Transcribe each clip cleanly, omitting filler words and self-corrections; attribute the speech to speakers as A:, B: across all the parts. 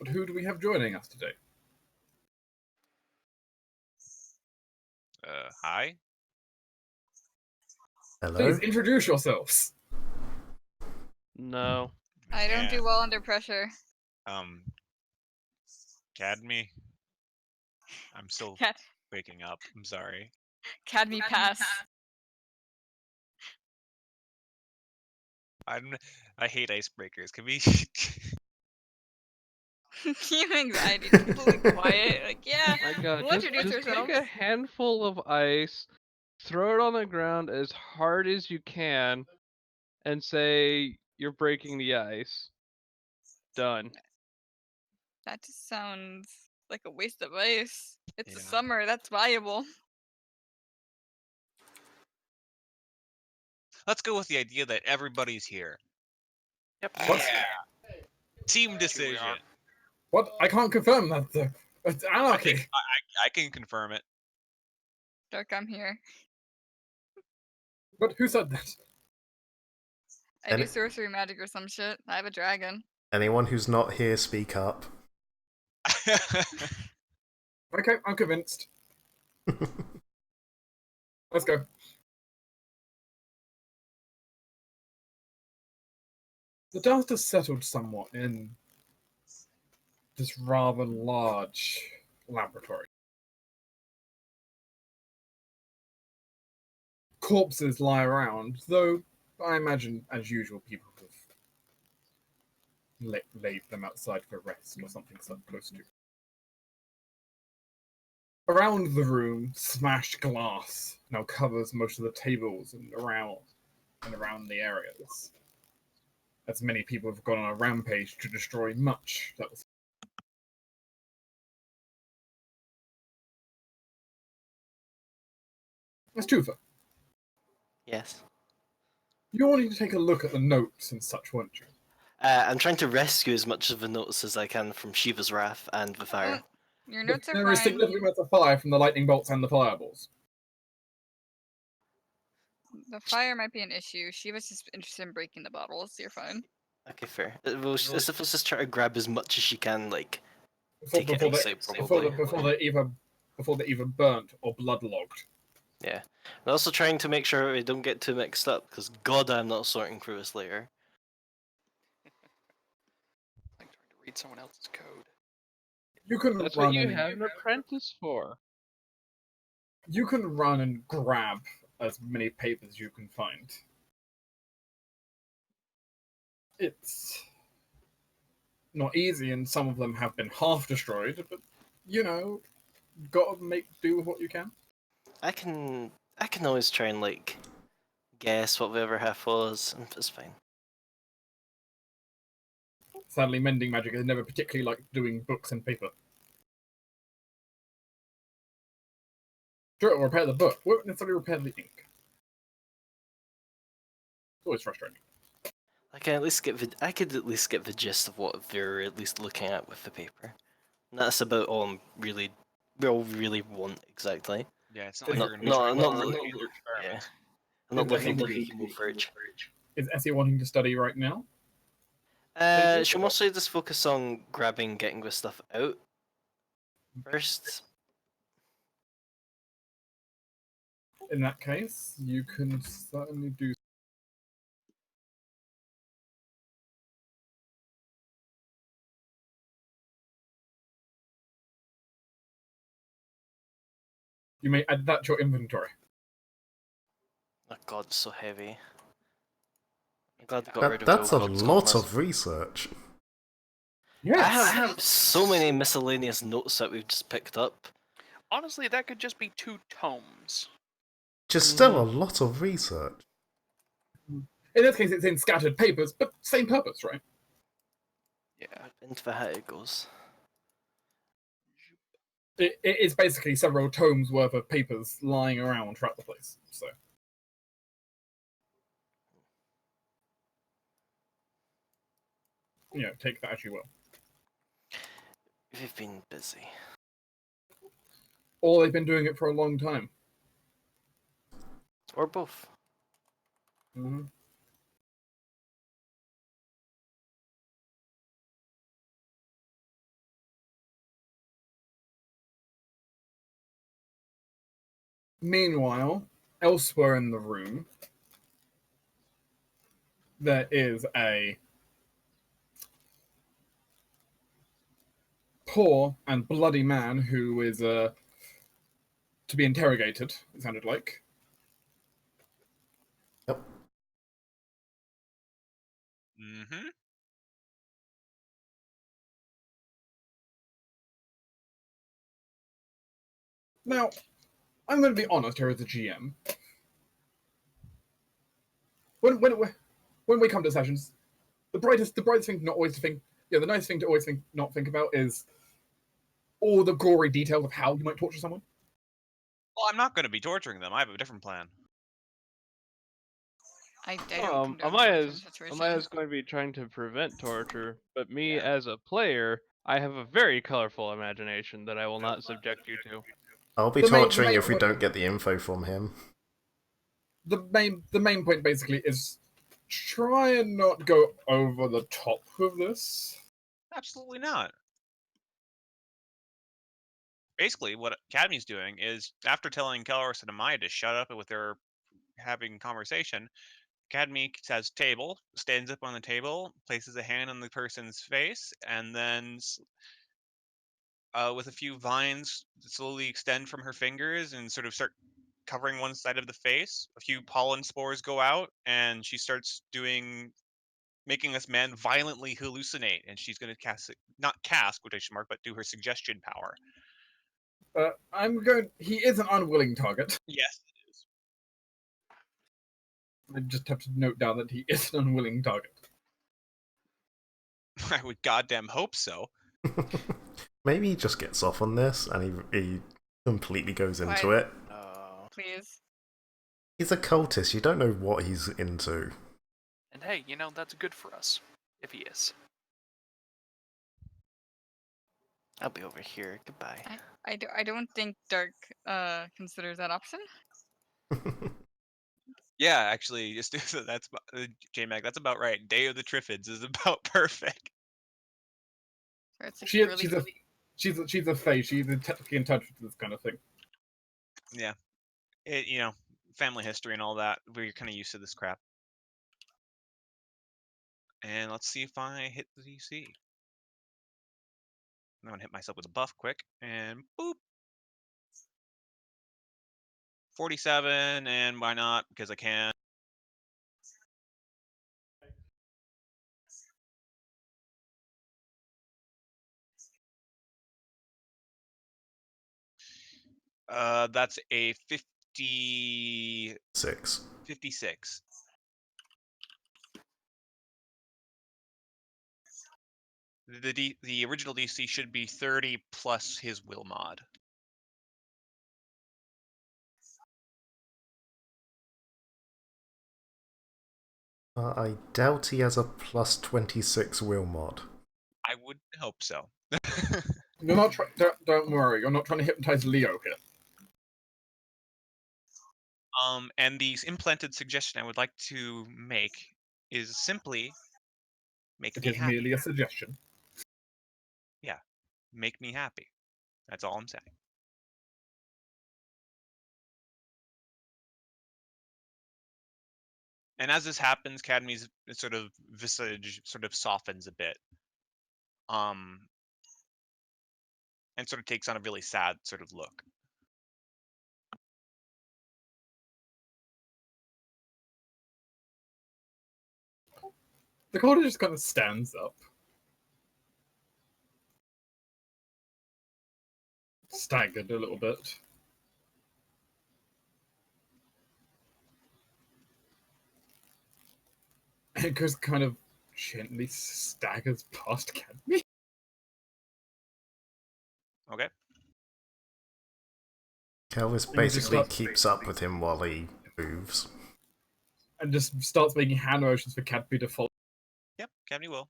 A: But who do we have joining us today?
B: Hi?
C: Hello?
A: Please introduce yourselves.
D: No.
E: I don't do well under pressure.
B: Cadme? I'm still
E: Cat
B: waking up. I'm sorry.
E: Cadme pass.
B: I hate icebreakers. Can we...
E: Team anxiety, completely quiet. Like, yeah,
D: My God,
E: we'll
D: just
E: introduce
D: take
E: ourselves.
D: a handful of ice, throw it on the ground as hard as you can, and say you're breaking the ice. Done.
E: That just sounds like a waste of ice. It's the
B: Yeah.
E: summer, that's valuable.
B: Let's go with the idea that everybody's here.
F: Yep.
A: What?
B: Team decision.
A: What? I can't confirm that. It's anarchy.
B: I can confirm it.
E: Dark, I'm here.
A: But who said that?
E: I do
C: Any-
E: sorcery magic or some shit. I have a dragon.
C: Anyone who's not here, speak up.
A: Okay, I'm convinced. Let's go. The dust has settled somewhat in this rather large laboratory. Corpses lie around, though I imagine, as usual, people have laid them outside for rest or something so close to. Around the room, smashed glass now covers most of the tables and around the areas, as many people have gone on a rampage to destroy much that was. That's Tufa.
F: Yes.
A: You wanted to take a look at the notes and such, weren't you?
F: I'm trying to rescue as much of the notes as I can from Shiva's wrath and the fire.
E: Your notes are
A: There is
E: fine.
A: significant amounts of fire from the lightning bolts and the fireballs.
E: The fire might be an issue. She was just interested in breaking the bottles. You're fine.
F: Okay, fair. Well, Sisyphus just try to grab as much as she can, like,
A: Before,
F: take it
A: before,
F: outside,
A: they,
F: probably.
A: before they either burnt or bloodlogged.
F: Yeah. And also trying to make sure we don't get too mixed up, because God, I'm not sorting through this later.
G: Like trying to read someone else's code.
A: You can
D: That's
A: run
D: what you
A: and
D: have an apprentice for.
A: you can run and grab as many papers as you can find. It's not easy, and some of them have been half destroyed, but you know, gotta make do with what you can.
F: I can always try and, like, guess what the other half was, and it's fine.
A: Sadly, mending magic has never particularly liked doing books and paper. Sure, it'll repair the book, won't necessarily repair the ink. It's always frustrating.
F: I could at least get the gist of what they're at least looking at with the paper. And that's about all we all really want exactly.
B: Yeah, it's not like
F: Not-
B: you're gonna
F: not-
B: try
F: not-
B: to
F: yeah.
B: experiment.
F: I'm not
A: Is
F: looking to
A: Essie
F: be evil fridge.
A: Is Essie wanting to study right now?
F: She'll mostly just focus on getting this stuff out first.
A: In that case, you can certainly do. You may add that to your inventory.
F: Oh God, it's so heavy. I'm glad I got rid of
C: That's a
F: God's
C: lot
F: commas.
C: of research.
A: Yes.
F: I have so many miscellaneous notes that we've just picked up.
G: Honestly, that could just be 2 tomes.
C: Just still a lot of research.
A: In this case, it's in scattered papers, but same purpose, right?
G: Yeah.
F: Into the hat it goes.
A: It is basically several tomes worth of papers lying around throughout the place. So, you know, take that as you will.
F: We've been busy.
A: Or they've been doing it for a long time.
F: Or both.
A: Mm-hmm. Meanwhile, elsewhere in the room, there is a poor and bloody man who is to be interrogated, it sounded like.
C: Yep.
B: Mm-hmm.
A: Now, I'm going to be honest here as a GM. When we come to sessions, the brightest thing not always to think, the nice thing to always not think about is all the gory details of how you might torture someone.
B: Well, I'm not going to be torturing them. I have a different plan.
E: I don't condone torture in
D: Amaya's
E: situations.
D: going to be trying to prevent torture, but me
B: Yeah.
D: as a player, I have a very colorful imagination that I will not subject you to.
C: I'll be
A: The main
C: torturing if we
A: point-
C: don't get the info from him.
A: The main point basically is try and not go over the top with this.
B: Absolutely not. Basically, what Academy's doing is, after telling Kelros and Amaya to shut up with their having conversation, Academy says table, stands up on the table, places a hand on the person's face, and then with a few vines slowly extend from her fingers and sort of start covering one side of the face. A few pollen spores go out, and she starts making this man violently hallucinate, and she's going to cast it, not cast quotation mark, but do her suggestion power.
A: He is an unwilling target.
B: Yes, it is.
A: I just have to note down that he is an unwilling target.
B: I would goddamn hope so.
C: Maybe he just gets off on this and he completely goes into
E: Why?
C: it.
E: Please.
C: He's a cultist, you don't know what he's into.
G: And hey, that's good for us, if he is.
F: I'll be over here. Goodbye.
E: I don't think Dark considers that option.
B: Yeah, actually, just that's J-Mag. That's about right. Day of the Triffids is about perfect.
E: So it's like
A: She's a fae. She's technically in touch with this kind of thing.
B: Yeah, family history and all that. We're kind of used to this crap. And let's see if I hit the DC. I'm gonna hit myself with a buff quick, and boop. 47, and why not? Because I can. That's a 56.
C: 6.
B: The original DC should be 30 plus his will mod.
C: I doubt he has a plus 26 will mod.
B: I would hope so.
A: You're not. Don't worry. You're not trying to hypnotize Leo here.
B: And the implanted suggestion I would like to make is simply make
A: It
B: me
A: is
B: happy.
A: merely a suggestion.
B: Yeah, make me happy. That's all I'm saying. And as this happens, Cadmy's sort of visage sort of softens a bit. And sort of takes on a really sad sort of look.
A: Dakota just kind of stands up. Staggered a little bit. And it goes kind of gently staggers past Cadmy.
B: Okay.
C: Kelvis
A: just
C: basically
A: start-
C: keeps up with him while he moves.
A: And just starts making hand motions for Cadby to follow.
B: Yep, Cadmy will.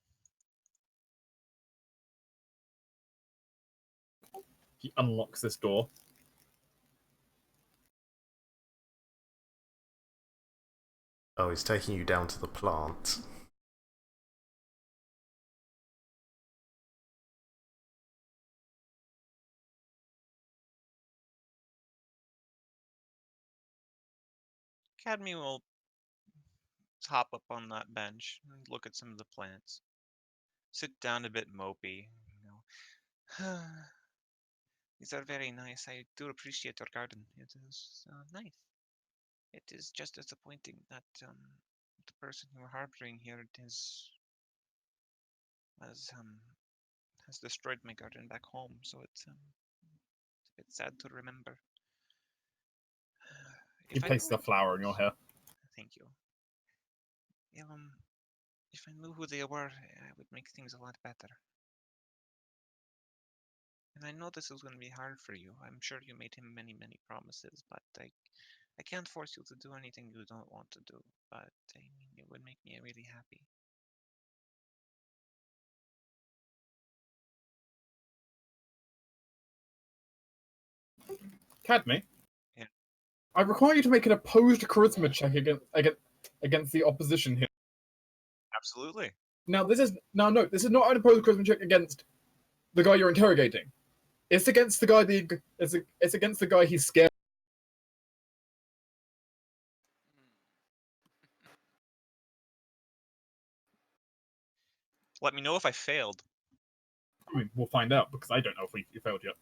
A: He unlocks this door.
C: Oh, he's taking you down to the plant.
B: Academy will hop up on that bench and look at some of the plants. Sit down a bit mopey. These are very nice. I do appreciate your garden. It is nice. It is just disappointing that the person you are harboring here has destroyed my garden back home. So it's a bit sad to remember.
A: You place the flower in your hair.
B: Thank you. If I knew who they were, I would make things a lot better. And I know this is going to be hard for you. I'm sure you made him many, many promises, but I can't force you to do anything you don't want to do. But I mean, it would make me really happy.
A: Cadme?
B: Yeah.
A: I require you to make an opposed charisma check against the opposition here.
B: Absolutely.
A: Now, this is not an opposed charisma check against the guy you're interrogating. It's against the guy it's against the guy he's scared.
B: Let me know if I failed.
A: I mean, we'll find out because I don't know if you failed yet.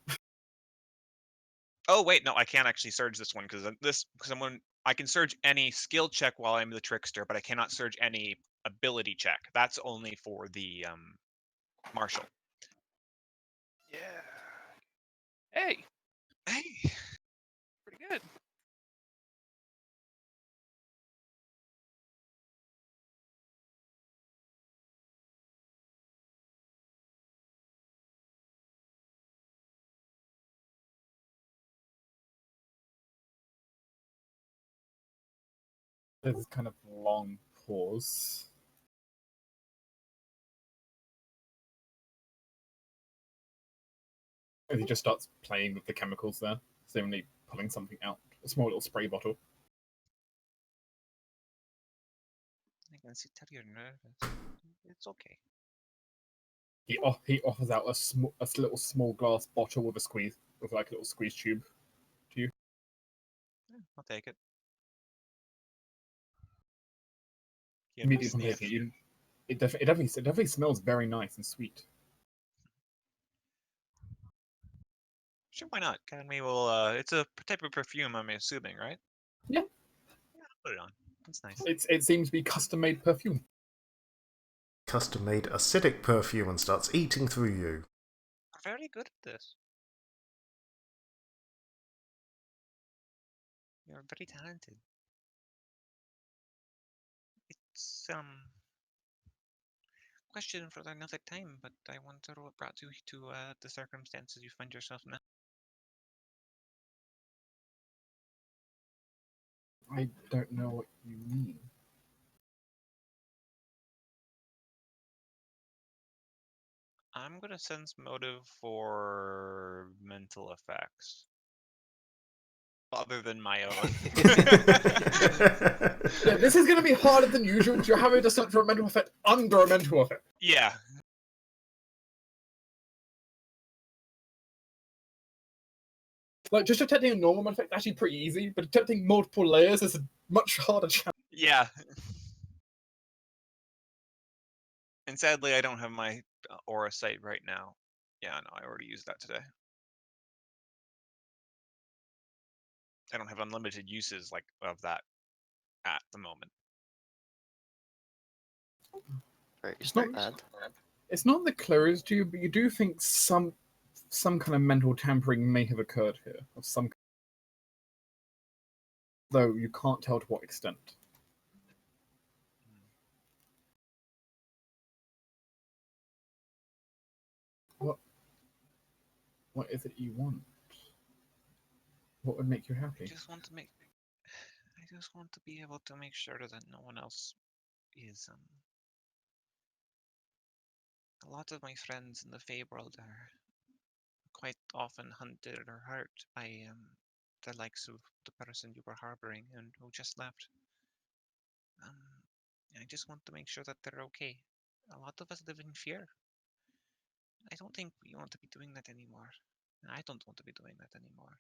B: Oh wait, no, I can't actually surge this one because I can surge any skill check while I'm the trickster, but I cannot surge any ability check. That's only for the marshal.
G: Yeah. Hey,
B: Hey,
G: pretty good.
A: There's this kind of long pause. And he just starts playing with the chemicals there, seemingly pulling something out. A small little spray bottle.
B: I can see that you're nervous. It's okay.
A: He offers out a little small glass bottle with like a little squeeze tube to you.
B: Yeah, I'll take it. You
A: Immediately
B: sniff.
A: taking it, it definitely smells very nice and sweet.
B: Sure, why not? Academy will. It's a type of perfume, I'm assuming, right?
A: Yeah.
B: Yeah, I'll put it on. That's nice.
A: It seems to be custom made perfume.
C: Custom made acidic perfume and starts eating through you.
B: You're very good at this. You're very talented. It's question for another time, but I wonder what brought you to the circumstances you find yourself now.
A: I don't know what you mean.
B: I'm gonna sense motive for mental effects. Other than my own.
A: Yeah, this is going to be harder than usual because you're having to search for a mental effect under a mental effect.
B: Yeah.
A: Like, just detecting a normal mental effect is actually pretty easy, but detecting multiple layers is a much harder challenge.
B: Yeah. And sadly, I don't have my aura sight right now. Yeah, no, I already used that today. I don't have unlimited uses like of that at the moment.
F: Right,
A: It's
F: not
A: not-
F: bad.
A: It's not the closest to you, but you do think some kind of mental tampering may have occurred here, of some. Though you can't tell to what extent. What is it you want? What would make you happy?
B: I just want to be able to make sure that no one else is a lot of my friends in the Fey world are quite often hunted or hurt by the likes of the person you were harboring and who just left. I just want to make sure that they're okay. A lot of us live in fear. I don't think we want to be doing that anymore. I don't want to be doing that anymore.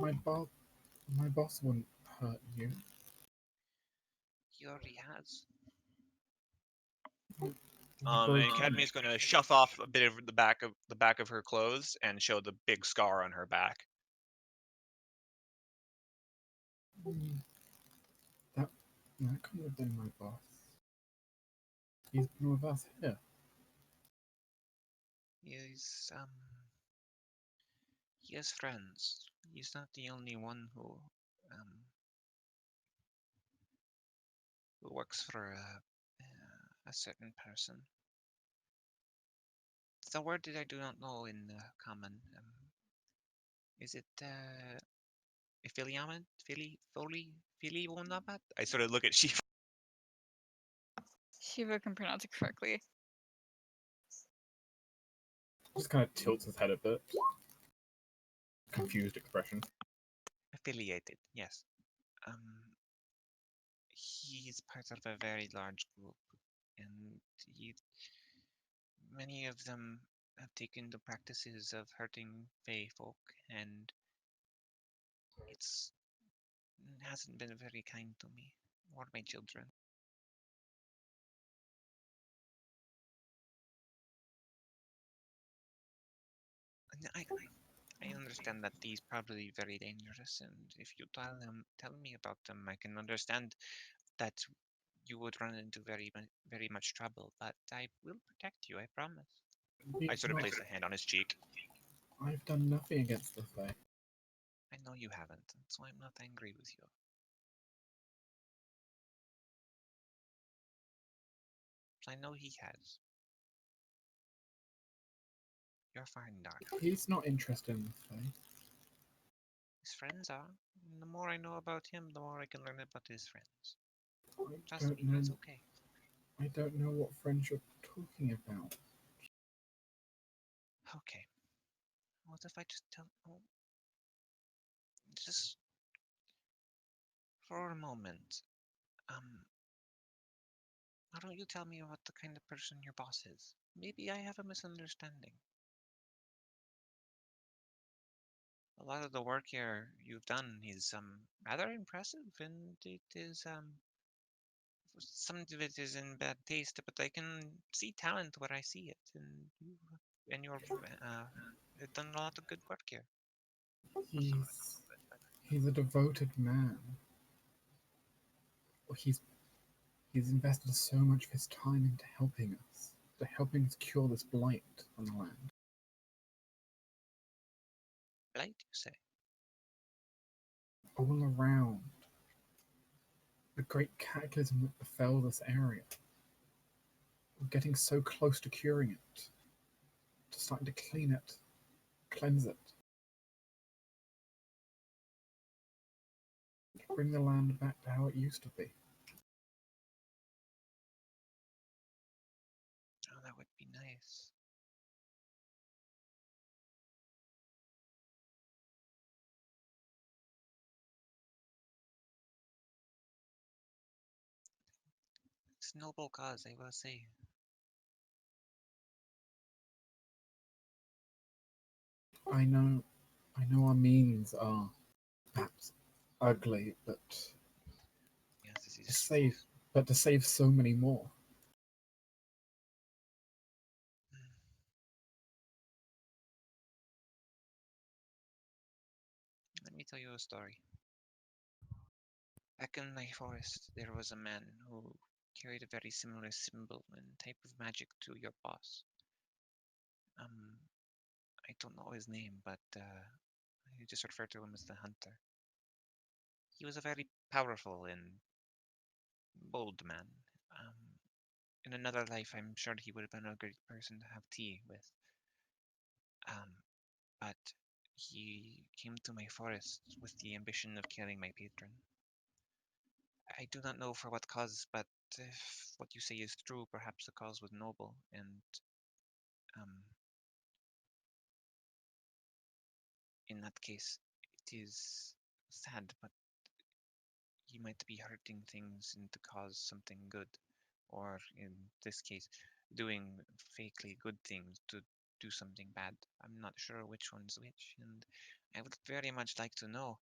A: My boss wouldn't hurt you.
B: He already has.
A: You've
B: And
A: broken
B: Cadmy's gonna shove off a bit of the back of her clothes and show the big scar on her back.
A: That couldn't have been my boss. He's been with us here.
B: He has friends. He's not the only one who works for a certain person. The word that I do not know in common. Is it affiliated? Fili-wonabat? I sort of look at Shiva.
E: Shiva can pronounce it correctly.
A: Just kind of tilts his head a bit. Confused expression.
B: Affiliated, yes. He's part of a very large group, and many of them have taken the practices of hurting Fey folk, and it hasn't been very kind to me or my children. And I understand that he's probably very dangerous, and if you tell me about them, I can understand that you would run into very much trouble. But I will protect you, I promise. I sort of place a hand on his cheek.
A: I've done nothing against the Fae.
B: I know you haven't, so I'm not angry with you. I know he has. You're fine, Dark.
A: He's not interested in the Fae.
B: His friends are. And the more I know about him, the more I can learn about his friends. Trust me, that's okay.
A: I don't know what friends you're talking about.
B: Okay. What if I just just for a moment, why don't you tell me about the kind of person your boss is? Maybe I have a misunderstanding. A lot of the work here you've done is rather impressive, and it is some of it is in bad taste, but I can see talent where I see it, and you and your have done a lot of good work here.
A: He's a devoted man. He's invested so much of his time into helping us, cure this blight on the land.
B: Blight, you say?
A: All around. The great cataclysm that befell this area. We're getting so close to curing it. To starting to clean it, cleanse it. Bring the land back to how it used to be.
B: Oh, that would be nice. It's a noble cause, I will say.
A: I know our means are perhaps ugly, but
B: Yes, this is
A: to save so many more.
B: Let me tell you a story. Back in my forest, there was a man who carried a very similar symbol and type of magic to your boss. I don't know his name, but I just refer to him as the Hunter. He was a very powerful and bold man. In another life, I'm sure he would have been a great person to have tea with. But he came to my forest with the ambition of killing my patron. I do not know for what cause, but if what you say is true, perhaps the cause was noble, and in that case, it is sad, but he might be hurting things and to cause something good, or in this case, doing fakely good things to do something bad. I'm not sure which one's which, and
H: I would very much like to know,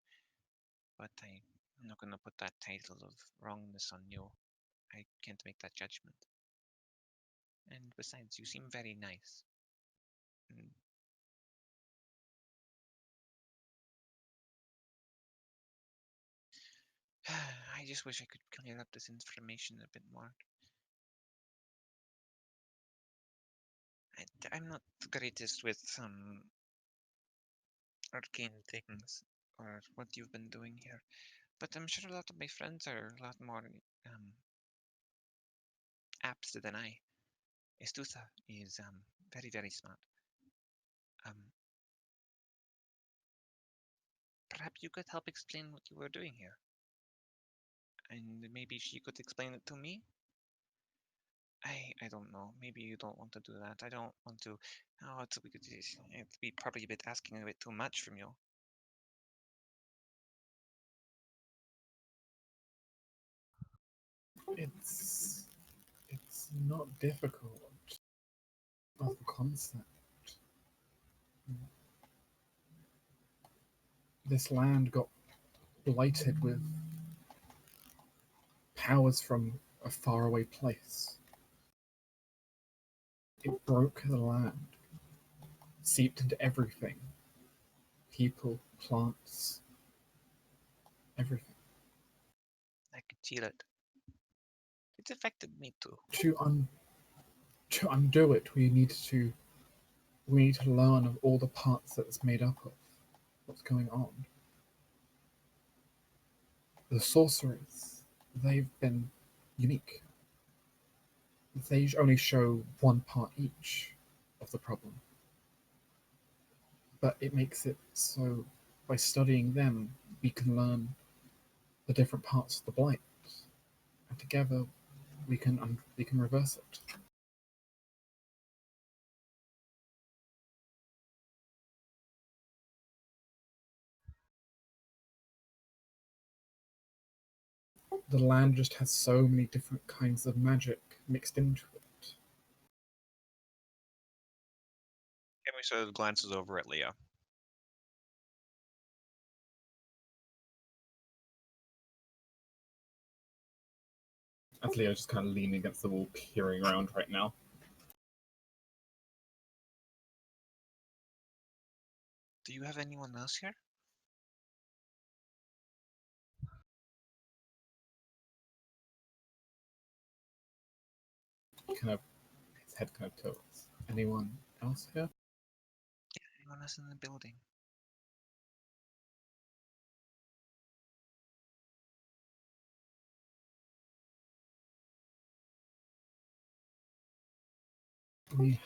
H: but I'm not going to put that title of wrongness on you. I can't make that judgment. And besides, you seem very nice. And I just wish I could clear up this information a bit more. I'm not the greatest with arcane things or what you've been doing here, but I'm sure a lot of my friends are a lot more apt than I. Estutha is very, very smart. Perhaps you could help explain what you were doing here. And maybe she could explain it to me? I don't know. Maybe you don't want to do that. I don't want to. Oh, it'd be probably a bit asking a bit too much from you.
A: It's not difficult as a concept. This land got blighted with powers from a faraway place. It broke the land, seeped into everything. People, plants, everything.
H: I could feel it. It affected me too.
A: To undo it, we need to learn of all the parts that it's made up of. What's going on? The sorceries, they've been unique. They only show one part each of the problem. But it makes it so by studying them, we can learn the different parts of the blight, and together we can reverse it. The land just has so many different kinds of magic mixed into it.
B: Cammy sort of glances over at Leah.
A: As Leo's just kind of leaning against the wall, peering around right now.
H: Do you have anyone else here?
A: Kind of, his head kind of tilts. Anyone else here?
H: Yeah, anyone else in the building?
A: We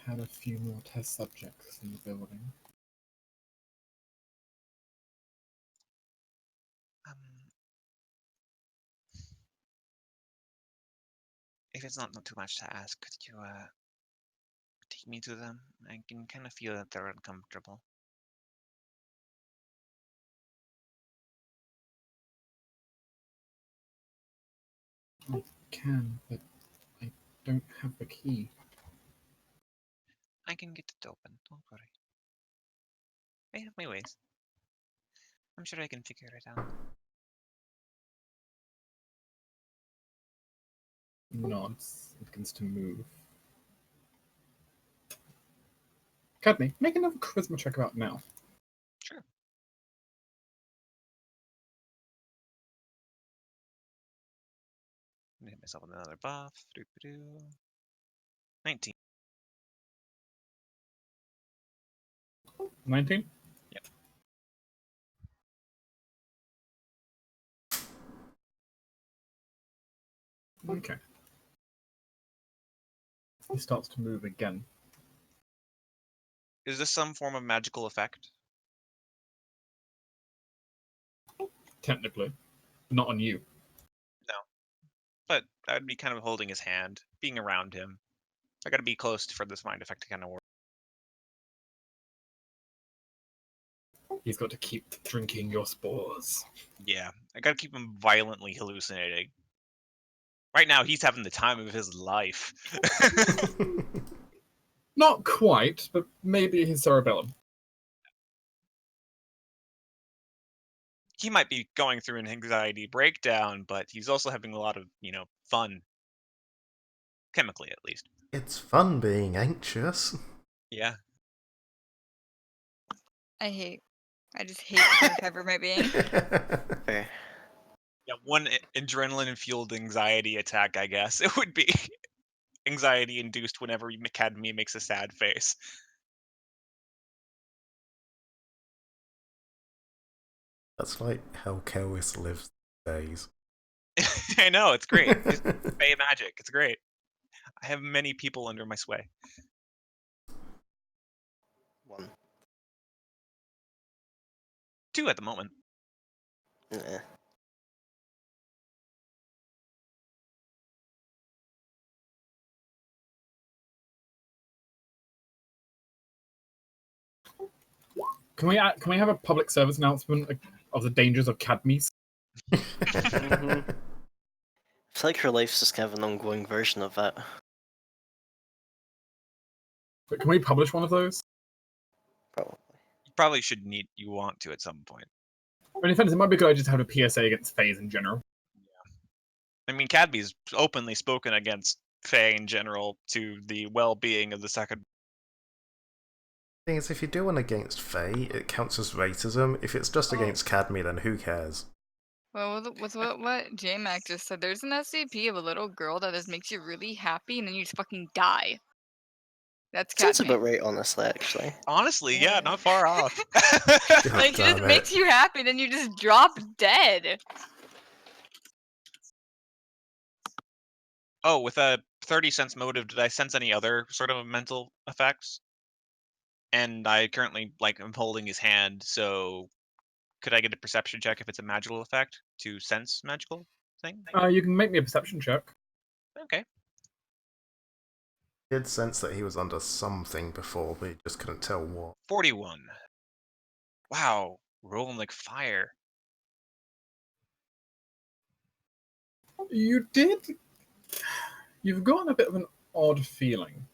A: had a few more test subjects in the building.
H: If it's not too much to ask, could you take me to them? I can kind of feel that they're uncomfortable.
A: I can, but I don't have the key.
H: I can get it open, don't worry. I have my ways. I'm sure I can figure it out.
A: Nods and begins to move. Cadney, make another charisma check about now.
H: Sure. Hit myself with another buff. 19.
A: 19?
H: Yep.
A: Okay. He starts to move again.
B: Is this some form of magical effect?
A: Technically. Not on you.
B: No. But I'd be kind of holding his hand, being around him. I gotta be close for this mind effect to kind of work.
A: He's got to keep drinking your spores.
B: Yeah, I gotta keep him violently hallucinating. Right now, he's having the time of his life.
A: Not quite, but maybe his cerebellum.
B: He might be going through an anxiety breakdown, but he's also having a lot of, fun. Chemically, at least.
C: It's fun being anxious.
B: Yeah.
E: I just hate whatever my being.
F: Fair.
B: Yeah, one adrenaline-fueled anxiety attack, I guess. It would be anxiety-induced whenever Academy makes a sad face.
C: That's like how Kelwis lives days.
B: I know, it's great. It's Fey magic. It's great. I have many people under my sway.
F: 1.
B: 2 at the moment.
F: Nah.
A: Can we have a public service announcement of the dangers of cadmies?
F: I feel like her life's just kind of an ongoing version of that.
A: But can we publish one of those?
F: Probably.
B: You probably you want to at some point.
A: I mean, in fairness, it might be good to have a PSA against Fays in general.
B: I mean, Cadby's openly spoken against Fae in general to the well-being of the second.
C: Thing is, if you do one against Faye, it counts as racism. If it's just against Cadme, then who cares?
E: Well, with what J-Mac just said, there's an SCP of a little girl that just makes you really happy and then you just fucking die. That's
F: Sounds
E: Cadme.
F: about right, honestly, actually.
B: Honestly, yeah, not far off.
E: Like, she
C: damn
E: just
C: it.
E: makes you happy, then you just drop dead.
B: Oh, with a 30 sense motive, did I sense any other sort of mental effects? And I currently, am holding his hand, so could I get a perception check if it's a magical effect to sense magical thing?
A: You can make me a perception check.
B: Okay.
C: Did sense that he was under something before, but he just couldn't tell what.
B: 41. Wow, rolling like fire.
A: You did. You've gotten a bit of an odd feeling.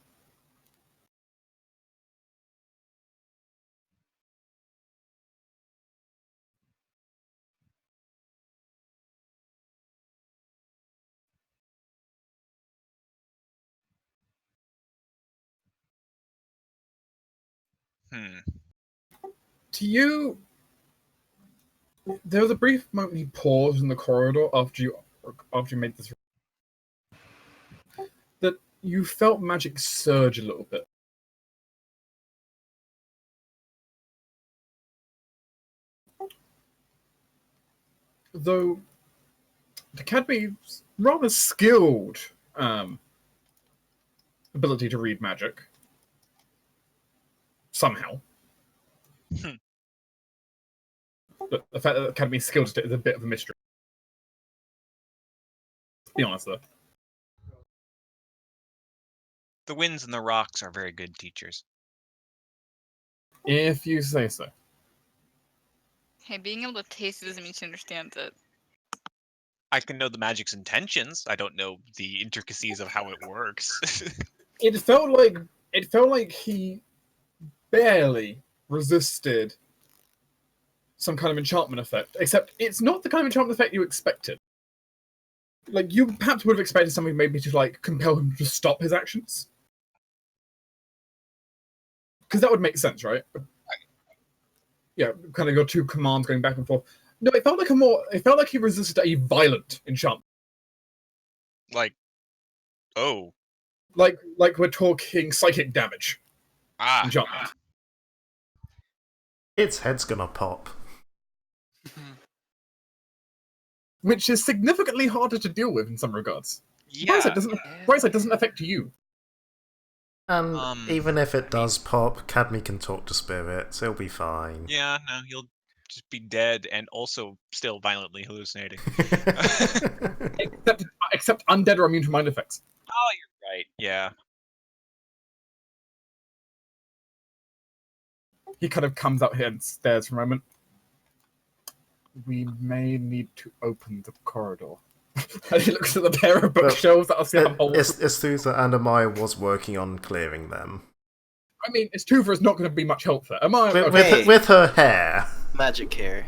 A: To you, there was a brief moment you paused in the corridor after you made this. That you felt magic surge a little bit. Though the Cadby's rather skilled ability to read magic. Somehow. But the fact that the Academy's skilled at it is a bit of a mystery. Let's be honest, though.
B: The winds and the rocks are very good teachers.
A: If you say so.
E: Hey, being able to taste it doesn't mean she understands it.
B: I can know the magic's intentions. I don't know the intricacies of how it works.
A: It felt like he barely resisted some kind of enchantment effect. Except it's not the kind of enchantment effect you expected. Like, you perhaps would have expected something maybe to compel him to stop his actions. Because that would make sense, right? Yeah, kind of your two commands going back and forth. No, it felt like he resisted a violent enchantment.
B: Oh.
A: Like we're talking psychic damage. Enchantment.
C: Its head's gonna pop.
A: Which is significantly harder to deal with in some regards.
B: Yeah.
A: Brightside doesn't affect you.
C: And even if it does pop, Cadme can talk to spirits. It'll be fine.
B: Yeah, no, he'll just be dead and also still violently hallucinating.
A: Except undead are immune to mind effects.
B: Oh, you're right. Yeah.
A: He kind of comes out here and stares for a moment. We may need to open the corridor. And he looks at the pair of bookshelves that are still holes.
C: Esthusa and Amaya was working on clearing them.
A: I mean, it's Tuva's not going to be much help there. Am I?
C: With,
A: Okay.
C: with her hair.
F: Magic hair.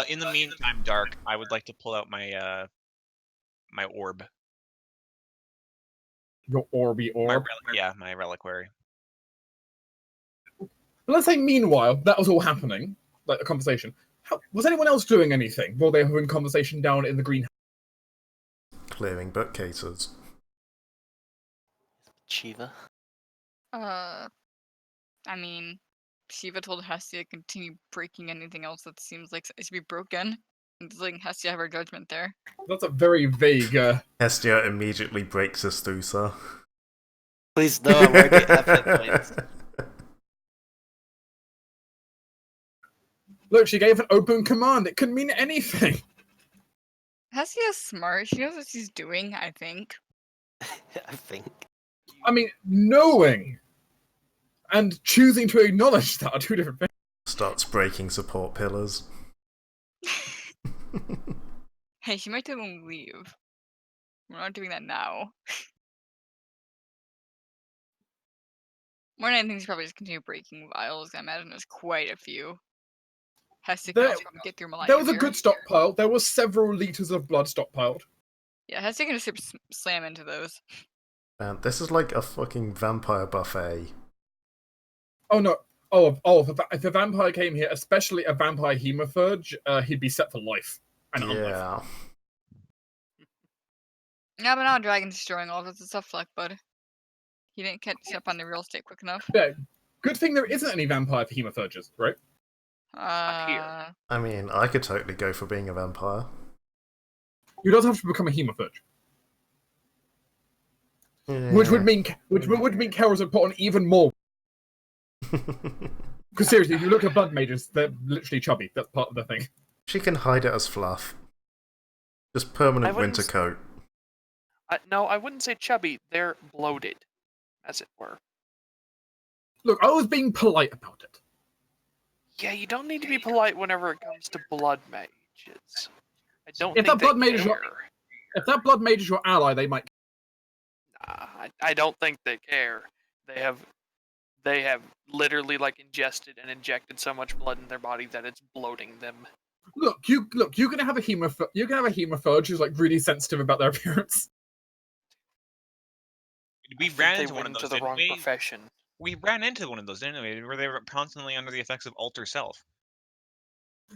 B: In the meantime, Dark, I would like to pull out my my orb.
A: Your orby orb.
B: My reliquary.
A: Let's say, meanwhile, that was all happening, like the conversation. Was anyone else doing anything while they were having conversation down in the greenhouse?
C: Clearing bookcases.
F: Shiva.
E: I mean, Shiva told Hestia to continue breaking anything else that seems like it should be broken. And just letting Hestia have her judgment there.
A: That's a very vague.
C: Hestia immediately breaks his Thusa.
F: Please, no, I'm already at hit points.
A: Look, she gave an open command. It could mean anything.
E: Hestia's smart. She knows what she's doing, I think.
F: I think.
A: I mean, knowing and choosing to acknowledge that are two different things.
C: Starts breaking support pillars.
E: Hey, she might do it when we leave. We're not doing that now. More than anything, she's probably just continue breaking vials. I imagine there's quite a few. Hestia can
A: There-
E: also get through Malaya.
A: There was a good stockpile. There was several liters of blood stockpiled.
E: Yeah, Hestia can just slam into those.
C: Man, this is like a fucking vampire buffet.
A: Oh no! If a vampire came here, especially a vampire hemophage, he'd be set for life and unlife.
C: Yeah.
E: Yeah, but now Dragon's destroying all of his stuff, like, bud. He didn't catch up on the real estate quick enough.
A: Yeah. Good thing there isn't any vampire hemophages, right?
E: Uh,
C: I mean, I could totally go for being a vampire.
A: You don't have to become a hemophage,
C: Yeah.
A: which would mean Carol's would put on even more. Because seriously, if you look at blood mages, they're literally chubby. That's part of the thing.
C: She can hide it as fluff. Just permanent
G: wouldn't
C: winter coat.
G: No, I wouldn't say chubby. They're bloated, as it were.
A: Look, I was being polite about it.
G: Yeah, you don't need to be polite whenever it comes to blood mages. I don't
A: If
G: think
A: that blood
G: they
A: mage is
G: care.
A: If that blood mage is your ally, they might.
G: Nah, I don't think they care. They have literally like ingested and injected so much blood in their body that it's bloating them.
A: Look, you can have a hemophage who's like really sensitive about their appearance.
B: We
G: I think
B: ran
G: they
B: into one
G: went
B: of
G: into
B: those.
G: the
B: didn't
G: wrong
B: we?
G: profession.
B: We ran into one of those, didn't we? Where they were constantly under the effects of alter self.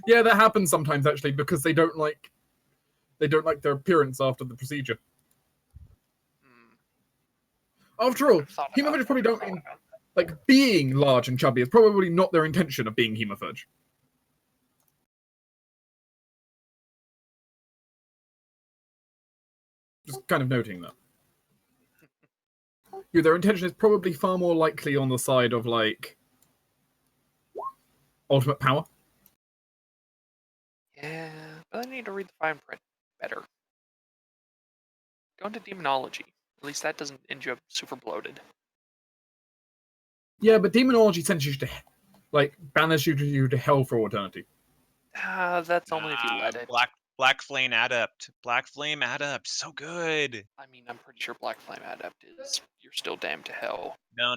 A: Yeah, that happens sometimes actually because they don't like their appearance after the procedure. After all, hemophages probably don't mean like being large and chubby is probably not their intention of being hemophage. Just kind of noting that. Yeah, their intention is probably far more likely on the side of like ultimate power.
G: Yeah, but I need to read the fine print better. Go into demonology. At least that doesn't end you up super bloated.
A: Yeah, but demonology sends you to banish you to hell for eternity.
G: That's only if you let it.
B: Black Flame Adept. Black Flame Adept. So good.
G: I mean, I'm pretty sure Black Flame Adept is you're still damned to hell.
B: No.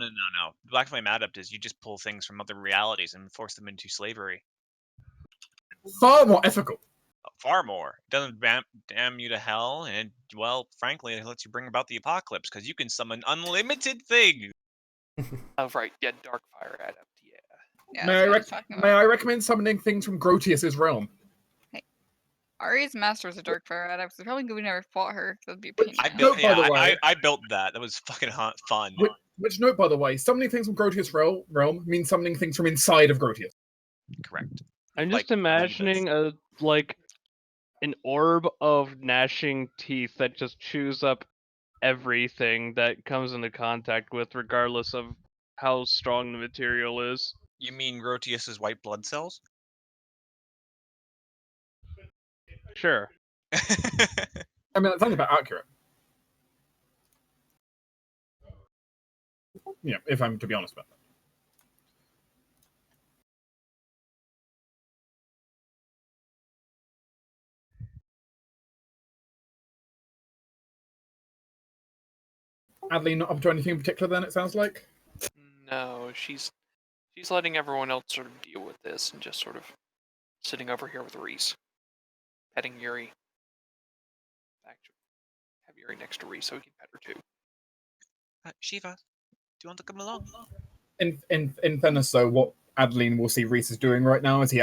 B: Black Flame Adept is you just pull things from other realities and force them into slavery.
A: Far more ethical.
B: Far more. It doesn't damn you to hell, and well, frankly, it lets you bring about the apocalypse because you can summon unlimited things.
G: Oh right, yeah, Darkfire Adept, yeah.
E: yeah,
A: May I recommend summoning things from Grotius's realm?
E: Ari's master is a Darkfire Adept, so probably we never fought her. That'd be a pain.
B: I
E: in the
B: built,
E: ass.
A: by the way.
B: I built that. That was fucking fun.
A: Which note, by the way, summoning things from Grotius' realm means summoning things from inside of Grotius.
B: Correct.
D: I'm
B: Like,
D: just imagining an orb of gnashing teeth that just chews up everything that comes into contact with, regardless of how strong the material is.
B: You mean Grotius's white blood cells?
A: I
D: Sure.
A: mean, that sounds about accurate. Yeah, if I'm to be honest about that. Adley not up to anything in particular then, it sounds like?
G: No, she's letting everyone else sort of deal with this and just sort of sitting over here with Reese, petting Yuri. Actually, have Yuri next to Reese so he can pet her too.
H: Shiva, do you want to come along?
A: In fairness, though, what Adeline will see Reese is doing right now is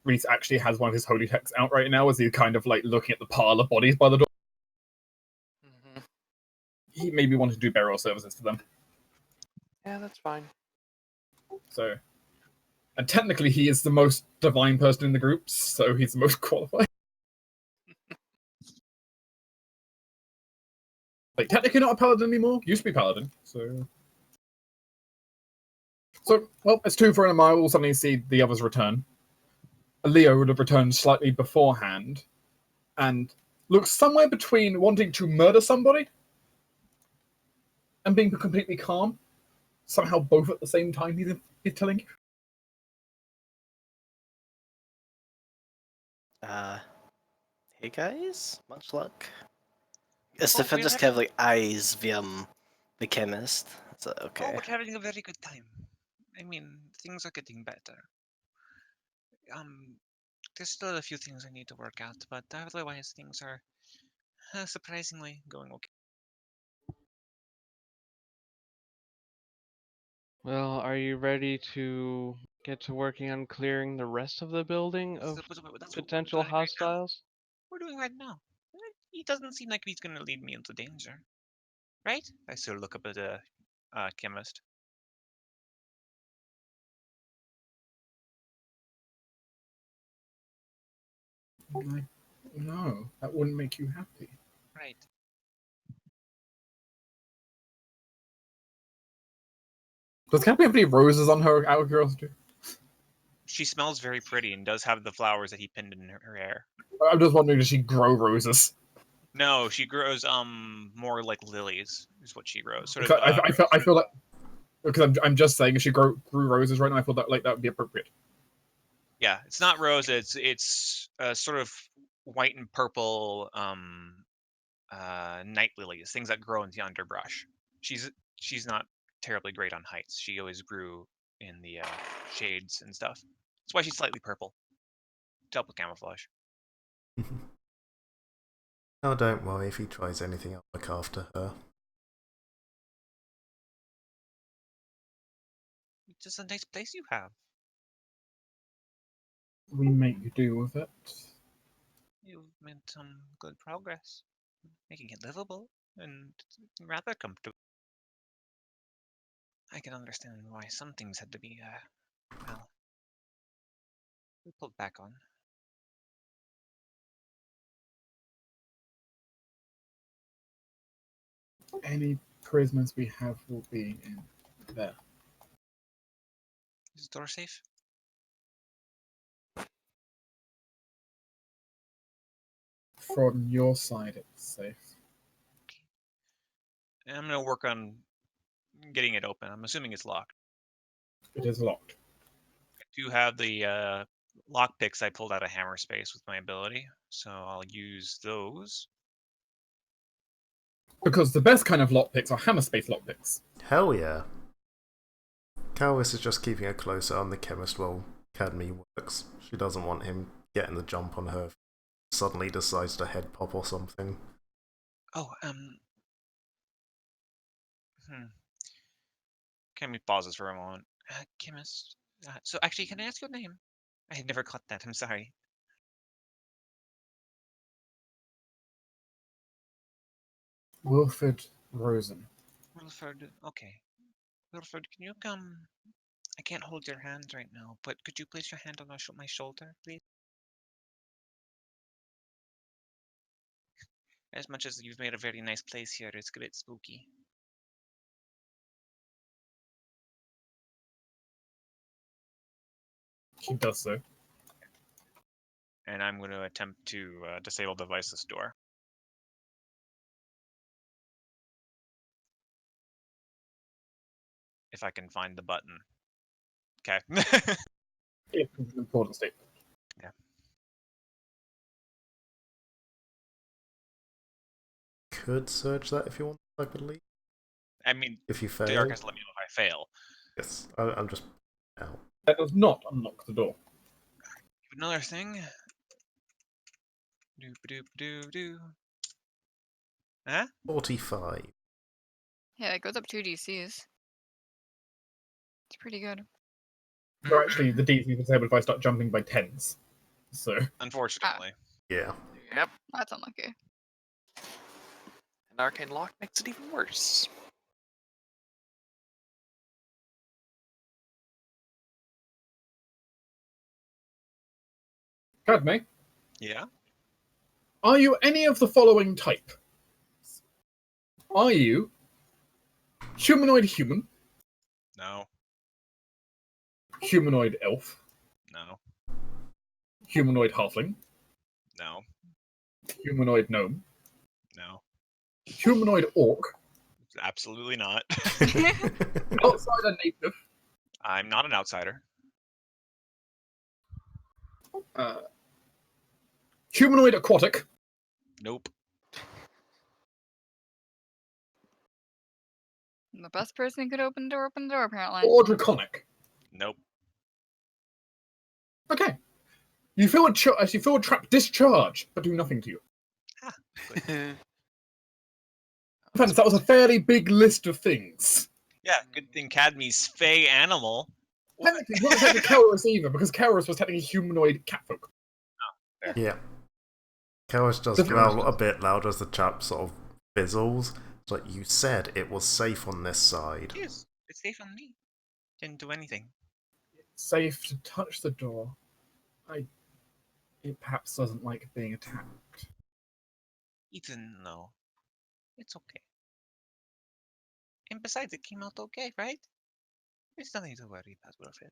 A: Reese actually has one of his holy texts out right now as he's kind of like looking at the pile of bodies by the door.
G: Mm-hmm.
A: He maybe wanted to do burial services for them.
G: Yeah, that's fine.
A: So, and technically he is the most divine person in the group, so he's the most qualified. Like, technically not a paladin anymore. Used to be paladin, so... So, well, it's 2 for an mile. We'll suddenly see the others return. Leo would have returned slightly beforehand, and looks somewhere between wanting to murder somebody and being completely calm. Somehow both at the same time, he's telling you.
F: Hey guys, much luck. As
H: Oh,
F: if I
H: we're
F: just kind of like eyes the chemist. Is that
H: Oh,
F: okay?
H: we're having a very good time. I mean, things are getting better. There's still a few things I need to work out, but otherwise things are surprisingly going okay.
D: Well, are you ready to get to working on clearing the rest of the building of
H: That's what we're
D: potential
H: doing right now.
D: hostiles?
H: We're doing right now. He doesn't seem like he's gonna lead me into danger, right? I still look up at the chemist.
A: No, that wouldn't make you happy.
H: Right.
A: Does Cappy have any roses on her, out of curiosity?
H: She smells very pretty and does have the flowers that he pinned in her hair.
A: I'm just wondering, does she grow roses?
H: No, she grows more like lilies is what she grows. Sort
A: Because
H: of.
A: I feel like, because I'm just saying, if she grew roses right now, I feel that that would be appropriate.
H: Yeah, it's not rose. It's sort of white and purple night lilies, things that grow in the underbrush. She's not terribly great on heights. She always grew in the shades and stuff. That's why she's slightly purple. To help with camouflage.
C: Oh, don't worry, if he tries anything, I'll look after her.
H: It's just a nice place you have.
A: We make do with it.
H: You've made some good progress, making it livable and rather comfortable. I can understand why some things had to be, well, pulled back on.
A: Any prisoners we have will be in there.
H: Is the door safe?
A: From your side, it's safe.
H: And I'm gonna work on getting it open. I'm assuming it's locked.
A: It is locked.
H: I do have the lock picks I pulled out of hammer space with my ability, so I'll use those.
A: Because the best kind of lockpicks are hammer space lockpicks.
C: Hell yeah. Calvis is just keeping a close eye on the chemist while Cadme works. She doesn't want him getting the jump on her if he suddenly decides to head pop or something.
H: Oh, Cammy pauses for a moment. Chemist. So actually, can I ask your name? I had never caught that. I'm sorry.
A: Wilfred Rosen.
H: Wilford. Okay. Wilford, can you come? I can't hold your hand right now, but could you place your hand on my shoulder, please? As much as you've made a very nice place here, it's a bit spooky.
A: She does so.
H: And I'm going to attempt to disable devices door. If I can find the button. Okay.
A: It's an important statement.
H: Yeah.
C: Could search that if you want, I believe.
H: I mean,
C: If you
H: the
C: fail.
H: arc has let me know if I
B: fail.
C: Yes, I'm just out.
A: That does not unlock the door.
B: Another thing. Do. Huh?
C: 45.
E: Yeah, it goes up 2 DCs. It's pretty good.
A: So actually, the DC is disabled if I start jumping by tens. So
B: Unfortunately.
C: Yeah.
G: Yep.
E: That's unlucky.
G: An arcane lock makes it even worse.
A: Padme,
B: Yeah.
A: are you any of the following type? Are you humanoid human,
B: No.
A: humanoid elf,
B: No.
A: humanoid halfling,
B: No.
A: humanoid gnome,
B: No.
A: humanoid orc,
B: Absolutely not.
A: outsider native,
B: I'm not an outsider.
A: humanoid aquatic,
B: Nope.
E: The best person who could open the door, apparently.
A: or draconic.
B: Nope.
A: Okay. You feel a trap discharge, but do nothing to you. Depends, that was a fairly big list of things.
B: Yeah, good thing Cadme's fey animal.
A: Technically, not technically Kaurus either, because Kaurus was technically humanoid catfolk.
C: Yeah. Kawas does growl a bit louder as the chap sort of fizzles. It's like, you said it was safe on this side.
B: Yes, it's safe on me. Didn't do anything.
A: Safe to touch the door. It perhaps doesn't like being attacked.
B: Ethan, no. It's okay. And besides, it came out okay, right? There's nothing to worry about, Wilfred.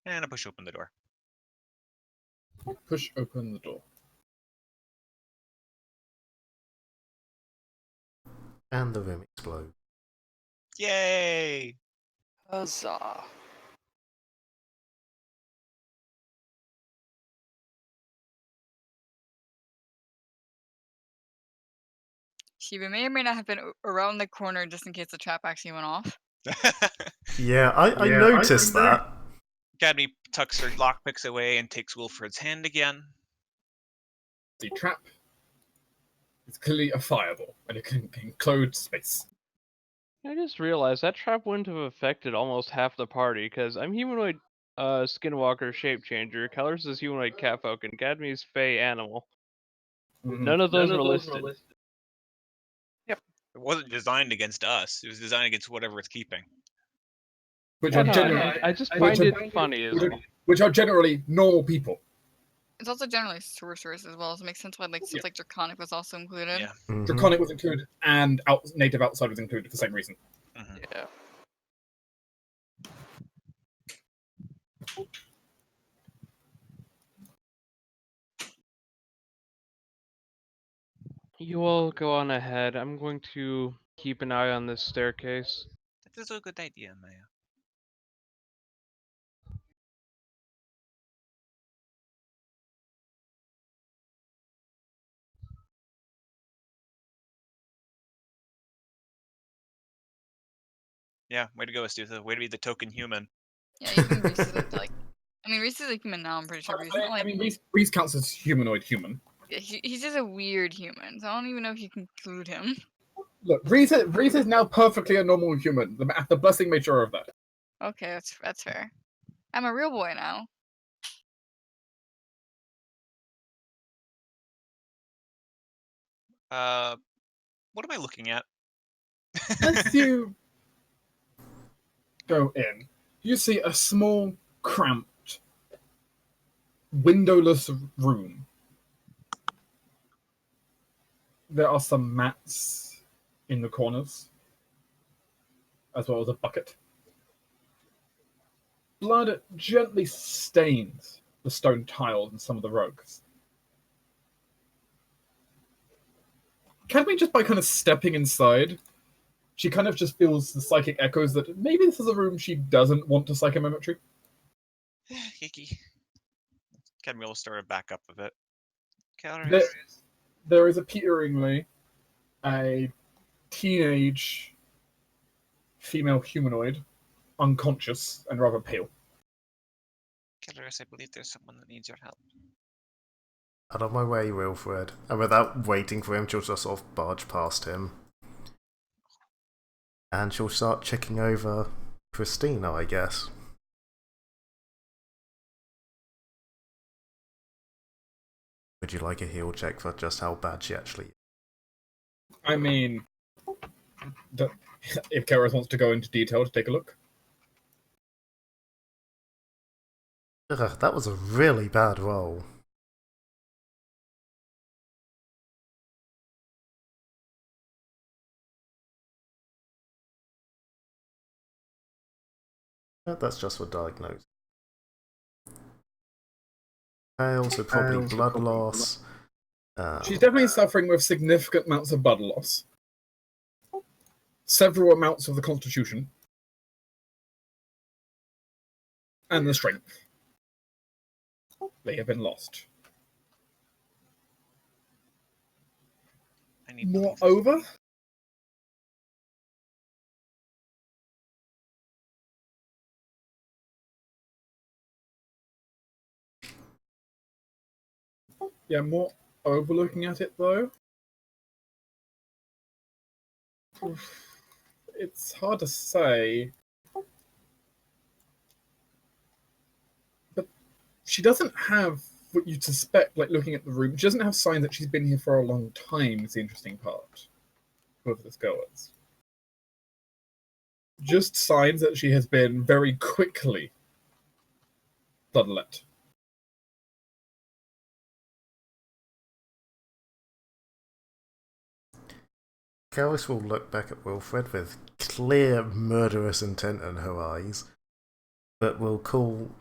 B: And I push open the door.
A: Push open the door.
C: And the room explodes.
B: Yay!
G: Huzzah.
E: Shiva may or may not have been around the corner just in case the trap actually went off.
C: Yeah, I noticed that.
B: Cadme tucks her lockpicks away and takes Wilfred's hand again.
A: The trap is clearly a fireball, and it can enclose space.
D: I just realized that trap wouldn't have affected almost half the party, because I'm humanoid skinwalker shape changer, Colors is humanoid catfolk, and Cadme's fey animal. None of those were listed.
B: It wasn't designed against us. It was designed against whatever it's keeping.
A: Which
D: I
A: are
D: know,
A: generally
D: I just find it funny as well.
A: which are generally normal people.
E: It's also generally sorcerers as well, so it makes sense why stuff like Draconic was also included.
B: Yeah.
C: Mhm.
A: Draconic was included, and native outside was included for the same reason.
B: Mm-hmm.
G: Yeah.
D: You all go on ahead. I'm going to keep an eye on this staircase.
H: That is a good idea, Maya.
B: Yeah, way to go, Astutha. Way to be the token human.
E: Yeah, even Reese is like, Reese is a human now. I'm pretty sure Reese.
A: I mean, Reese counts as humanoid human.
E: Yeah, he's just a weird human, so I don't even know if you can include him.
A: Look, Reese is now perfectly a normal human. The blessing made sure of that.
E: Okay, that's fair. I'm a real boy now.
B: What am I looking at?
A: As you go in, you see a small, cramped, windowless room. There are some mats in the corners, as well as a bucket. Blood gently stains the stone tiles and some of the rugs. Cadme, just by kind of stepping inside, she kind of just feels the psychic echoes that maybe this is a room she doesn't want to psychometry.
B: Hiki. Kedmi will start to back up a bit.
A: There,
B: Calories.
A: there is appearingly a teenage female humanoid, unconscious and rather pale.
H: Calories, I believe there's someone that needs your help.
C: Out of my way, Wilfred. And without waiting for him, she'll just sort of barge past him. And she'll start checking over Christina, I guess. Would you like a heal check for just how bad she actually is?
A: I mean, if Keras wants to go into detail to take a look.
C: Ugh, that was a really bad roll. That's just for diagnosis. Fails, so probably blood loss.
A: She's definitely suffering with significant amounts of blood loss. Several amounts of the constitution. And the strength. They have been lost.
H: I need
A: Moreover, more overlooking at it though. It's hard to say. But she doesn't have what you'd suspect, like looking at the room. She doesn't have signs that she's been here for a long time, is the interesting part. Whoever this girl is. Just signs that she has been very quickly bloodlet.
C: Karis will look back at Wilfred with clear murderous intent in her eyes, but will call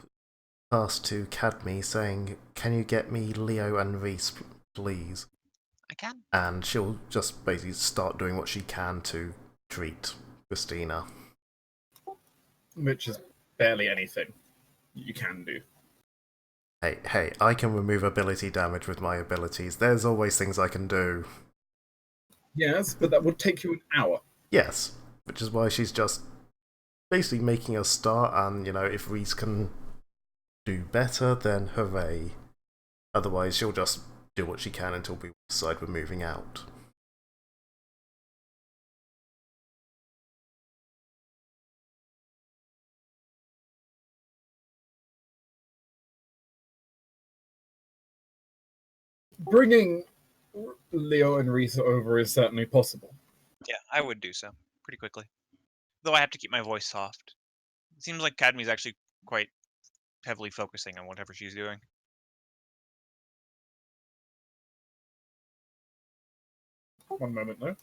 C: past to Cadme saying, "Can you get me Leo and Reese, please?"
H: I can.
C: And she'll just basically start doing what she can to treat Christina.
A: Which is barely anything you can do.
C: Hey, I can remove ability damage with my abilities. There's always things I can do.
A: Yes, but that would take you an hour.
C: Yes, which is why she's just basically making a start, and, if Reese can do better, then hooray. Otherwise, she'll just do what she can until we decide we're moving out.
A: Bringing Leo and Risa over is certainly possible.
B: Yeah, I would do so pretty quickly. Though I have to keep my voice soft. It seems like Cadme's actually quite heavily focusing on whatever she's doing.
A: One moment, though.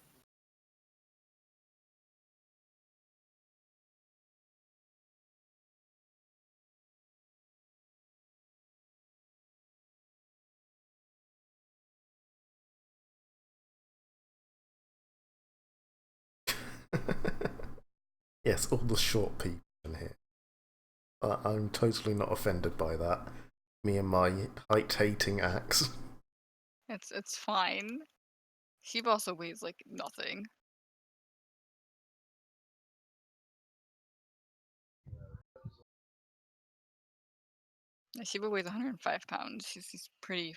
C: Yes, all the short people in here. I'm totally not offended by that. Me and my height-hating axe.
E: It's fine. Shiva also weighs like nothing. Shiva weighs 105 pounds. She's pretty.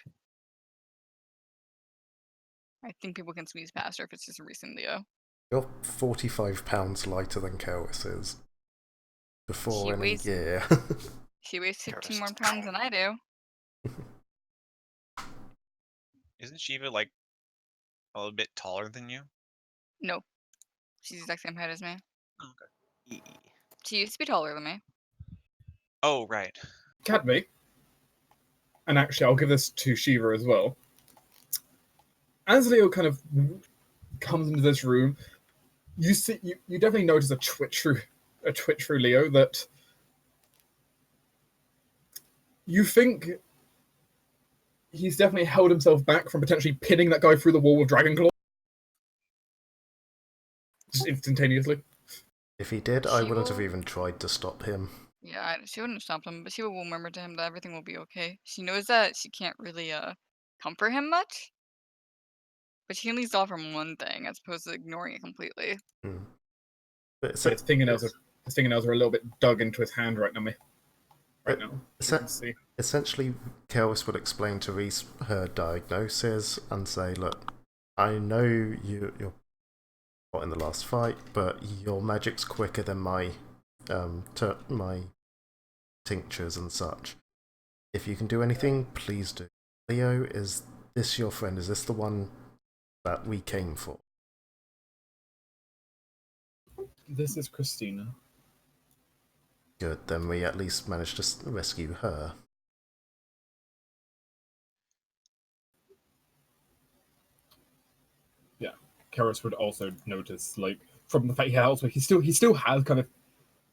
E: I think people can squeeze past her if it's just a recent Leo.
C: You're 45 pounds lighter than Karis is. Before
E: She
C: any
E: weighs-
C: year.
E: She weighs 15
G: Karis
E: more
G: is
E: pounds than I do.
B: Isn't Shiva like a little bit taller than you?
E: No. She's the exact same height as me.
B: Oh, okay.
E: She used to be taller than me.
B: Oh, right.
A: Cadme, and actually I'll give this to Shiva as well. As Leo kind of comes into this room, you see, you definitely notice a twitch through Leo that you think he's definitely held himself back from potentially pinning that guy through the wall with Dragon Claw. Just instantaneously.
C: If he did, I
E: She
C: wouldn't have
E: will-
C: even tried to stop him.
E: Yeah, she wouldn't stop him, but she will murmur to him that everything will be okay. She knows that she can't really comfort him much, but she can at least offer him one thing as opposed to ignoring it completely.
C: Hmm. But
A: So his fingernails are a little bit dug into his hand right now.
C: But
A: You
C: is
A: can
C: that-
A: see.
C: essentially, Kelvis would explain to Reese her diagnosis and say, look, I know you're not in the last fight, but your magic's quicker than my my tinctures and such. If you can do anything, please do. Leo, is this your friend? Is this the one that we came for?
A: This is Christina.
C: Good, then we at least managed to rescue her.
A: Yeah, Karis would also notice, like, from the fact he has, he still has kind of,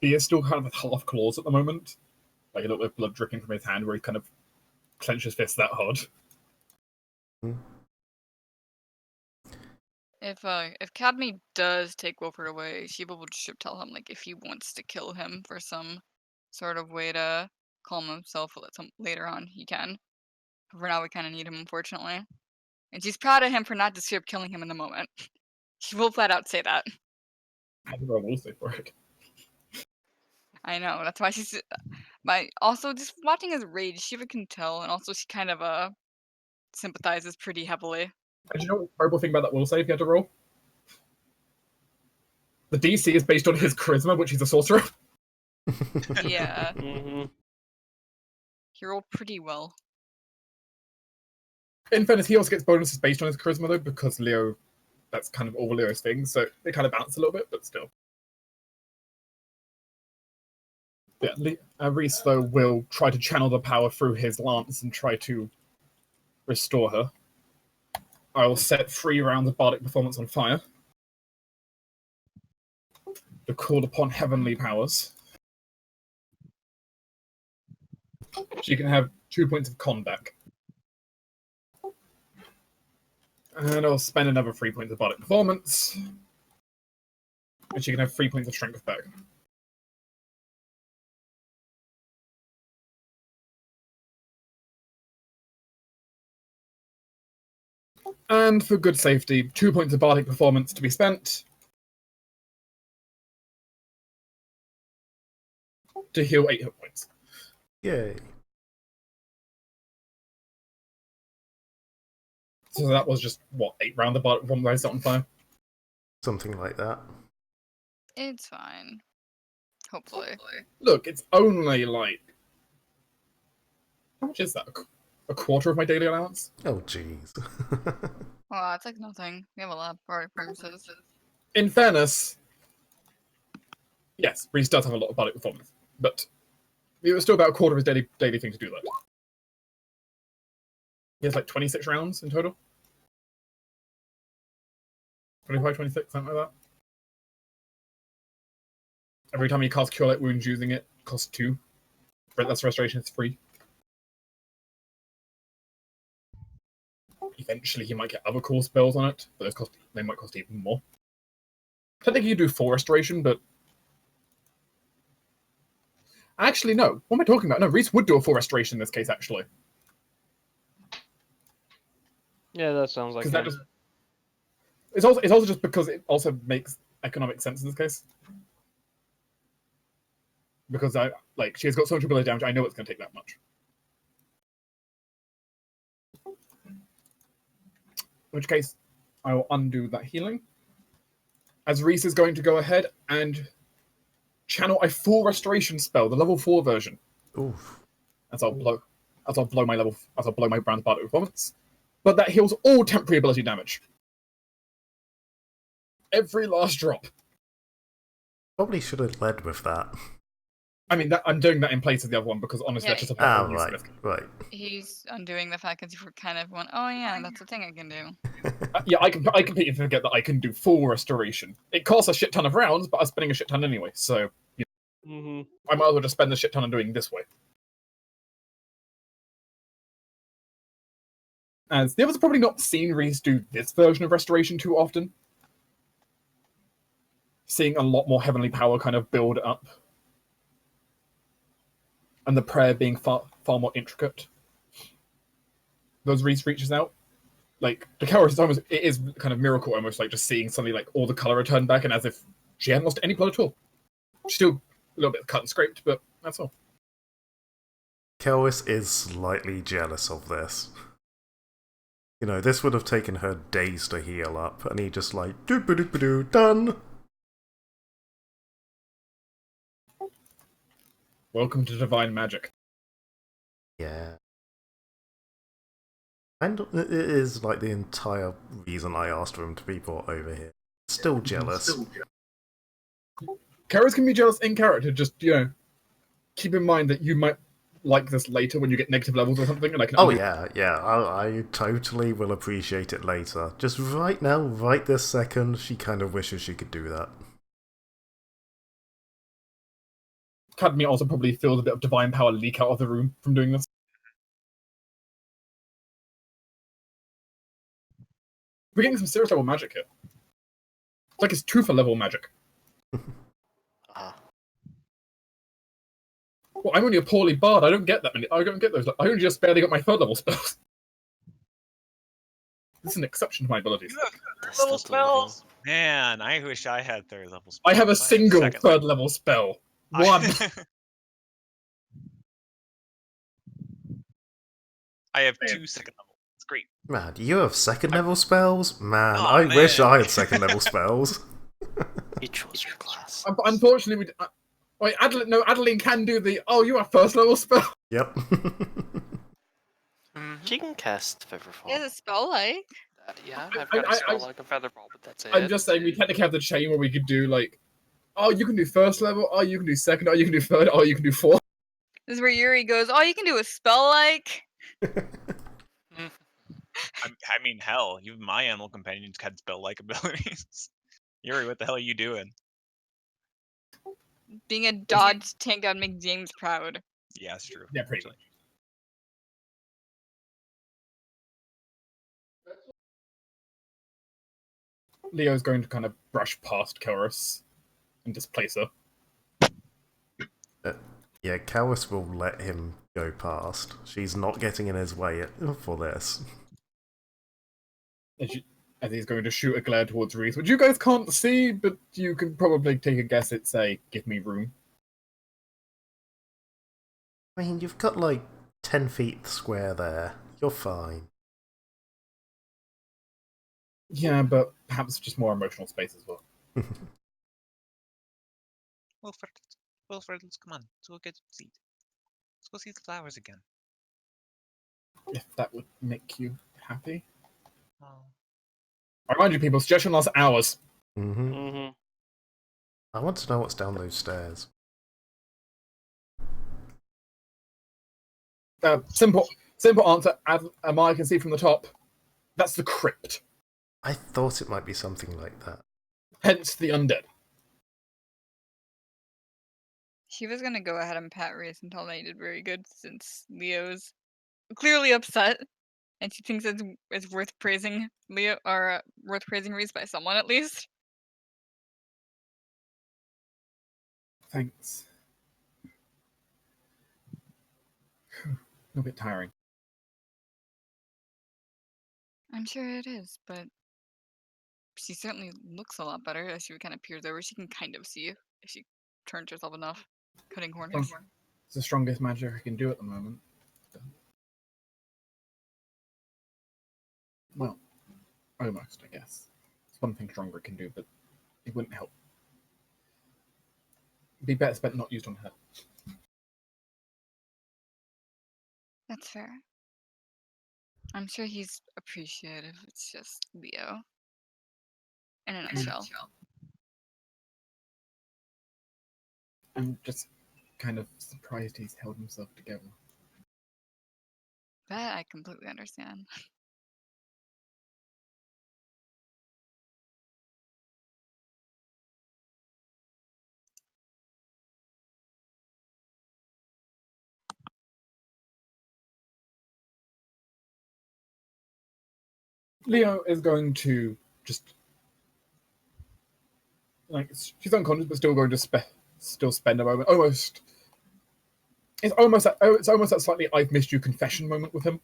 A: he is still kind of half claws at the moment, like a little bit of blood dripping from his hand, where he kind of clenches his fist that hard.
C: Hmm?
E: If Cadme does take Wilfred away, Sheba will just tell him like if he wants to kill him for some sort of way to calm himself later on he can. But for now we kinda need him unfortunately. And she's proud of him for not just straight up killing him in the moment. She will flat out say that.
A: I think I will say for it.
E: I know, that's why she's but also just watching his rage, Shiva can tell, and also she kind of sympathizes pretty heavily.
A: And you know what the horrible thing about that will save you had to roll? The DC is based on his charisma, which he's a sorcerer.
E: Yeah.
D: Mm-hmm.
E: He rolled pretty well.
A: In fairness, he also gets bonuses based on his charisma though, because Leo, that's kind of all Leo's things, so they kind of bounce a little bit, but still. Yeah, Reese though will try to channel the power through his lance and try to restore her. I will set 3 rounds of bardic performance on fire to call upon heavenly powers. She can have 2 points of con back. And I'll spend another 3 points of bardic performance. And she can have 3 points of strength back. And for good safety, 2 points of bardic performance to be spent to heal 8 hit points.
C: Yay.
A: So that was just, what, 8 rounds of bardic performance I set on fire?
C: Something like that.
E: It's fine. Hopefully.
A: Look, it's only like... How much is that? A quarter of my daily allowance?
C: Oh, jeez.
E: Well, it's like nothing. We have a lot of bardic purposes.
A: In fairness, yes, Reese does have a lot of bardic performance, but it was still about a quarter of his daily thing to do that. He has like 26 rounds in total. 25, 26, something like that. Every time you cast Cure Light Wounds using it, costs 2. That's restoration, it's free. Eventually, you might get other cool spells on it, but they might cost even more. Technically, you do 4 restoration, but actually, no. What am I talking about? No, Reese would do a 4 restoration in this case, actually.
D: Yeah, that sounds like
A: Because that
D: him.
A: just... It's also just because it also makes economic sense in this case. Because she has got so much ability damage, I know it's going to take that much. In which case, I will undo that healing. As Reese is going to go ahead and channel a full restoration spell, the level 4 version.
C: Oof.
A: As I'll blow my brand bardic performance. But that heals all temporary ability damage. Every last drop.
C: Probably should have led with that.
A: I mean, I'm doing that in place of the other one because honestly, that's just a
C: Ah,
A: better use of
C: right.
E: He's undoing the fact that you were kind of went, oh yeah, that's the thing I can do.
A: Yeah, I completely forget that I can do full restoration. It costs a shit ton of rounds, but I'm spending a shit ton anyway, so
D: Mm-hmm.
A: I might as well just spend the shit ton on doing this way. As the others have probably not seen Reese do this version of restoration too often. Seeing a lot more heavenly power kind of build up. and the prayer being far more intricate. Those Reese reaches out. Like the Karis is almost, it is kind of miracle, almost like just seeing suddenly like all the color return back, and as if she hadn't lost any blood at all. She's still a little bit cut and scraped, but that's all.
C: Kelwis is slightly jealous of this. You know, this would have taken her days to heal up, and he just like, doo-ba-doo-ba-doo, done!
A: Welcome to divine magic.
C: Yeah. And it is like the entire reason I asked for him to be brought over here. Still jealous.
A: Karis can be jealous in character, just, you know, keep in mind that you might like this later when you get negative levels or something, and I can
C: Oh yeah, I totally will appreciate it later. Just right now, right this second, she kind of wishes she could do that.
A: Cadme also probably feels a bit of divine power leak out of the room from doing this. We're getting some serious level magic here. It's like it's Tufa level magic. Well, I'm only a poorly bard. I don't get that many. I don't get those. I only just barely got my third level spells. This is an exception to my abilities.
B: You have third level spells? Man, I wish I had third level spells.
A: I have a single
B: second
A: third level spell. One.
B: I have 2 second level. It's great.
C: Man, you have second level spells? Man,
B: Oh,
C: I wish
B: man.
C: I had second level spells.
F: You chose your class.
A: Unfortunately, wait, Adeline can do the, oh, you have first level spell.
C: Yep.
F: She can cast Featherfall.
E: He has a spell like.
G: Yeah, I've got a spell like a featherball, but that's it.
A: I'm just saying, we technically have the chain where we could do, like, oh, you can do first level, oh, you can do second, oh, you can do third, oh, you can do fourth.
E: This is where Yuri goes, oh, you can do a spell like.
B: I mean, hell, even my animal companions had spell-like abilities. Yuri, what the hell are you doing?
E: Being a dodge tank that would make James proud.
B: Yeah, it's true.
A: Yeah, pretty much. Leo's going to kind of brush past Karis and displace her.
C: Yeah, Cowis will let him go past. She's not getting in his way for this.
A: As he's going to shoot a glare towards Reese, which you guys can't see, but you can probably take a guess at, say, give me room.
C: I mean, you've got like 10 feet square there. You're fine.
A: Yeah, but perhaps just more emotional space as well.
H: Wilfred, let's come on. Let's go get a seat. Let's go see the flowers again.
A: If that would make you happy.
H: Oh.
A: I remind you, people, suggestion lasts hours.
C: I want to know what's down those stairs.
A: Simple answer. As Amaya can see from the top, that's the crypt.
C: I thought it might be something like that.
A: Hence the undead.
E: She was gonna go ahead and pat Reese and tell them he did very good since Leo's clearly upset, and she thinks it's worth praising Leo or worth praising Reese by someone at least.
A: Thanks. A bit tiring.
E: I'm sure it is, but she certainly looks a lot better as she kind of peers over. She can kind of see you if she turns herself enough, cutting corners.
A: It's the strongest magic I can do at the moment. Well, almost, I guess. It's one thing stronger can do, but it wouldn't help. It'd be better spent not used on her.
E: That's fair. I'm sure he's appreciative. It's just Leo. In a nutshell.
A: I'm just kind of surprised he's held himself together.
E: That I completely understand.
A: Leo is going to just, like, she's unconscious, but still going to still spend a moment, almost It's almost that slightly "I've missed you" confession moment with him,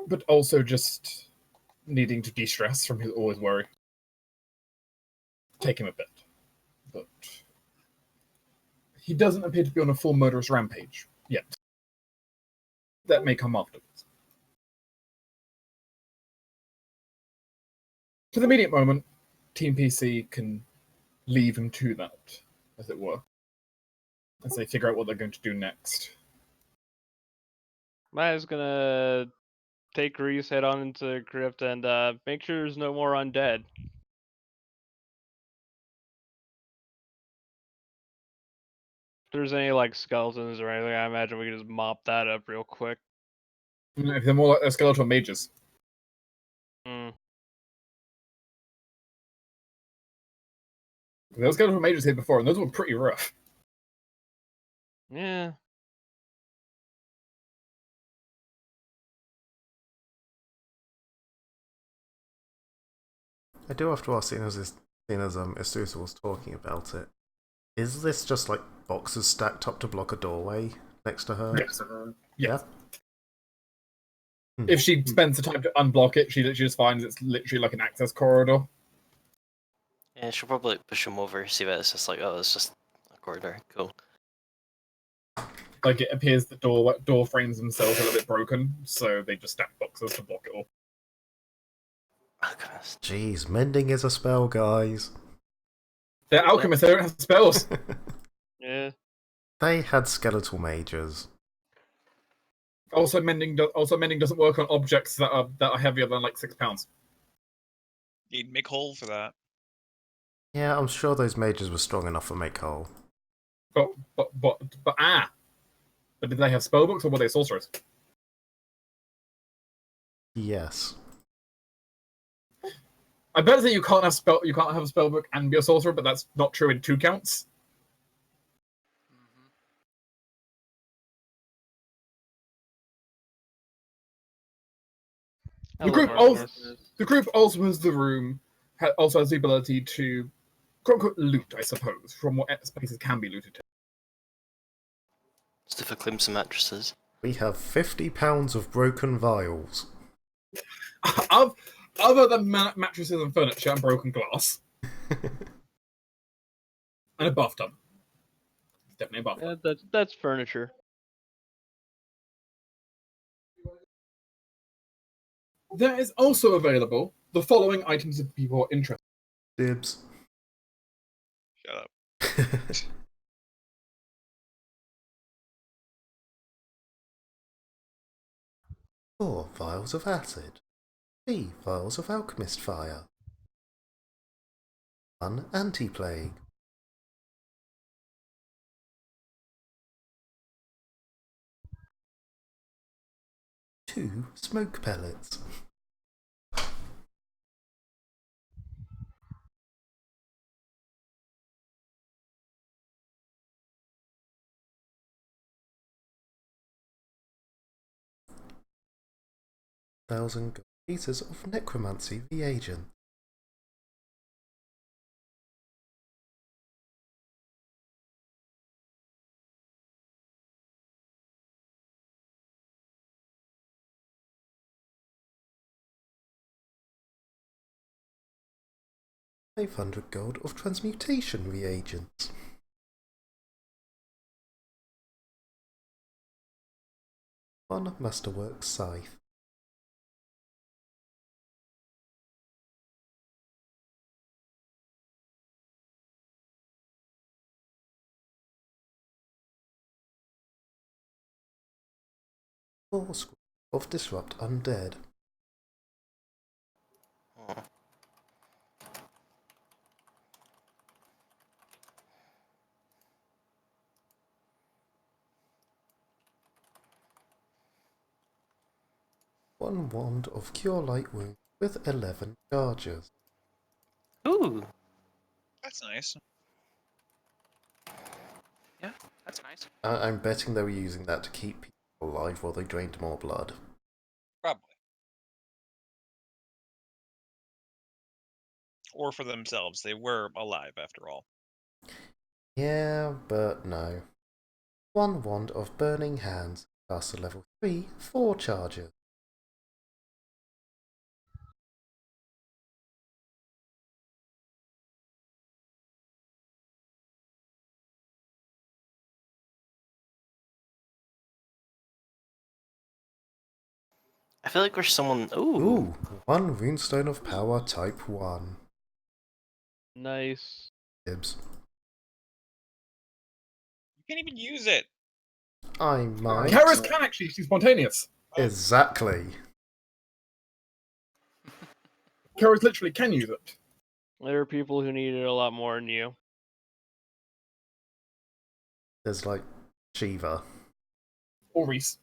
A: but also just needing to de-stress from all his worry. Take him a bit, but he doesn't appear to be on a full murderous rampage yet. That may come afterwards. For the immediate moment, Team PC can leave him to that, as it were, as they figure out what they're going to do next.
D: Maya's gonna take Reese, head on into the crypt, and make sure there's no more undead. If there's any like skeletons or anything, I imagine we can just mop that up real quick.
A: If they're more like skeletal mages.
D: Hmm.
A: Those skeletal mages here before, and those were pretty rough.
D: Yeah.
C: I do have to ask, seeing as Astusa was talking about it, is this just like boxes stacked up to block a doorway next to her?
A: Yes.
C: Yeah.
A: If she spends the time to unblock it, she just finds it's literally like an access corridor.
F: Yeah, she'll probably push him over, see that it's just like, oh, it's just a corridor. Cool.
A: Like, it appears the door frames themselves are a little bit broken, so they just stack boxes to block it all.
F: Alchemist.
C: Jeez, mending is a spell, guys.
A: They're alchemists, they don't have spells.
D: Yeah.
C: They had skeletal mages.
A: Also, mending doesn't work on objects that are heavier than like 6 pounds.
B: You'd make hole for that.
C: Yeah, I'm sure those mages were strong enough to make whole.
A: But did they have spellbooks or were they sorcerers?
C: Yes.
A: I bet that you can't have a spellbook and be a sorcerer, but that's not true in 2 counts. The group also has the room, also has the ability to quote unquote loot, I suppose, from what spaces can be looted.
F: Stuff for climbs and mattresses.
C: We have 50 pounds of broken vials.
A: Other than mattresses and furniture and broken glass. And a bathtub. Definitely a bathtub.
D: Yeah, that's furniture.
A: There is also available the following items if people are interested.
C: Dibs.
B: Shut up.
C: 4 vials of acid. 3 vials of alchemist fire. 1 anti-plague. 2 smoke pellets. Thousand pieces of necromancy reagent. £500 of transmutation reagents. One Masterworks scythe. Four scroll of disrupt undead.
F: Oh.
C: One wand of cure light wound with 11 charges.
F: Ooh.
B: That's nice.
G: Yeah, that's nice.
C: I'm betting they were using that to keep people alive while they drained more blood.
B: Probably. Or for themselves. They were alive after all.
C: Yeah, but no. One wand of burning hands. Caster level 3, 4 charges.
F: I feel like there's someone.
C: Ooh, 1 runestone of power type 1.
D: Nice.
C: Dibs.
B: You can't even use it.
C: I might.
A: Kara's can actually, she's spontaneous.
C: Exactly.
A: Kara's literally can use it.
D: There are people who need it a lot more than you.
C: There's like Shiva.
A: Or Reese.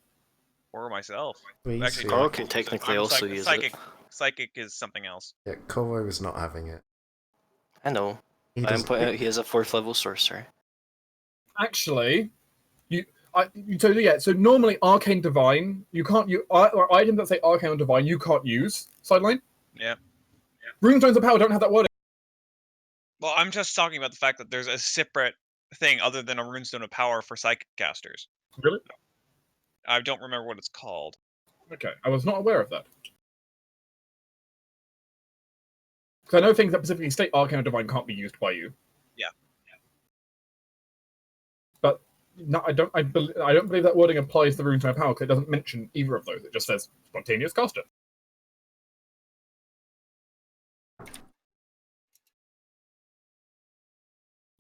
B: Or myself.
C: Reese,
B: Actually,
C: yeah.
F: Koro can technically also use
B: psychic.
F: it.
B: Psychic is something else.
C: Yeah, Koro is not having it.
F: I know.
C: He
F: I'm
C: doesn't.
F: pointing out he is a 4th level sorcerer.
A: Actually, so normally Arcane Divine, you can't use items that say Arcane Divine, you can't use. Sideline?
B: Yeah.
A: Runestones of Power don't have that wording.
B: Well, I'm just talking about the fact that there's a separate thing other than a runestone of power for psychic casters.
A: Really?
B: I don't remember what it's called.
A: Okay, I was not aware of that. Because I know things that specifically state Arcane Divine can't be used by you.
B: Yeah.
A: But no, I don't believe that wording applies to Runestone of Power because it doesn't mention either of those. It just says spontaneous caster.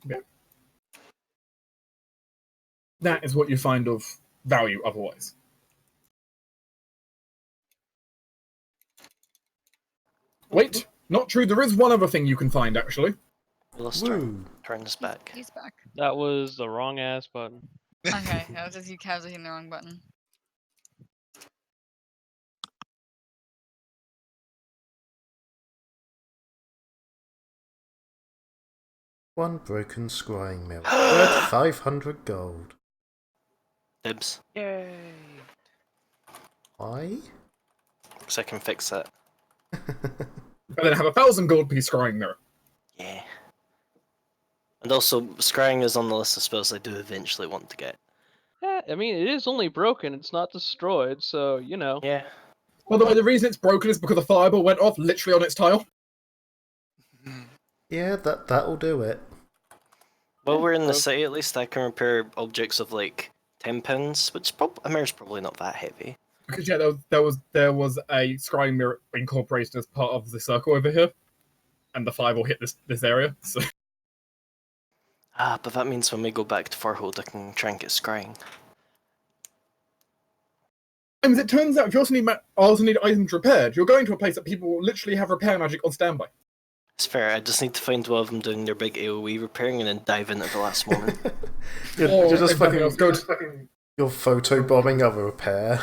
A: Yeah. That is what you find of value otherwise. Wait, not true. There is one other thing you can find, actually.
F: Let's
C: Woo!
F: turn this back.
E: He's back.
D: That was the wrong ass button.
E: Okay, that was just you casually hitting the wrong button.
C: One broken scrying mill. Worth 500 gold.
F: Dibs.
G: Yay!
C: Why?
F: Because I can fix that.
A: But then have 1,000 gold piece scrying mirror.
F: Yeah. And also, scrying is on the list of spells I do eventually want to get.
D: Yeah, I mean, it is only broken, it's not destroyed, so, you know.
F: Yeah.
A: By the way, the reason it's broken is because the fireball went off literally on its tile.
C: Yeah, that'll do it.
F: While we're in the
D: broken.
F: city, at least I can repair objects of like 10 pounds, which a mirror's probably not that heavy.
A: Because yeah, there was a scrying mirror incorporated as part of the circle over here, and the fireball hit this area. So
F: Ah, but that means when we go back to Farhold, I can try and get scrying.
A: as it turns out, if you also need items repaired, you're going to a place that people will literally have repair magic on standby.
F: It's fair, I just need to find one of them doing their big AoE repairing and then dive in at the last moment.
C: You're just
A: everything else,
C: fucking. You're photobombing of a repair.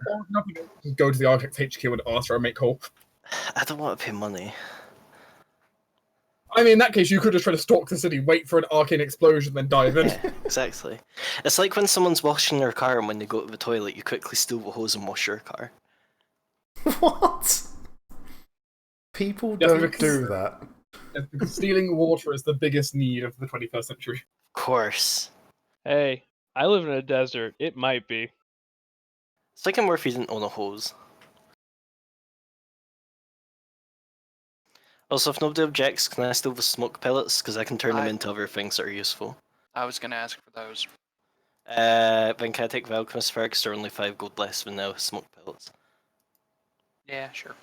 A: or nothing else, just go to the Architect's HQ and ask for a make call.
F: I don't want to pay money.
A: I mean, in that case, you could just try to stalk the city, wait for an arcane explosion, then dive in.
F: Yeah, exactly. It's like when someone's washing their car and when they go to the toilet, you quickly steal the hose and wash your car.
C: What? People
A: Yes,
C: don't
A: because-
C: do that.
A: Because stealing water is the biggest need of the 21st century.
F: Of course.
D: Hey, I live in a desert, it might be.
F: It's like in Murphy didn't own a hose. Also, if nobody objects, can I steal the smoke pellets? Because I can turn them into other things that are useful.
G: I was gonna ask for those.
F: Then can I take the alchemist fire? Because they're only 5 gold less than now smoke pellets.
G: Yeah, sure.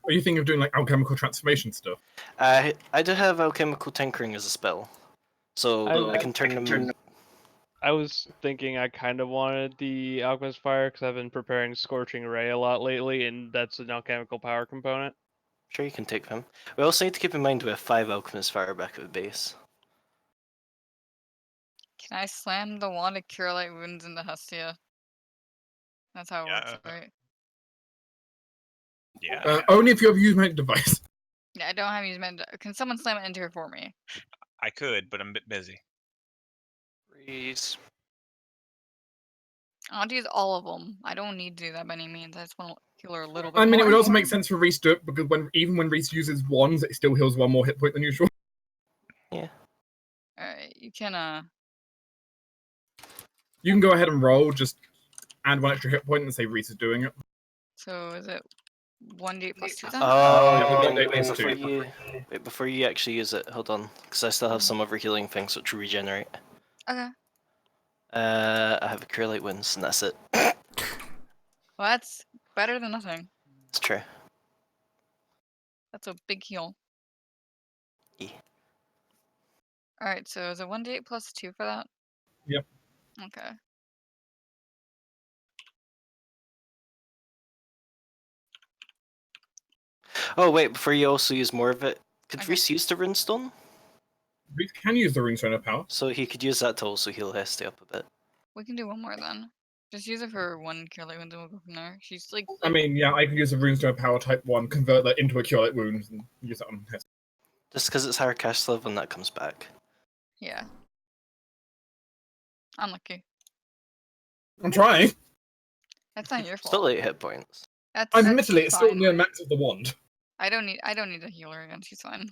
A: Are you thinking of doing like alchemical transformation stuff?
F: I do have alchemical tinkering as a spell, so I can turn them.
D: I was thinking I kind of wanted the Alchemist Fire because I've been preparing Scorching Ray a lot lately, and that's an alchemical power component.
F: Sure, you can take them. We also need to keep in mind we have 5 alchemist fire back at the base.
E: Can I slam the wand of Cure Light Wounds into Hestia? That's how it works, right?
B: Yeah.
A: Only if you have used magic device.
E: Yeah, I don't have use magic. Can someone slam it into her for me?
B: I could, but I'm a bit busy.
G: Freeze.
E: I want to use all of them. I don't need to do that by any means. I just want to heal her a little bit
A: I mean, it
E: more.
A: would also make sense for Reese to do it because even when Reese uses wands, it still heals one more hit point than usual.
F: Yeah.
E: You can
A: You can go ahead and roll. Just add 1 extra hit point and say Reese is doing it.
E: So is it 1d8 plus 2 then?
F: Oh,
A: Yeah,
F: you
A: but
F: mean
A: they-
F: wait
A: they-
F: before you wait before you actually use it? Hold on, because I still have some other healing things which regenerate.
E: Okay.
F: I have a Cure Light Wounds, and that's it.
E: Well, that's better than nothing.
F: It's true.
E: That's a big heal.
F: Yeah.
E: Alright, so is it 1d8 plus 2 for that?
A: Yep.
E: Okay.
F: Oh wait, before you also use more of it, could
E: Okay.
F: Reese use the Runestone?
A: Reese can use the Runestone of Power.
F: So he could use that to also heal Hestia up a bit.
E: We can do one more then. Just use it for 1 cure light wound and we'll go from there. She's like
A: I mean, yeah, I can use the Runestone of Power type 1, convert that into a Cure Light Wound, and use that on Hestia.
F: Just because it's higher cast level and that comes back.
E: yeah. Unlucky.
A: I'm trying.
E: That's not your
F: Still
E: fault.
F: 8 hit points.
E: That's
A: Admittedly, it's still
E: fine.
A: near max of the wand.
E: I don't need a healer again, she's fine.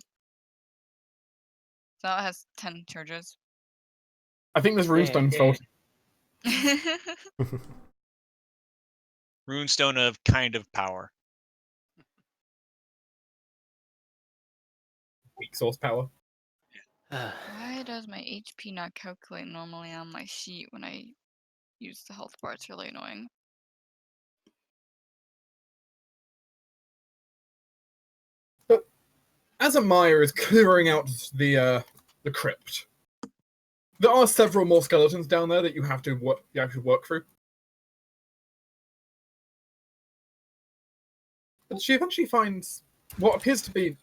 E: So now it has 10 charges.
A: I think this Runestone's faulty.
B: Runestone of kind of power.
A: Weak source power.
E: Why does my HP not calculate normally on my sheet when I use the health bar? It's really annoying.
A: As Amaya is clearing out the crypt, there are several more skeletons down there that you have to work through. But she eventually finds what appears to be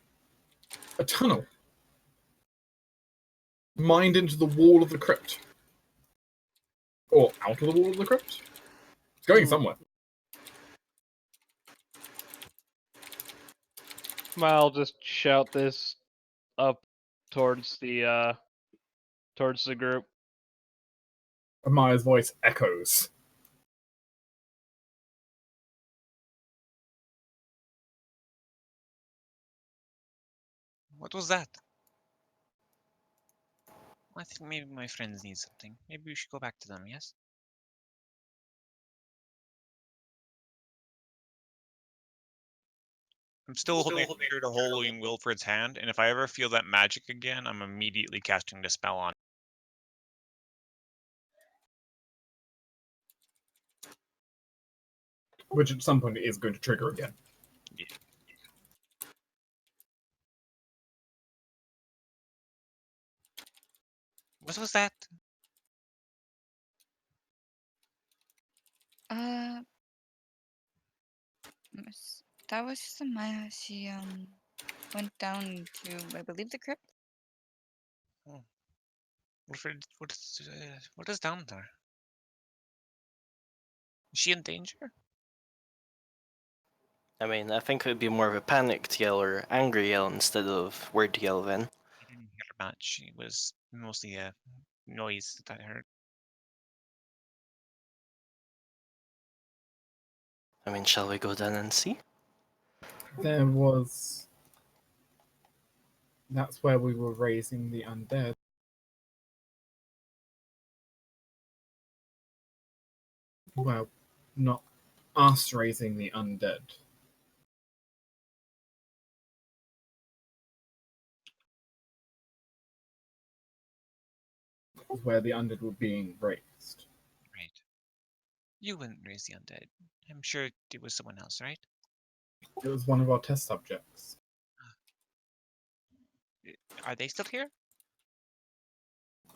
A: a tunnel mined into the wall of the crypt. Or out of the wall of the crypt. It's going somewhere.
D: I'll just shout this up towards the group.
A: Amaya's voice echoes.
H: What was that? I think maybe my friends need something. Maybe we should go back to them, yes?
B: I'm still holding finger to holding Wilfred's hand, and if I ever feel that magic again, I'm immediately casting the spell on.
A: Which at some point it is going to trigger again.
B: Yeah.
H: What was that?
E: That was just Amaya. She went down to, I believe, the crypt.
H: Wilfred, what is down there? Is she in danger?
F: I mean, I think it would be more of a panicked yell or angry yell instead of word yell then.
H: I didn't hear much. It was mostly a noise that I heard.
F: I mean, shall we go down and see?
A: There was... That's where we were raising the undead. Well, not us raising the undead. Where the undead were being raised.
H: Right. You wouldn't raise the undead. I'm sure it was someone else, right?
A: It was one of our test subjects.
H: Are they still here?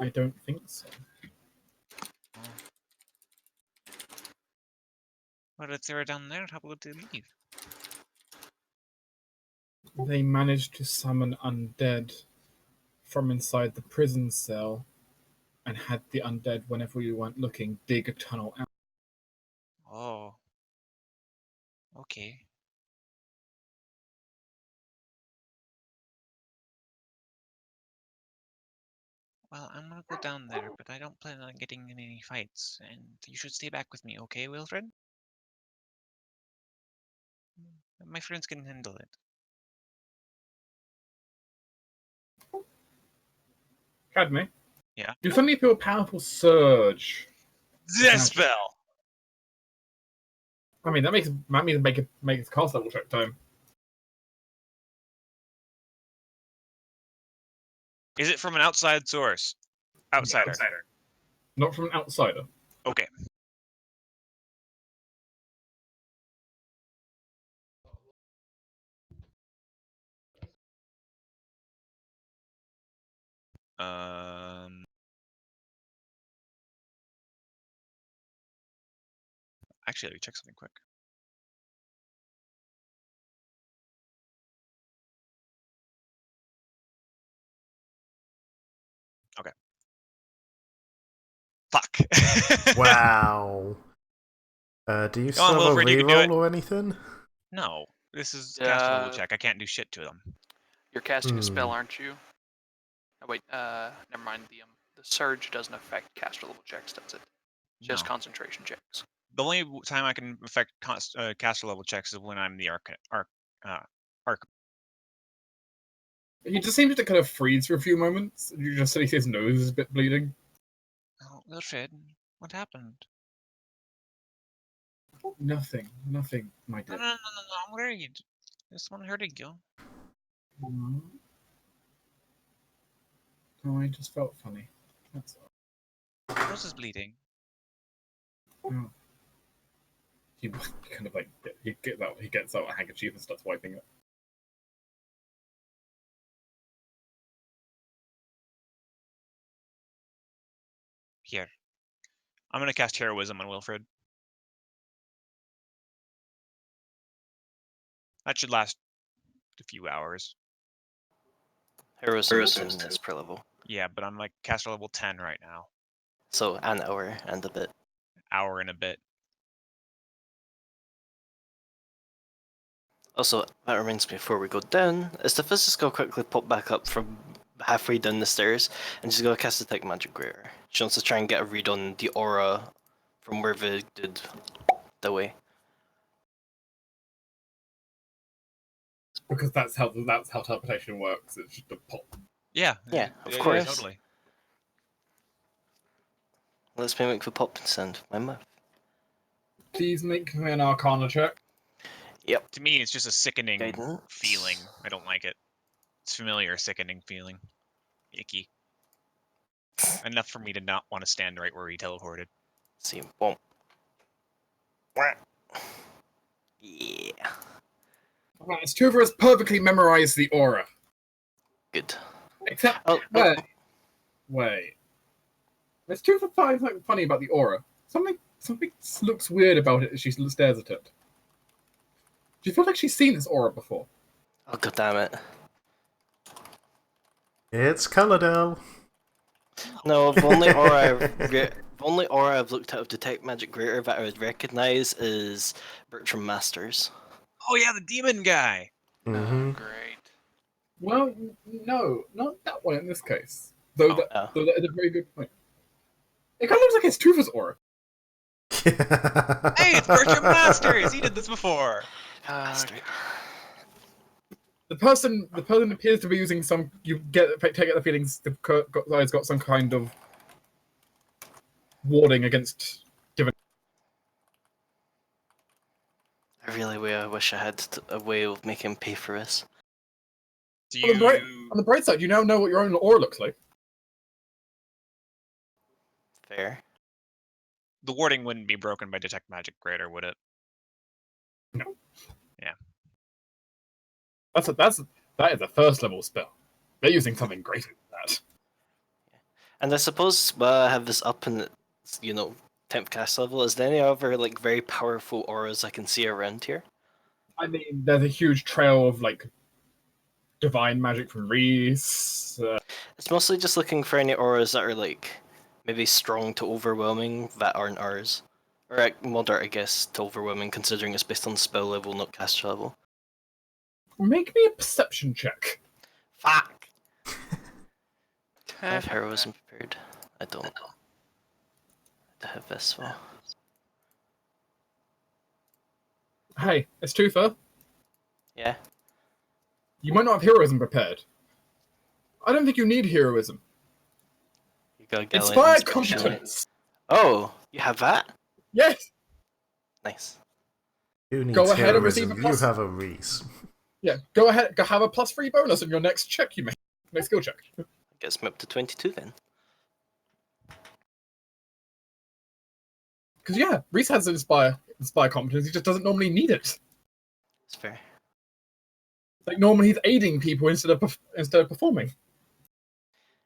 A: I don't think so.
H: Oh. Well, if they were down there, how would they leave?
A: They managed to summon undead from inside the prison cell and had the undead, whenever we weren't looking, dig a tunnel out.
H: Oh. Okay. Well, I'm gonna go down there, but I don't plan on getting in any fights, and you should stay back with me, okay, Wilfred? My friends can handle it.
A: Cadme, You suddenly feel a powerful surge.
B: Dispel.
A: I mean, that means make it cast level check time.
B: Is it from an outside source? Outsider.
A: Not from an outsider.
B: Okay. Actually, let me check something quick. Okay. Fuck.
C: Wow. Do you still
B: on,
C: have a
B: Wilfred, you can do
C: reroll
B: it.
C: or anything?
B: No, this is caster level
G: Uh,
B: check. I can't do shit to them.
G: You're casting a spell,
C: Hmm.
G: aren't you? Oh wait, never mind. The surge doesn't affect caster level checks, does it? Just
B: No.
G: concentration checks.
B: The only time I can affect caster level checks is when I'm the arc.
A: He just seems to kind of freeze for a few moments. You just see his nose is a bit bleeding.
H: Oh, Wilfred, what happened?
A: Nothing, my
H: No,
A: dear.
H: no, no, no, no, I'm worried. Is someone hurting you?
A: Oh, I just felt funny. That's all.
H: Nose is bleeding.
A: Oh. He kind of like he gets out a handkerchief and starts wiping it.
H: Here.
B: I'm gonna cast heroism on Wilfred. That should last a few hours.
F: Heroism is 10 minutes per level.
B: Yeah, but I'm like caster level 10 right now.
F: So an hour and a bit.
B: Hour and a bit.
F: Also, that reminds me before we go down, is the physicist going to quickly pop back up from halfway down the stairs and she's going to cast Detect Magic Greater. She wants to try and get a read on the aura from where we did the way.
A: Because that's how teleportation works. It's just a pop.
B: Yeah.
F: Yeah, of
B: yeah,
F: course.
B: Totally.
F: Let's make the pop sound with my mouth.
A: Please make me an Arcana check.
F: Yep.
B: To me, it's just a sickening
F: Guidance.
B: feeling. I don't like it. It's familiar, sickening feeling. Icky. Enough for me to not want to stand right where he teleported.
F: See, boom. Yeah.
A: Right, it's two of us perfectly memorized the aura.
F: Good.
A: Except,
F: Oh,
A: wait. There's two for five something funny about the aura. Something looks weird about it as she stares at it. Do you feel like she's seen this aura before?
F: Oh, god damn it.
C: It's Colordale.
F: No, the only aura I've looked at of Detect Magic Greater that I would recognise is Bertram Masters.
B: Oh yeah, the demon guy!
C: Mm-hmm.
G: Great.
A: Well, no, not that one in this case. Though,
B: Oh.
A: though that is a very good point. It kind of looks like it's Tufa's aura.
B: Hey, it's Bertram Masters! He did this before!
F: Bastard.
A: The person appears to be using some. You take the feelings the guy's got some kind of warding against given.
F: I really wish I had a way of making him pay for this.
B: Do
A: On
B: you...
A: the bright side, you now know what your own aura looks like.
F: Fair.
B: The warding wouldn't be broken by Detect Magic Greater, would it?
A: No.
B: Yeah.
A: That is a first level spell. They're using something greater than that.
F: And I suppose while I have this up in, 10th cast level, is there any other like very powerful auras I can see around here?
A: I mean, there's a huge trail of like divine magic from Reese.
F: It's mostly just looking for any auras that are like maybe strong to overwhelming that aren't ours. Or moderate, I guess, to overwhelming, considering it's based on spell level, not caster level.
A: Make me a perception check.
F: Fuck! I have heroism prepared. I don't. I have this one.
A: Hey, it's Tufa.
F: Yeah.
A: You might not have heroism prepared. I don't think you need heroism.
F: You Got a gallant
A: Inspire
F: inspiration.
A: competence.
F: Oh, you have that?
A: Yes.
F: Nice.
C: Who needs
A: Go ahead and receive
C: heroism?
A: a
C: You
A: plus.
C: have a Reese.
A: Yeah. Go ahead. Go have a +3 bonus on your next check you make. Next skill check.
F: Gets me up to 22 then.
A: Because yeah, Reese has inspire competence. He just doesn't normally need it.
F: It's fair.
A: Like normally he's aiding people instead of performing.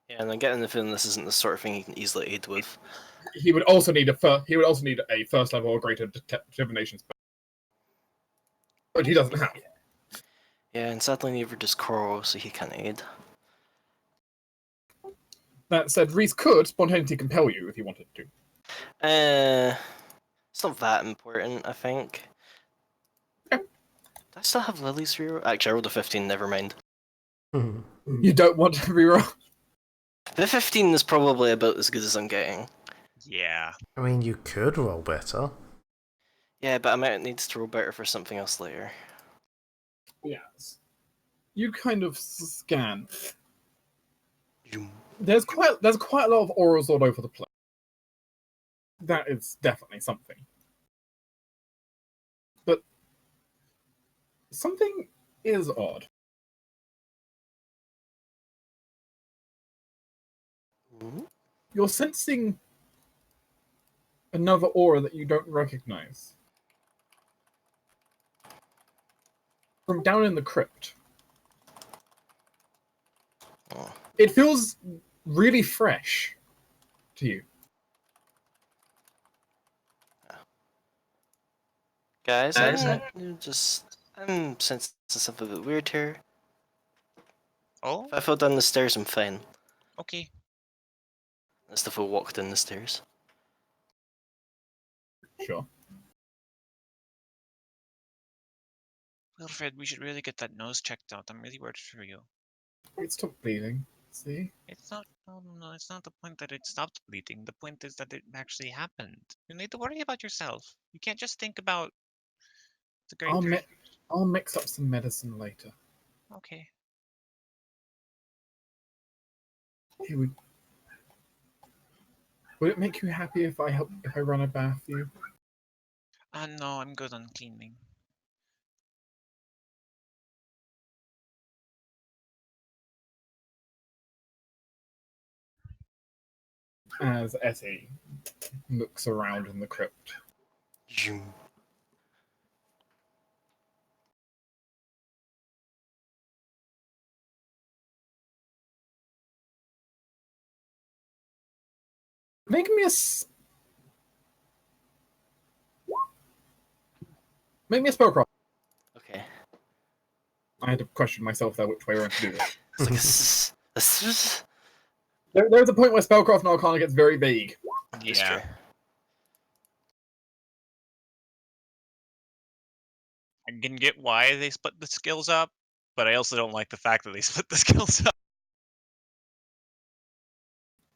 F: Yeah, and I'm getting the feeling this isn't the sort of thing he can easily aid with.
A: He would also need a first level or greater divination spell, but he doesn't have.
F: Yeah, and sadly neither does Coral, so he can't aid.
A: That said, Reese could spontaneously compel you if he wanted to.
F: It's not that important, I think.
A: Okay.
F: Do I still have Lily's reroll? Actually, I rolled a 15, never mind.
A: You don't want to reroll.
F: The 15 is probably about as good as I'm getting.
B: Yeah.
C: I mean, you could roll better.
F: Yeah, but I might need to roll better for something else later.
A: Yes. You kind of scan.
F: Zoom.
A: There's quite a lot of auras all over the place. That is definitely something. But something is odd.
F: Mhm.
A: You're sensing another aura that you don't recognize. From down in the crypt.
F: Oh.
A: It feels really fresh to you.
F: Guys, I'm sensing something a bit weird here.
H: Oh,
F: If I fall down the stairs, I'm fine.
H: okay.
F: As if I walk down the stairs.
A: Sure.
H: Wilfred, we should really get that nose checked out. I'm really worried for you.
A: It stopped bleeding. See?
H: It's not, no, it's not the point that it stopped bleeding. The point is that it actually happened. You need to worry about yourself. You can't just think about the greater.
A: I'll mix up some medicine later.
H: Okay.
A: Hey, would it make you happy if I run a bath for you?
H: No, I'm good on cleaning.
A: As Essie looks around in the crypt.
F: Zoom.
A: Make me a spellcraft.
F: Okay.
A: I had to question myself there which way around to do this.
F: It's like
A: There's a point where spellcraft and arcana gets very vague.
F: It's
B: Yeah.
F: true.
B: I can get why they split the skills up, but I also don't like the fact that they split the skills up.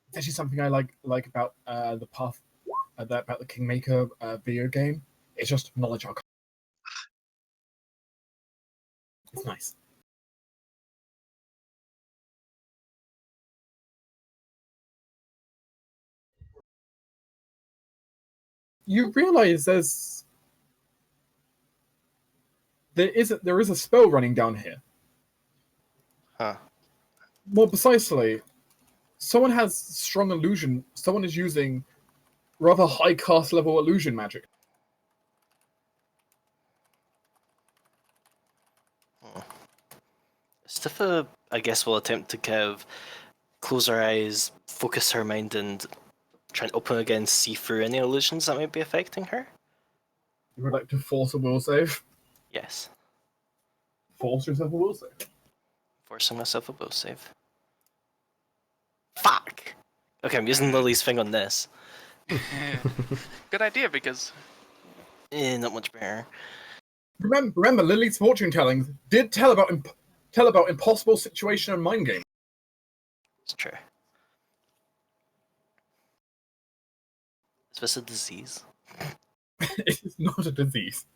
A: It's actually something I like about the path about the Kingmaker video game. It's just knowledge arcana. It's nice. You realize there is a spell running down here.
F: Huh.
A: More precisely, someone has strong illusion. Someone is using rather high cast level illusion magic.
F: Stifa, I guess, will attempt to kind of close her eyes, focus her mind, and try and open again, see through any illusions that might be affecting her.
A: You would like to force a will save?
F: Yes.
A: Force yourself a will save.
F: Forcing myself a will save. Fuck! Okay, I'm using Lily's thing on this.
G: Good idea, because
F: Not much better.
A: Remember, Lily's fortune telling did tell about impossible situation and mind game.
F: It's true. Is this a disease?
A: It is not a disease.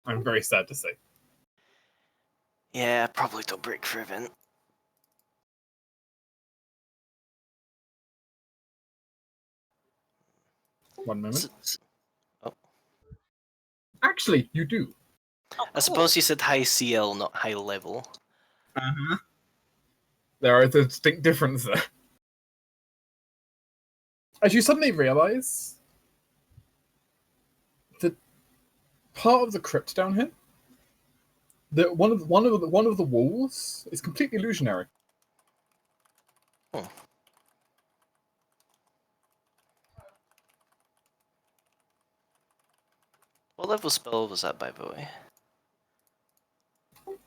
A: I'm very sad to say.
F: Yeah, probably don't break through then.
A: 1 moment.
F: Oh,
A: Actually, you do.
F: I suppose you said high CL, not high level.
A: Uh-huh. There is a distinct difference there. As you suddenly realise that part of the crypt down here, that one of the walls is completely illusionary.
F: Oh. What level spell was that, by the way?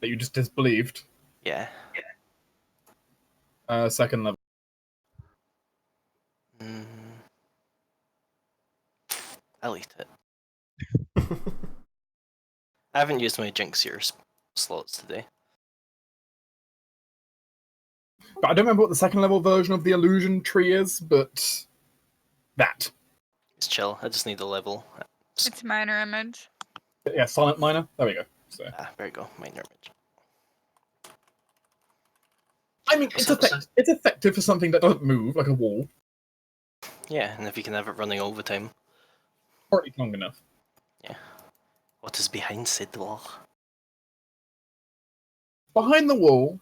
A: That you just disbelieved.
F: Yeah.
A: Second level.
F: Mm. I'll eat it. I haven't used my Jinxier slots today.
A: But I don't remember what the second level version of the illusion tree is, but that.
F: It's chill. I just need a level.
E: It's minor image.
A: Yeah, silent minor. There we go. So
F: There you go. Minor image.
A: I mean, it's effective for something that doesn't move, like a wall.
F: Yeah, and if you can have it running all the time.
A: Or it's long enough.
F: Yeah. What is behind said wall?
A: Behind the wall.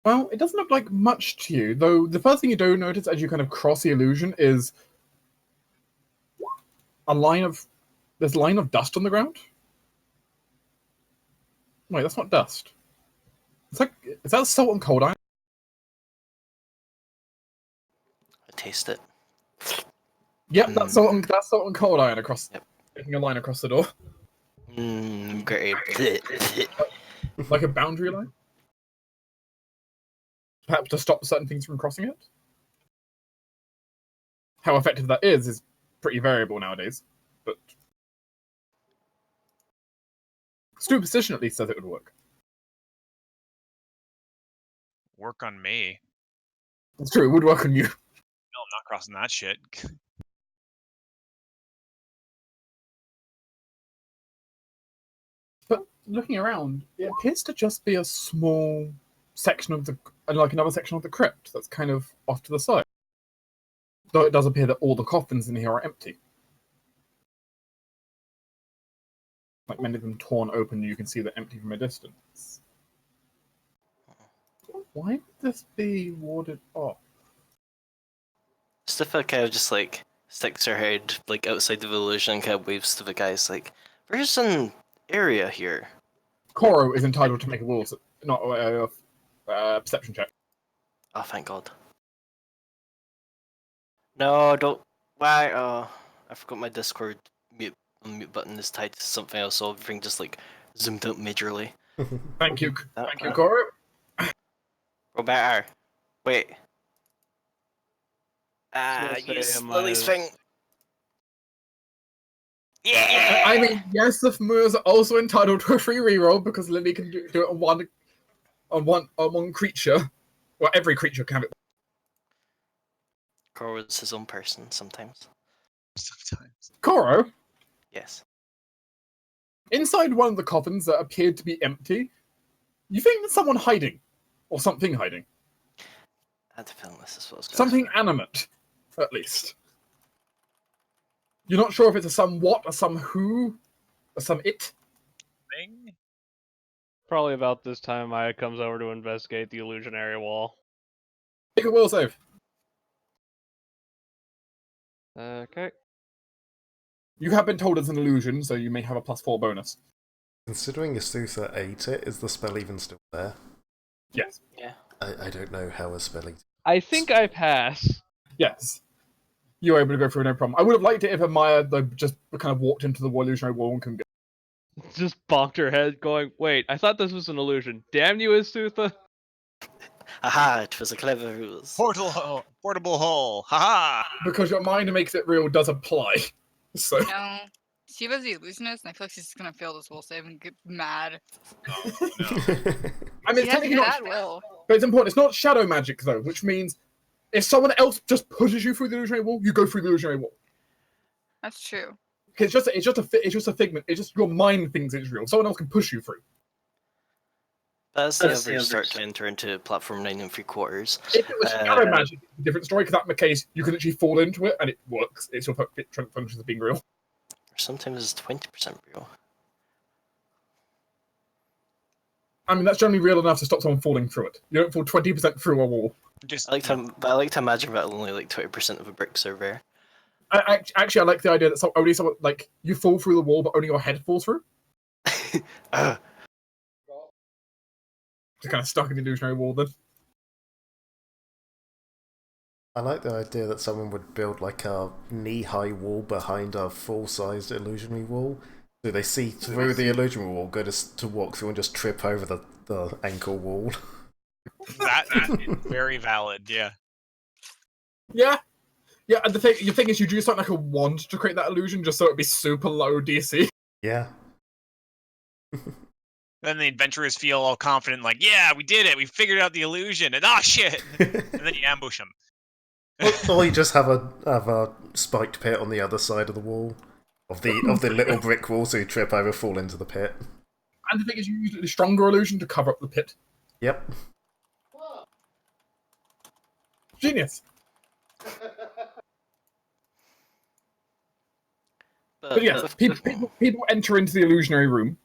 A: Well, it doesn't look like much to you, though the first thing you do notice as you kind of cross the illusion is there's a line of dust on the ground. Wait, that's not dust. Is that salt and cold iron?
F: I taste it.
A: Yep, that's salt and cold iron across.
F: Yep.
A: Taking a line across the door.
F: Great.
A: Like a boundary line? Perhaps to stop certain things from crossing it? How effective that is pretty variable nowadays, but superstition at least says it would work.
B: Work on me.
A: It's true, it would work on you.
B: No, I'm not crossing that shit.
A: But looking around, it appears to just be a small section of another section of the crypt that's kind of off to the side. Though it does appear that all the coffins in here are empty. Like many of them torn open, you can see they're empty from a distance. Why would this be warded off?
F: Stiffa kind of just like sticks her head like outside the illusion and kind of waves to the guys like, there's an area here.
A: Koro is entitled to make a will, not a perception check.
F: Oh, thank God. No, don't. Why? I forgot my Discord mute button is tied to something else, so everything just like zoomed out majorly.
A: Thank you, Koro.
F: Robert, wait.
D: Let's say
F: Use
D: am
F: Lily's
D: I-
F: thing. Yeah.
A: I mean, yes, the Famers are also entitled to a free reroll because Lily can do it on one creature. Well, every creature can have it.
F: Coro is his own person sometimes.
B: Sometimes.
A: Koro,
F: Yes.
A: inside one of the coffins that appeared to be empty, you think there's someone hiding, or something hiding.
F: I had a feeling this is what was going
A: Something animate, at least. You're not sure if it's a somewhat, a some who, a some it.
B: Thing?
D: Probably about this time Maya comes over to investigate the illusionary wall.
A: Make a will save.
D: Okay.
A: You have been told it's an illusion, so you may have a +4 bonus.
C: Considering Astutha ate it, is the spell even still there?
A: Yes.
F: Yeah.
C: I don't know how a spell eats.
D: I think I pass.
A: Yes. You were able to go through no problem. I would have liked it if Maya just kind of walked into the illusionary wall and couldn't get.
D: Just bonked her head, going, "Wait, I thought this was an illusion. Damn you, Astutha!"
F: Aha! It was a clever ruse.
B: Portable hole. Haha.
A: Because your mind makes it real does apply. So
E: No. Shiva's the illusionist, and I feel like she's just gonna fail this will save and get mad.
A: I mean,
E: She
A: it's
E: has
A: technically not,
E: bad will.
A: but it's important. It's not shadow magic though, which means if someone else just pushes you through the illusionary wall, you go through the illusionary wall.
E: That's true.
A: It's just a figment. It's just your mind thinks it's real. Someone else can push you through.
F: As the others start to enter into platform 9 3/4,
A: If it was shadow magic, it's a different story. Because that case, you can actually fall into it and it works. It still functions as being real.
F: sometimes it's 20% real.
A: I mean, that's generally real enough to stop someone falling through it. You don't fall 20% through a wall.
B: Just
F: I like to imagine that only like 20% of a brick survey.
A: Actually, I like the idea that only someone like you fall through the wall, but only your head falls through.
F: Ah,
A: Just kind of stuck in the illusionary wall. Then
C: I like the idea that someone would build like a knee-high wall behind a full-sized illusionary wall. So they see through the illusionary wall, go to walk through and just trip over the ankle wall.
B: that is very valid. Yeah.
A: yeah. And the thing is, you do something like a wand to create that illusion, just so it'd be super low DC.
C: Yeah.
B: Then the adventurers feel all confident, like, yeah, we did it. We figured out the illusion. And shit. And then you ambush them.
C: Or you just have a spiked pit on the other side of the wall. Of the little brick wall, so you trip over, fall into the pit.
A: And the thing is, you use the stronger illusion to cover up the pit.
C: Yep.
A: Genius. But yeah, people enter into the illusionary room.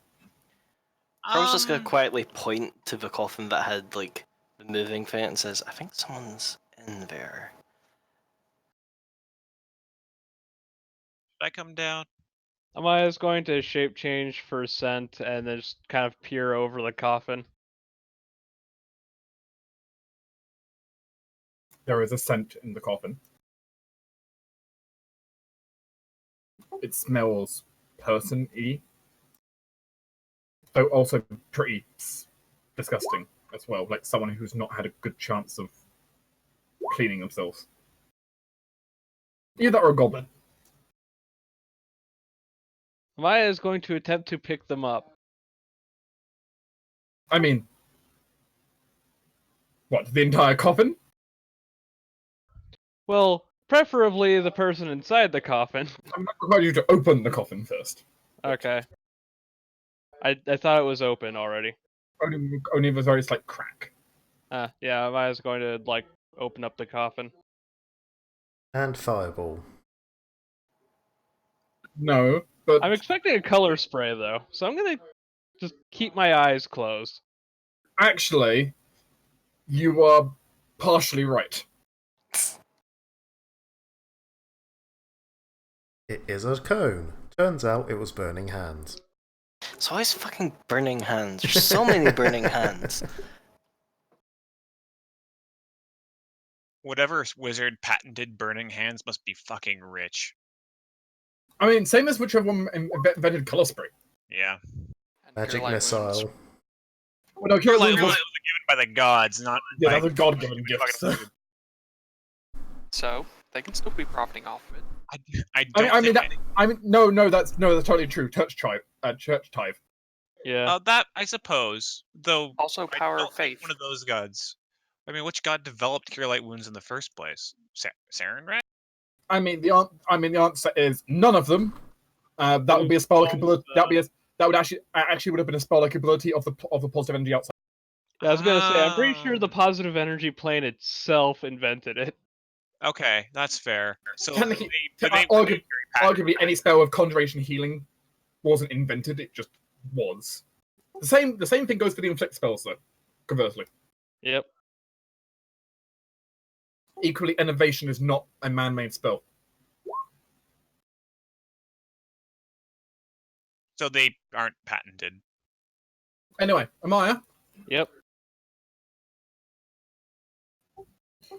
F: I was just gonna quietly point to the coffin that had like the moving thing and says, "I think someone's in there."
B: Should I come down?
D: Amaya's going to shape change for scent and then just kind of peer over the coffin.
A: There is a scent in the coffin. It smells person-y. Though also pretty disgusting as well. Like someone who's not had a good chance of cleaning themselves. Either that or a goblin.
D: Amaya is going to attempt to pick them up.
A: I mean, what, the entire coffin?
D: Well, preferably the person inside the coffin.
A: I'm not requiring you to open the coffin first.
D: Okay. I thought it was open already.
A: Only with a very slight crack.
D: Yeah, Amaya's going to, like, open up the coffin.
C: And fireball.
A: No, but
D: I'm expecting a color spray, though, so I'm gonna just keep my eyes closed.
A: actually, you are partially right.
C: It is a cone. Turns out it was burning hands.
F: It's always fucking burning hands. There's so many burning hands.
B: Whatever wizard patented burning hands must be fucking rich.
A: I mean, same as whichever one invented color spray.
B: Yeah.
G: And
C: Magic
G: Cure Light Wounds.
C: missile.
A: Well, no,
B: Cure
A: Cure
B: Light
A: Light
B: Wounds
A: was,
B: was given by the gods, not
A: yeah,
B: by
A: that's a god-given gift.
B: fucking
A: So.
G: So they can still be profiting off of it.
B: I don't
A: I mean, no, that's totally true. Church tithe.
D: Yeah.
B: that I suppose, though.
G: Also,
B: I
G: Power
B: don't
G: of
B: think
G: Faith.
B: one of those gods. I mean, which god developed Cure Light Wounds in the first place? Sarenrae?
A: I mean, the answer is none of them. That would be a spell-like ability. That would actually would have been a spell-like ability of the positive energy outside.
D: I was gonna say, I'm pretty sure the positive energy plane itself invented it.
B: Okay, that's fair. So
A: Technically,
B: they
A: arguably, any spell of conjuration healing wasn't invented; it just was. The same thing goes for the inflict spells, though. Conversely,
D: Yep.
A: equally, innovation is not a man-made spell.
B: So they aren't patented.
A: Anyway, Amaya,
D: Yep.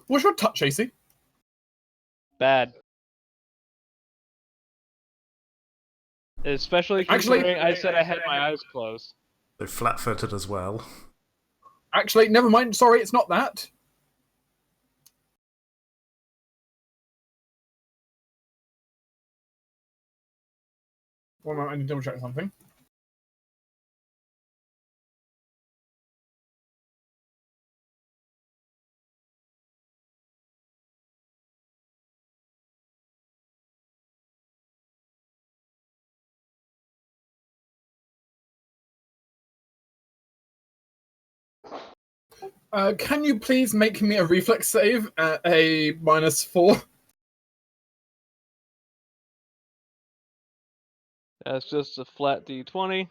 A: what's your touch, AC?
D: Bad. Especially
A: Actually-
D: considering I said I had my eyes closed.
C: So flat-footed as well.
A: Actually, never mind. Sorry, it's not that. One moment, I need to double check something. Can you please make me a reflex save at a -4?
D: That's just a flat d20.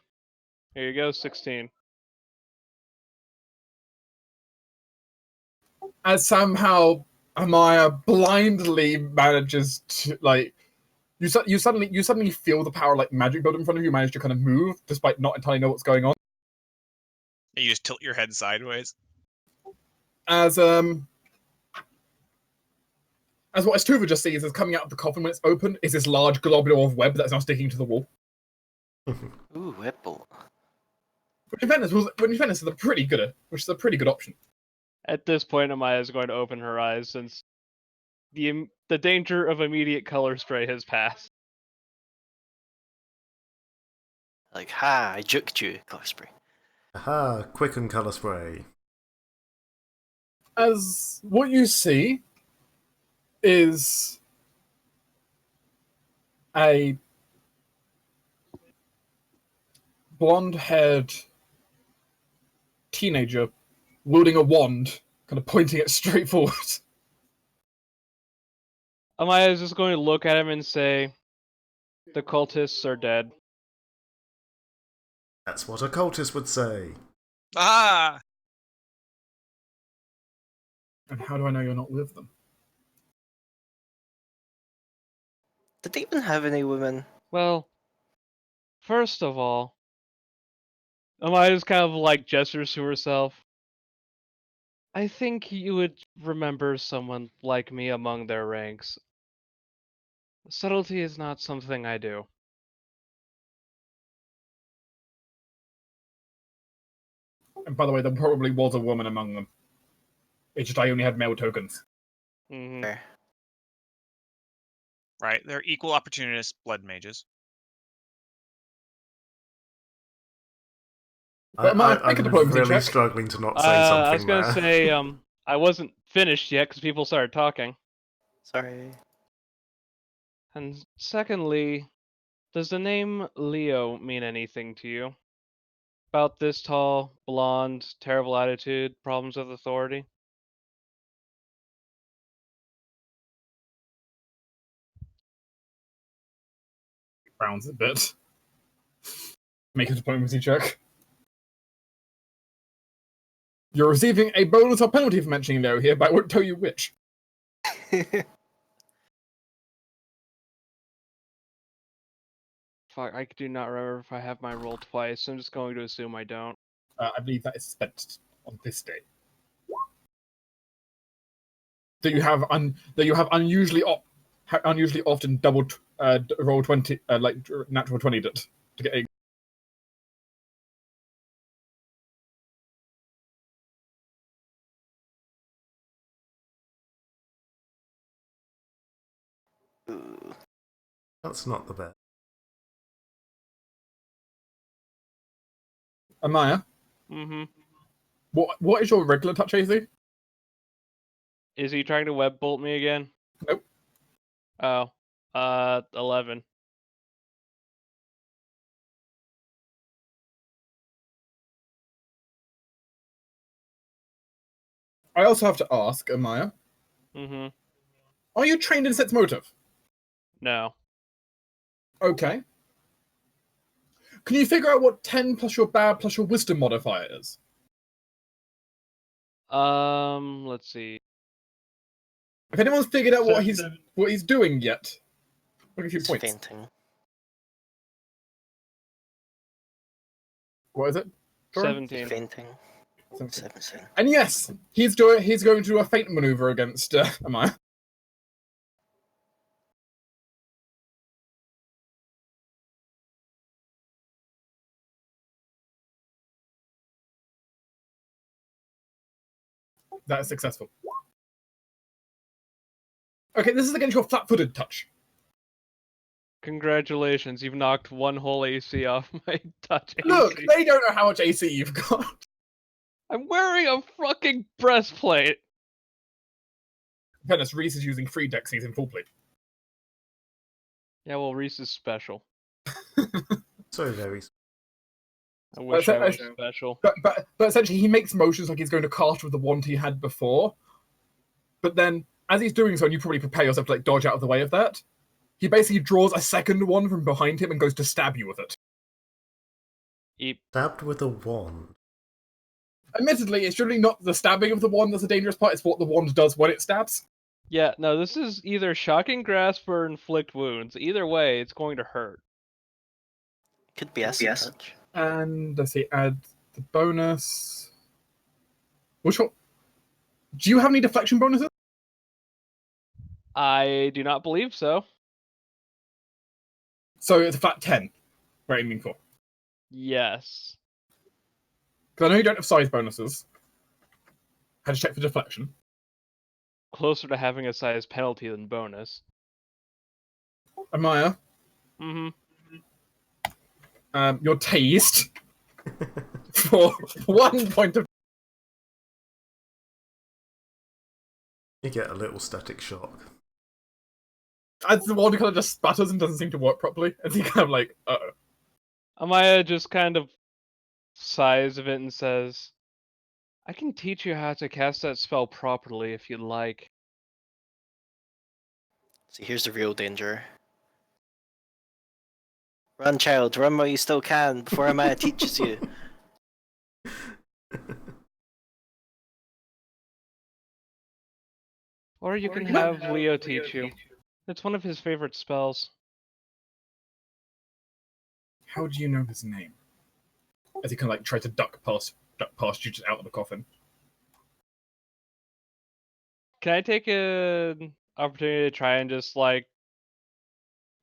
D: Here you go, 16.
A: As somehow Amaya blindly manages to you suddenly feel the power like magic build in front of you, manage to kind of move despite not entirely know what's going on.
B: And you just tilt your head sideways.
A: As what Estuva just sees is coming out of the coffin when it's open is this large globular of web that's now sticking to the wall.
F: Ooh, web bolt.
A: Which in fairness is a pretty good option.
D: At this point, Amaya is going to open her eyes since the danger of immediate color spray has passed.
F: Like, ha, I juked you, color spray.
C: Aha, quicken colour spray.
A: As what you see is a blonde-haired teenager wielding a wand, kind of pointing it straight forward.
D: Amaya is just going to look at him and say, "The cultists are dead."
C: That's what a cultist would say.
B: Ah!
A: And how do I know you're not with them?
F: Did they even have any women?
D: Well, first of all, Amaya just kind of like gestures to herself. I think you would remember someone like me among their ranks. Subtlety is not something I do.
A: And by the way, there probably was a woman among them. It's just I only had male tokens.
D: Mm-hmm.
F: Fair.
B: Right, they're equal opportunist blood mages.
A: But Amaya, make a
C: I'm
A: diplomacy
C: really
A: check.
C: struggling to not say
D: I was
C: something
D: gonna
C: there.
D: say, I wasn't finished yet because people started talking.
F: Sorry.
D: And secondly, does the name Leo mean anything to you? About this tall, blonde, terrible attitude, problems with authority?
A: Frowns a bit. Make a diplomacy check. You're receiving a bonus or penalty for mentioning Leo here, but I won't tell you which.
D: Fuck, I do not remember if I have my roll twice, so I'm just going to assume I don't.
A: I believe that is spent on this day. That you have unusually often double roll 20 like natural 20 to get a.
F: Ooh.
C: That's not the best.
A: Amaya,
D: Mm-hmm.
A: what is your regular touch AC?
D: Is he trying to web bolt me again?
A: Nope.
D: Oh. 11.
A: I also have to ask, Amaya,
D: Mm-hmm.
A: are you trained in sense motive?
D: No.
A: Okay. Can you figure out what 10 plus your bad plus your wisdom modifier is?
D: Let's see.
A: If anyone's figured out what
D: Seven.
A: he's doing yet, I'll give you
F: He's
A: points.
F: fainting.
A: What is it? Jordan?
D: 17.
F: Fainting.
A: 17.
F: 17.
A: And yes, he's going to do a feint maneuver against Amaya. That is successful. Okay, this is against your flat-footed touch.
D: Congratulations, you've knocked one whole AC off my touch
A: Look,
D: AC.
A: they don't know how much AC you've got.
D: I'm wearing a fucking breastplate.
A: Venice, Reese is using free dex, he's in full plate.
D: Yeah, well, Reese is special.
C: So very.
D: I wish I was
A: so-
D: special.
A: But essentially, he makes motions like he's going to cast with the wand he had before. But then, as he's doing so, and you probably prepare yourself to like dodge out of the way of that, he basically draws a second one from behind him and goes to stab you with it.
D: Eep.
C: Stabbed with a wand.
A: Admittedly, it's generally not the stabbing of the wand that's the dangerous part, it's what the wand does when it stabs.
D: Yeah, no, this is either shocking grasp or inflict wounds. Either way, it's going to hurt.
F: Could be acid touch.
A: And let's see, add the bonus. Which one? Do you have any deflection bonuses?
D: I do not believe so.
A: So it's a flat 10. Very meaningful.
D: Yes.
A: Because I know you don't have size bonuses. Had to check for deflection.
D: Closer to having a size penalty than bonus.
A: Amaya,
D: Mm-hmm.
A: you're tased for 1 point of.
C: You get a little static shock.
A: As the wand kind of just sputters and doesn't seem to work properly. And you kind of like, uh-oh.
D: Amaya just kind of sighs of it and says, I can teach you how to cast that spell properly if you'd like.
F: See, here's the real danger. Run, child, run while you still can before Amaya teaches you.
D: Or you can have Leo teach you. It's one of his favorite spells.
A: How do you know his name? As he kind of like tries to duck past you just out of the coffin.
D: Can I take an opportunity to try and just like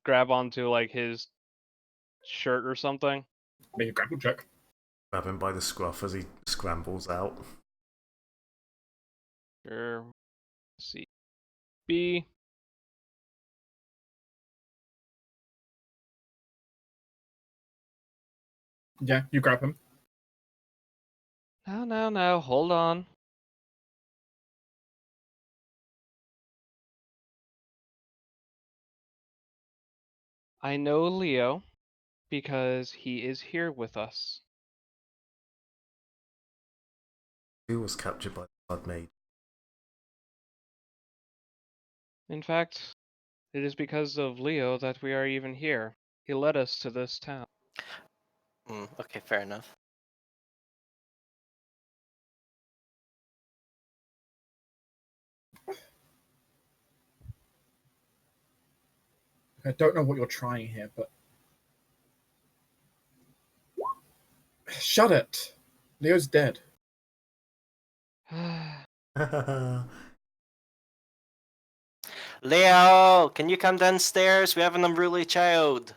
D: grab onto like his shirt or something?
A: Make a grapple check.
C: Grab him by the scruff as he scrambles out.
D: Sure. Let's see. B.
A: Yeah, you grab him.
D: No, hold on. I know Leo because he is here with us.
C: Who was captured by the Blood Maid?
D: In fact, it is because of Leo that we are even here. He led us to this town.
F: Okay, fair enough.
A: I don't know what you're trying here, but shut it. Leo's dead.
F: Leo, can you come downstairs? We have an unruly child.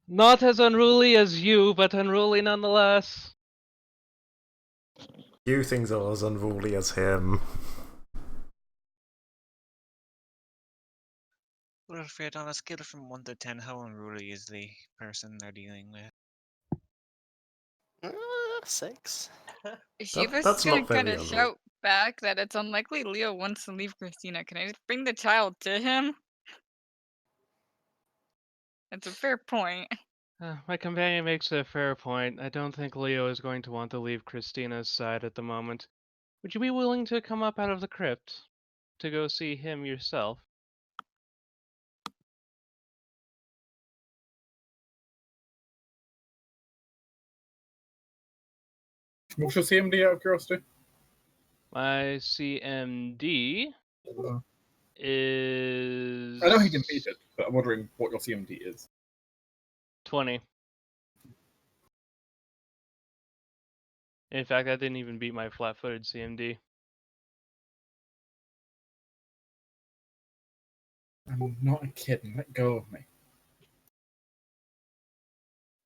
D: Not as unruly as you, but unruly nonetheless.
C: Few things are as unruly as him.
H: Wilfred, on a scale from 1 to 10, how unruly is the person they're dealing with?
F: 6.
E: Shiva's
C: that's
E: gonna
C: not very
E: kind of
C: unruly.
E: shout back that it's unlikely Leo wants to leave Christina. Can I just bring the child to him? That's a fair point.
D: My companion makes a fair point. I don't think Leo is going to want to leave Christina's side at the moment. Would you be willing to come up out of the crypt to go see him yourself?
A: What's your CMD out of curiosity?
D: My CMD is
A: I know he didn't beat it, but I'm wondering what your CMD is.
D: 20. In fact, I didn't even beat my flat-footed CMD.
A: I'm not a kid. Let go of me.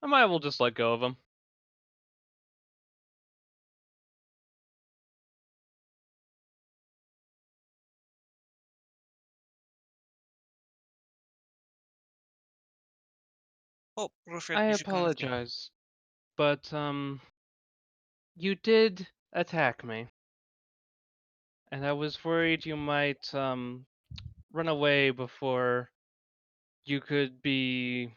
D: I might will just let go of him.
H: Oh, Wilfred,
D: I
H: you should come with me.
D: apologize, but you did attack me, and I was worried you might run away before you could be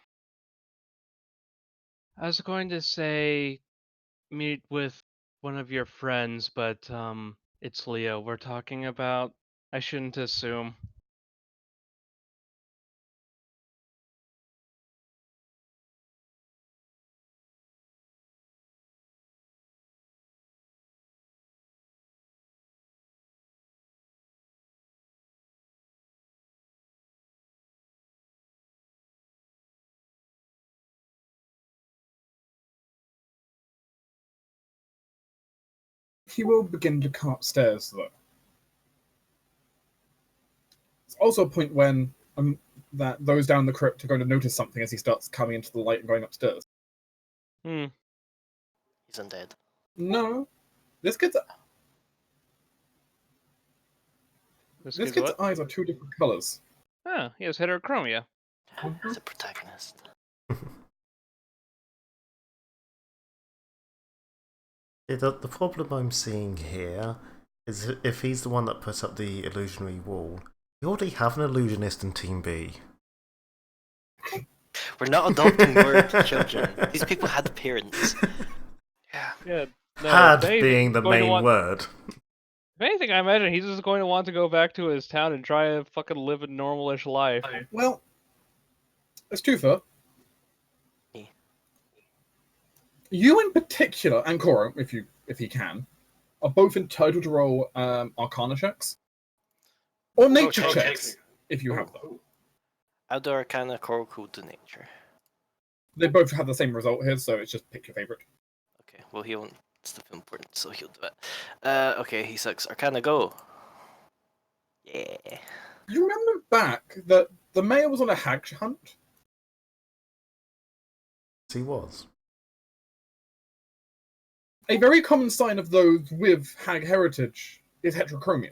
D: I was going to say meet with one of your friends, but it's Leo we're talking about. I shouldn't assume.
A: He will begin to come upstairs, though. It's also a point when that those down the crypt are going to notice something as he starts coming into the light and going upstairs.
D: Hmm.
F: He's undead.
A: No, this kid's
D: This
A: this
D: kid's
A: kid's
D: what?
A: eyes are two different colors.
D: Oh, he has heterochromia.
F: He's a protagonist.
C: The problem I'm seeing here is if he's the one that puts up the illusionary wall, you already have an illusionist in Team B.
F: We're not adopting more children. These people had parents.
G: Yeah.
D: Yeah. No,
C: Had
D: if anything,
C: being
D: he's
C: the
D: going to
C: main
D: want-
C: word.
D: If anything, I imagine he's just going to want to go back to his town and try to fucking live a normalish life.
A: Well, it's twofer.
F: Yeah.
A: You in particular, and Cora, if he can, are both entitled to roll Arcana checks or Nature
G: Oh,
A: checks if you have them.
F: Outdoor Arcana, Coral Code to Nature.
A: They both have the same result here, so it's just pick your favorite.
F: Okay, well he wants stuff important, so he'll do it. Okay, he sucks. Arcana, go! Yeah.
A: You remember back that the mayor was on a hag hunt?
C: He was.
A: A very common sign of those with hag heritage is heterochromia.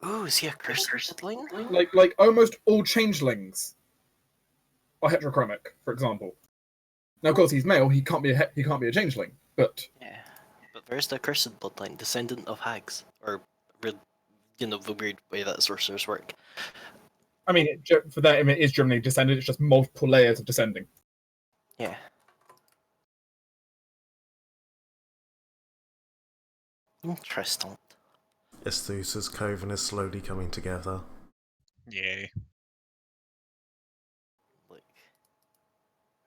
F: Ooh, is he a cursed line?
A: Like almost all changelings are heterochromic, for example. Now, of course, he's male. He can't be a changeling, but
F: Yeah. But there's the cursed bloodline, descendant of hags. Or, you know, the weird way that sorcerers work.
A: I mean, for that, it is generally descended. It's just multiple layers of descending.
F: Yeah. Interesting.
C: Esthus's coven is slowly coming together.
B: Yay.
F: Like,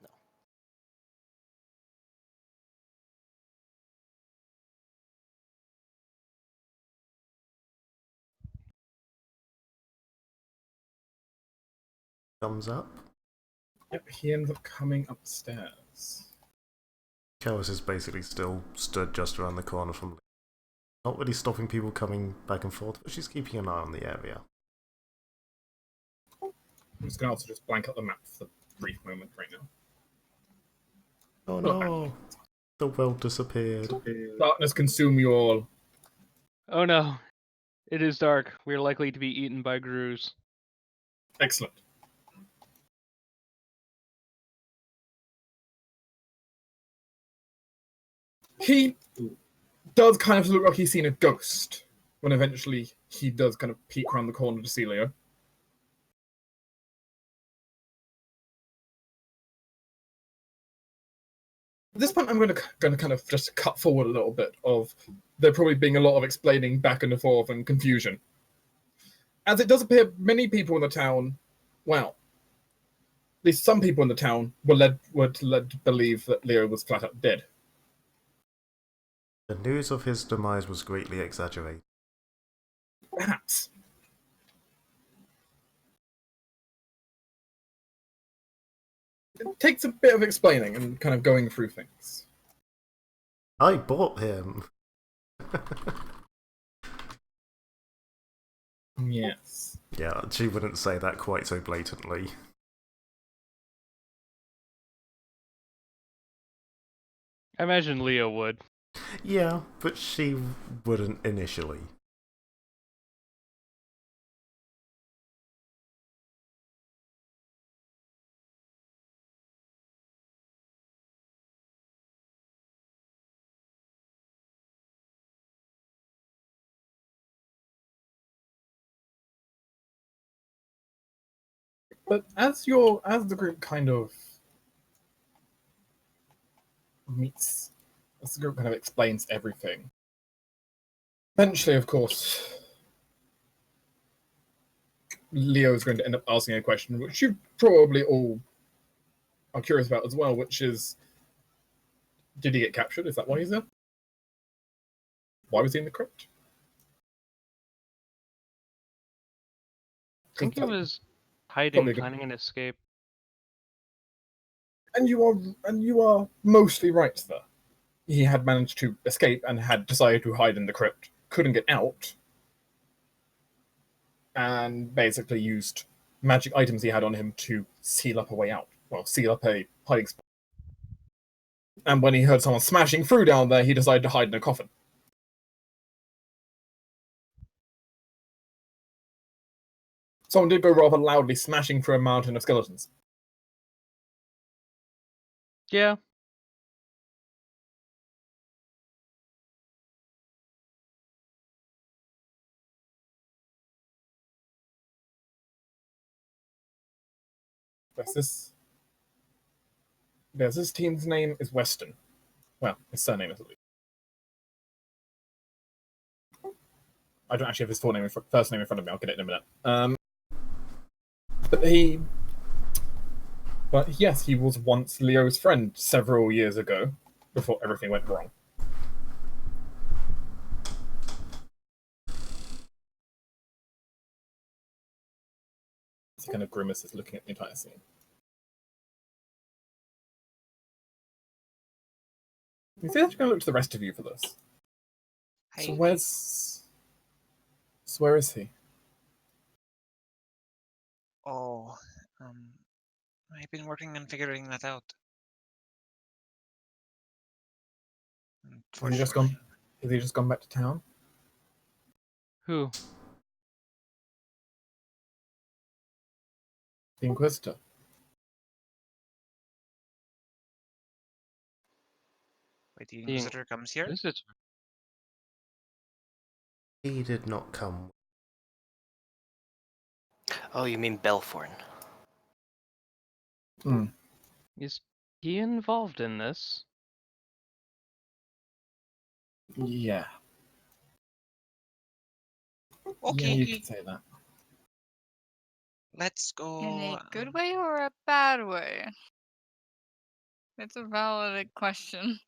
F: no.
C: Thumbs up.
A: Yep, he ends up coming upstairs.
C: Chaos is basically still stood just around the corner from. Not really stopping people coming back and forth, but she's keeping an eye on the area.
A: I'm just going to also just blank out the map for a brief moment right now.
C: Oh no! The world disappeared.
A: Darkness consume you all.
D: Oh no. It is dark. We are likely to be eaten by Grus.
A: Excellent. He does kind of look like he's seen a ghost when eventually he does kind of peek around the corner to see Leo. At this point, I'm going to kind of just cut forward a little bit of there probably being a lot of explaining back and forth and confusion. As it does appear, many people in the town, well, at least some people in the town were led to believe that Leo was flat out dead.
C: The news of his demise was greatly exaggerated.
A: Perhaps. It takes a bit of explaining and kind of going through things.
C: I bought him!
A: Yes.
C: Yeah, she wouldn't say that quite so blatantly.
D: I imagine Leo would.
C: Yeah, but she wouldn't initially.
A: But as the group kind of meets, as the group kind of explains everything, eventually, of course, Leo is going to end up asking a question, which you probably all are curious about as well, which is, did he get captured? Is that why he's there? Why was he in the crypt?
D: I think he was hiding,
A: Probably good.
D: planning an escape.
A: And you are mostly right there. He had managed to escape and had decided to hide in the crypt. Couldn't get out, and basically used magic items he had on him to seal up a way out. Well, seal up a hiding spot. And when he heard someone smashing through down there, he decided to hide in a coffin. Someone did go rather loudly smashing through a mountain of skeletons.
D: Yeah.
A: This team's name is Weston. Well, his surname is at least. I don't actually have his first name in front of me. I'll get it in a minute. But yes, he was once Leo's friend several years ago, before everything went wrong. He kind of grimaces looking at the entire scene. You see, I'm going to look to the rest of you for this. So where is he?
H: Oh, um, I've been working on figuring that out.
A: Has he just gone? Has he just gone back to town?
D: Who?
A: The Inquisitor.
H: Wait, the Inquisitor comes here?
D: Visitor.
C: He did not come.
F: Oh, you mean Belforn?
A: Hmm.
D: Is he involved in this?
A: Yeah.
H: Okay.
A: Yeah, you could say that.
H: Let's
E: In
H: go.
E: a good way or a bad way? It's a valid question.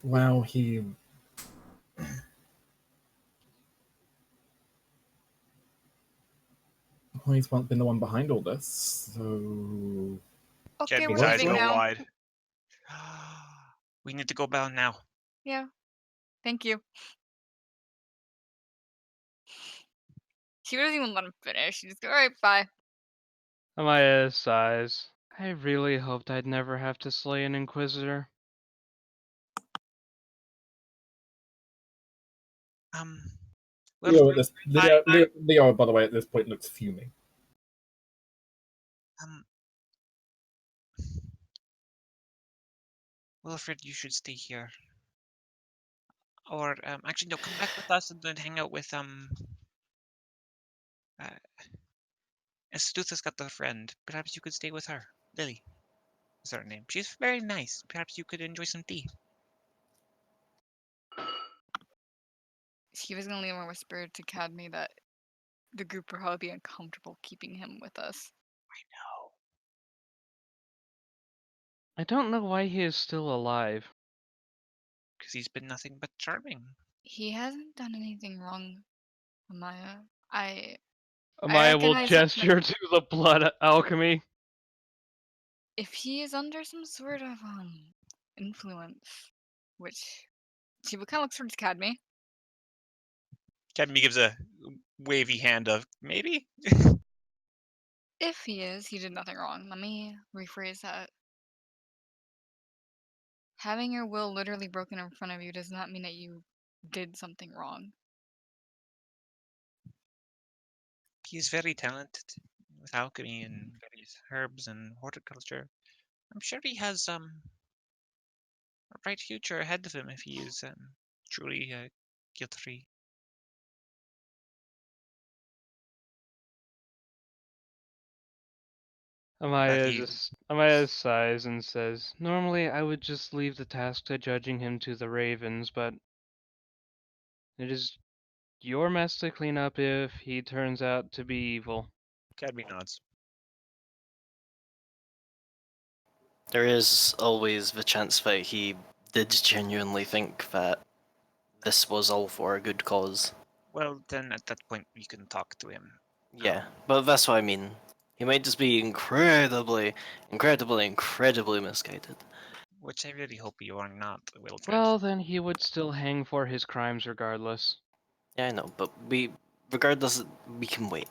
A: Well, he's been the one behind all this, so
E: Okay, we're
B: Kedmy's eyes
E: leaving
B: go
E: now.
B: wide.
H: We need to go bound now.
E: Yeah. Thank you. She doesn't even let him finish. She just goes, alright, bye.
D: Amaya sighs. I really hoped I'd never have to slay an Inquisitor.
A: Leo,
B: Wilfred,
A: Leo, by the way, at this point looks fuming.
H: Wilfred, you should stay here. Or actually, no, come back with us and then hang out with Astutha's got a friend. Perhaps you could stay with her. Lily is her name. She's very nice. Perhaps you could enjoy some tea.
E: She was gonna leave a whisper to Cadme that the group would probably be uncomfortable keeping him with us.
H: I know.
D: I don't know why he is still alive.
H: Because he's been nothing but charming.
E: He hasn't done anything wrong, Amaya. I
D: Amaya will
E: recognize that
D: gesture to the blood alchemy.
E: if he is under some sort of influence, which she would kind of look towards Cadme.
B: Kedmy gives a wavy hand of maybe.
E: If he is, he did nothing wrong. Let me rephrase that. Having your will literally broken in front of you does not mean that you did something wrong.
H: He's very talented with alchemy and various herbs and horticulture. I'm sure he has a bright future ahead of him if he is truly guilt-free. He-
D: Amaya sighs and says, "Normally I would just leave the task to judging him to the ravens, but it is your mess to clean up if he turns out to be evil."
H: Cadby nods.
F: There is always the chance that he did genuinely think that this was all for a good cause.
H: Well, then at that point we can talk to him.
F: Yeah, but that's what I mean. He might just be incredibly misguided.
H: Which I really hope you are not, Wilfred.
D: Well, then he would still hang for his crimes regardless.
F: Yeah, I know, but regardless, we can wait.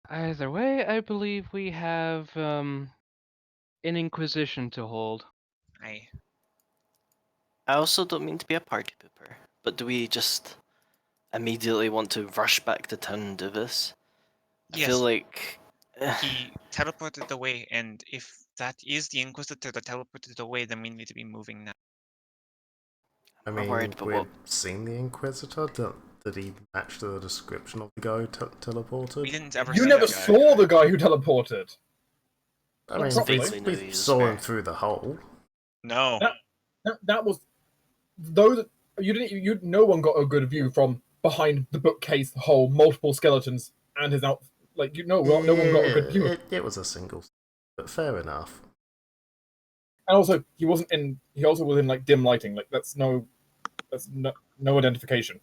D: Either way, I believe we have an inquisition to hold.
H: I
F: I also don't mean to be a party pooper, but do we just immediately want to rush back to town and do this? I feel
H: yes,
F: like
H: he teleported away, and if that is the Inquisitor that teleported away, then we need to be moving now.
C: I
F: I'm worried
C: mean,
F: about
C: we've
F: what.
C: seen the Inquisitor. Did he match the description of the guy who teleported?
H: We didn't ever
A: You
H: see
A: never
H: that guy.
A: saw the guy who teleported.
C: I
A: Not
C: mean,
A: properly.
F: vaguely knew he
C: we
F: was
C: saw
F: there.
C: him through the hole.
H: No.
A: That was those. You didn't. You no one got a good view from behind the bookcase, the hole, multiple skeletons, and his out. Like no one got a good view.
C: It was a single, but fair enough.
A: And also, he wasn't in. He also was in like dim lighting. Like that's no identification.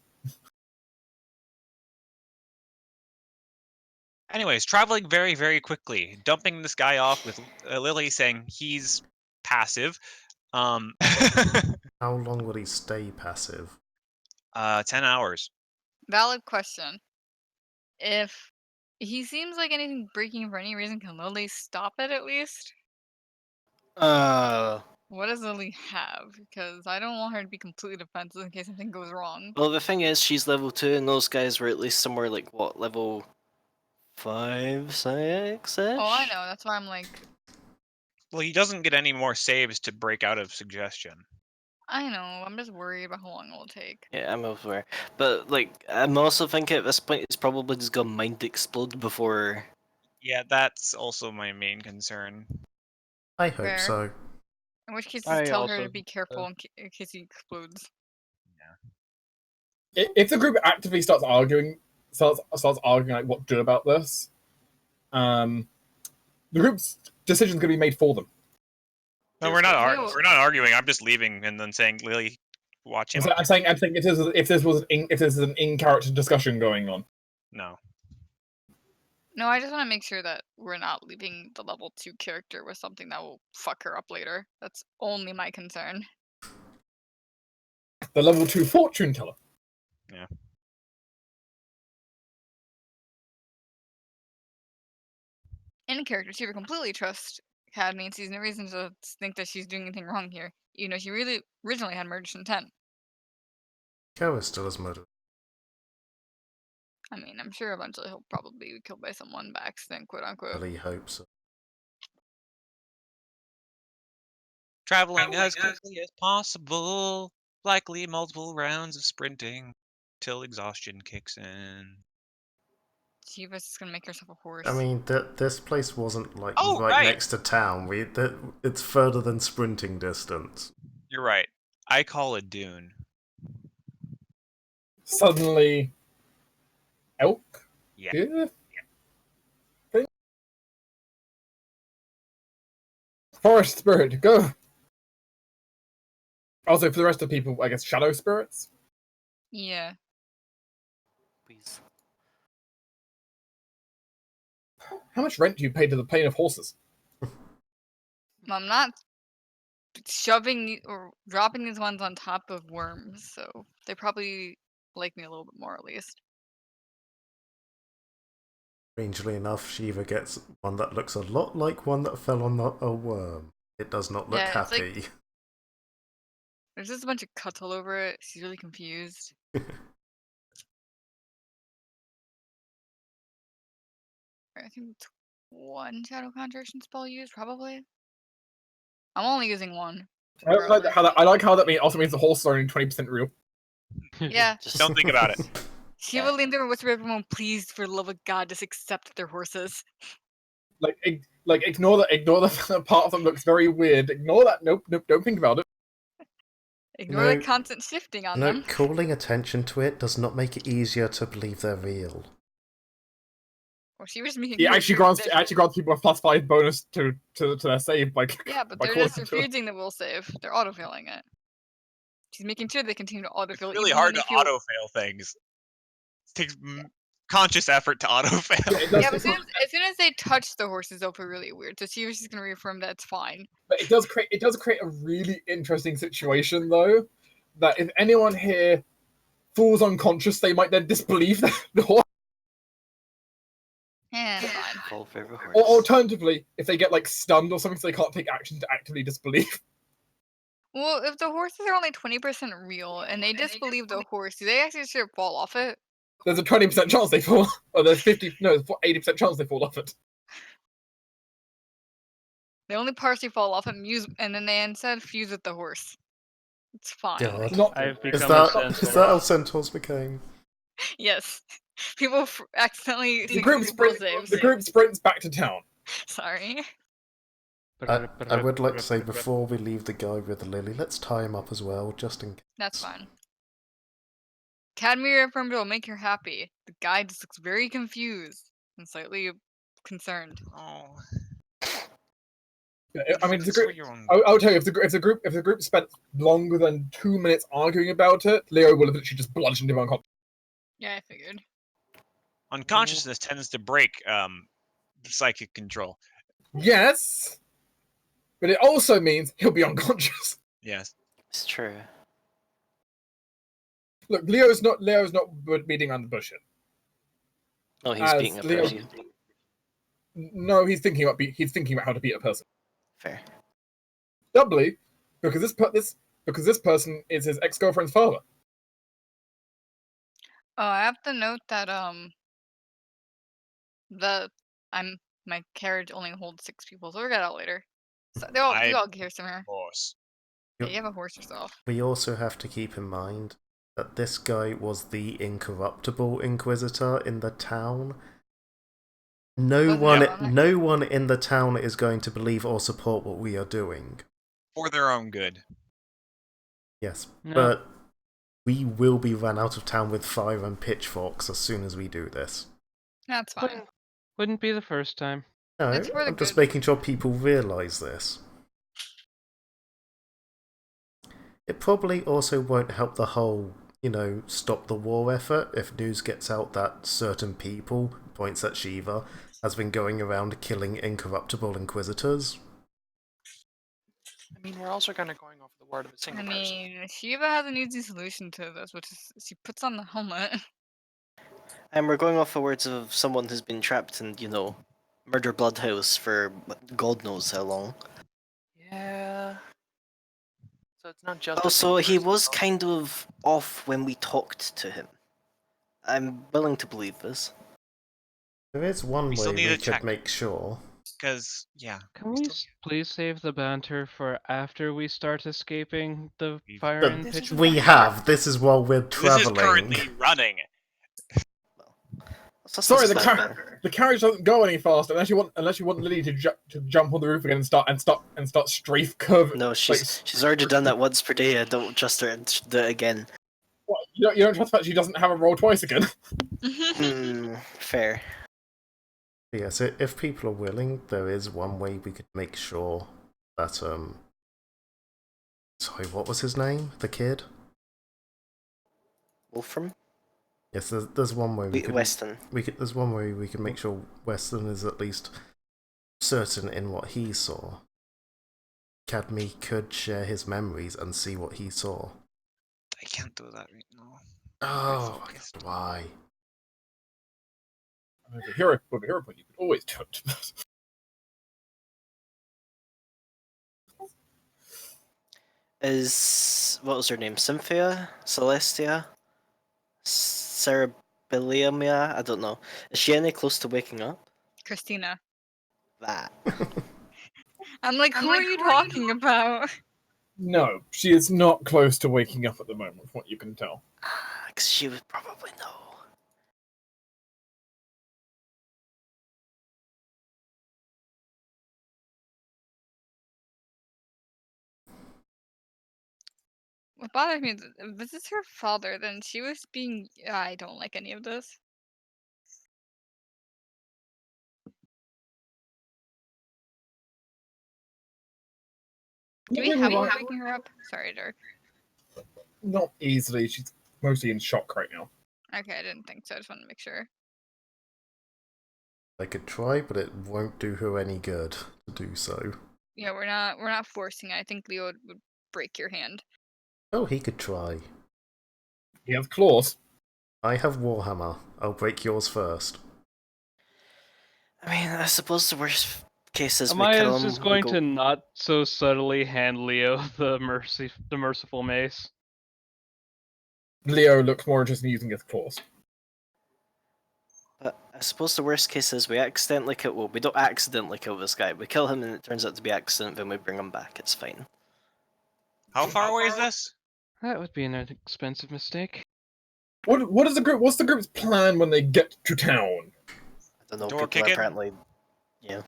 H: Anyways, traveling very, very quickly, dumping this guy off with Lily saying he's passive. 10
C: How long would he stay passive?
H: hours.
E: Valid question. If he seems like anything breaking for any reason, can Lily stop it at least? What does Lily have? Because I don't want her to be completely defensive in case something goes wrong.
F: Well, the thing is, she's level 2, and those guys were at least somewhere like, what, level 5, 6-ish?
E: Oh, I know. That's why I'm like,
H: Well, he doesn't get any more saves to break out of suggestion.
E: I know. I'm just worried about how long it will take.
F: Yeah, I'm aware. But, like, I'm also thinking at this point it's probably just gonna mind explode before.
H: Yeah, that's also my main concern.
C: I hope
E: Fair.
C: so.
E: In which case,
D: I
E: just tell her
D: also
E: to be careful in case he explodes.
A: If the group actively starts arguing like what to do about this, the group's decision's going to be made for them.
H: No,
F: There's
H: we're not.
E: no-
H: We're not arguing. I'm just leaving and then saying, Lily, watch him.
A: I'm saying if this was an in-character discussion going on.
H: No.
E: No, I just want to make sure that we're not leaving the level 2 character with something that will fuck her up later. That's only my concern.
A: The level 2 fortune teller.
H: Yeah.
E: Any character she ever completely trust Academy and sees no reason to think that she's doing anything wrong here. You know, she really originally had murderous intent.
C: Koa still has murder.
E: I mean, I'm sure eventually he'll probably be killed by someone by accident, quote unquote.
C: Really hope so.
H: Traveling as quickly as possible. Likely multiple rounds of sprinting till exhaustion kicks in.
E: Shiva's just gonna make herself a horse.
C: I mean, this place wasn't like
H: Oh,
C: right
H: right.
C: next to town. It's further than sprinting distance.
H: You're right. I call it Dune.
A: Suddenly, elk.
H: Yeah.
A: Forest spirit, go. Also, for the rest of the people, I guess shadow spirits.
E: Yeah.
F: Please.
A: How much rent do you pay to the plane of horses?
E: I'm not shoving or dropping these ones on top of worms, so they probably like me a little bit more at least.
C: Strangely enough, Shiva gets one that looks a lot like one that fell on a worm. It does not look
E: Yeah, it's like-
C: happy.
E: There's just a bunch of cuts all over it. She's really confused. I think one shadow conjuration spell used, probably. I'm only using one.
A: I like
E: regardless.
A: how that. I like how that also means the horse is only 20% real.
E: Yeah.
F: Just
B: Don't think about it.
E: She
F: Yeah.
E: will lean there and whisper to everyone, please, for the love of God, just accept their horses.
A: Like ignore the part of them looks very weird. Ignore that. Nope. Don't think about it.
E: Ignore the constant shifting on them.
C: Calling attention to it does not make it easier to believe they're real.
E: Or she was making
A: He
E: her
A: actually
E: very
A: grants people a +5 bonus to their save by
E: Yeah, but
A: by
E: they're
A: calling
E: just
A: them to it.
E: refusing the will save. They're autofilling it. She's making sure they continue to
B: It's
E: autofill.
B: really
E: even
B: hard
E: when
B: to
E: they feel...
B: autofail things. It takes conscious effort to autofail.
A: Yeah, it does
E: Yeah, but as soon as they touch the horses, they'll feel really weird. So she was just gonna reaffirm that it's fine.
A: But it does create a really interesting situation though. That if anyone here falls unconscious, they might then disbelieve the horse.
E: Yeah, it's fine.
F: Fall favorite horse.
A: Or alternatively, if they get like stunned or something, so they can't take action to actively disbelieve.
E: Well, if the horses are only 20% real and they disbelieve the horse, do they actually should fall off it?
A: There's a 20% chance they fall. Or there's 80% chance they fall off it.
E: They only partially fall off it, and then they instead fuse with the horse. It's fine.
C: God.
A: Not,
D: I've
C: Is
D: become a
C: that
D: centaur.
C: how centaurs became?
E: Yes. People accidentally
A: the group
E: successfully
A: sprints.
E: saves.
A: The group sprints back to town.
E: Sorry.
C: I would like to say before we leave the guy with the lily, let's tie him up as well, just in case.
E: That's fine. Cadmir affirmed it will make her happy. The guy just looks very confused and slightly concerned.
H: Oh,
A: Yeah, I mean,
H: focus for your own
A: I'll tell you, if the group spent longer than 2 minutes arguing about it, Leo will have literally just bludgeoned him unconscious.
E: Yeah, I figured.
B: Unconsciousness tends to break psychic control.
A: Yes, but it also means he'll be unconscious.
B: Yes.
F: It's true.
A: Look, Leo's not beating around the bush yet.
F: No, he's
A: As
F: beating a
A: Leo-
F: person.
A: No, he's thinking about how to beat a person.
F: Fair.
A: Doubly, because this person is his ex-girlfriend's father.
E: Oh, I have to note that my carriage only holds 6 people, so we'll get out later. So you all hear from her.
B: Horse.
E: Yeah, you have a horse yourself.
C: We also have to keep in mind that this guy was the incorruptible Inquisitor in the town. No one in the town is going to believe or support what we are doing.
B: For their own good.
C: Yes,
D: No.
C: but we will be run out of town with fire and pitchforks as soon as we do this.
E: That's fine.
D: Wouldn't be the first time.
C: No,
E: It's for the
C: I'm just
E: good.
C: making sure people realise this. It probably also won't help the whole, stop the war effort if news gets out that certain people, points at Shiva, has been going around killing incorruptible Inquisitors.
G: I mean, we're also kind of going off the word of a single person.
E: Shiva has an easy solution to this, which is she puts on the helmet.
F: And we're going off the words of someone who's been trapped in, Murder Blood House for God knows how long.
G: Yeah. So it's not just.
F: Also, he was kind of off when we talked to him. I'm willing to believe this.
C: There is one
B: We
C: way
B: still need
C: we
B: to
C: could
B: check.
C: make sure.
B: Because, yeah.
D: Can we please save the banter for after we start escaping the
B: We've-
D: fire and pitch?
C: We have. This is while we're
B: This
C: traveling.
B: is currently running.
A: Sorry, the carriage doesn't go any faster unless you want Lily to jump on the roof again and start strafe curve.
F: No, she's already done that once per day. I don't trust her to do it again.
A: What, you don't trust that she doesn't have a roll twice again?
F: Fair.
C: Yes, if people are willing, there is one way we could make sure that sorry, what was his name? The kid?
F: Wolfram?
C: Yes, there's one way we could.
F: Weston.
C: There's one way we can make sure Weston is at least certain in what he saw. Cadme could share his memories and see what he saw.
H: I can't do that right now.
C: Oh,
H: focused.
C: why?
A: With a hero point, you could always do it.
F: What was her name? Cynthia? Celestia? Cerebelliumia? I don't know. Is she any close to waking up?
E: Christina.
F: That.
E: I'm like, who are you talking about?
A: No, she is not close to waking up at the moment, from what you can tell.
F: Because she would probably know.
E: What bothers me is if this is her father, then she was being. I don't like any of this. Do we have a way of waking her up? Sorry, Dirk.
A: Not easily. She's mostly in shock right now.
E: Okay, I didn't think so. I just wanted to make sure.
C: I could try, but it won't do her any good to do so.
E: Yeah, we're not forcing it. I think Leo would break your hand.
C: Oh, he could try.
A: He has claws.
C: I have Warhammer. I'll break yours first.
F: I mean, I suppose the worst case is we
D: Amaya
F: kill
D: is
F: him.
D: just
F: we
D: going
F: go-
D: to not so subtly hand Leo the merciful mace.
A: Leo looks more interested in using his claws.
F: But I suppose the worst case is we accidentally kill. Well, we don't accidentally kill this guy. We kill him and it turns out to be accident. Then we bring him back. It's fine.
B: How far away is this?
D: That would be an expensive mistake.
A: What is the group? What's the group's plan when they get to town?
F: I don't know.
B: Door
F: People are
B: kicking?
F: apparently. Yeah.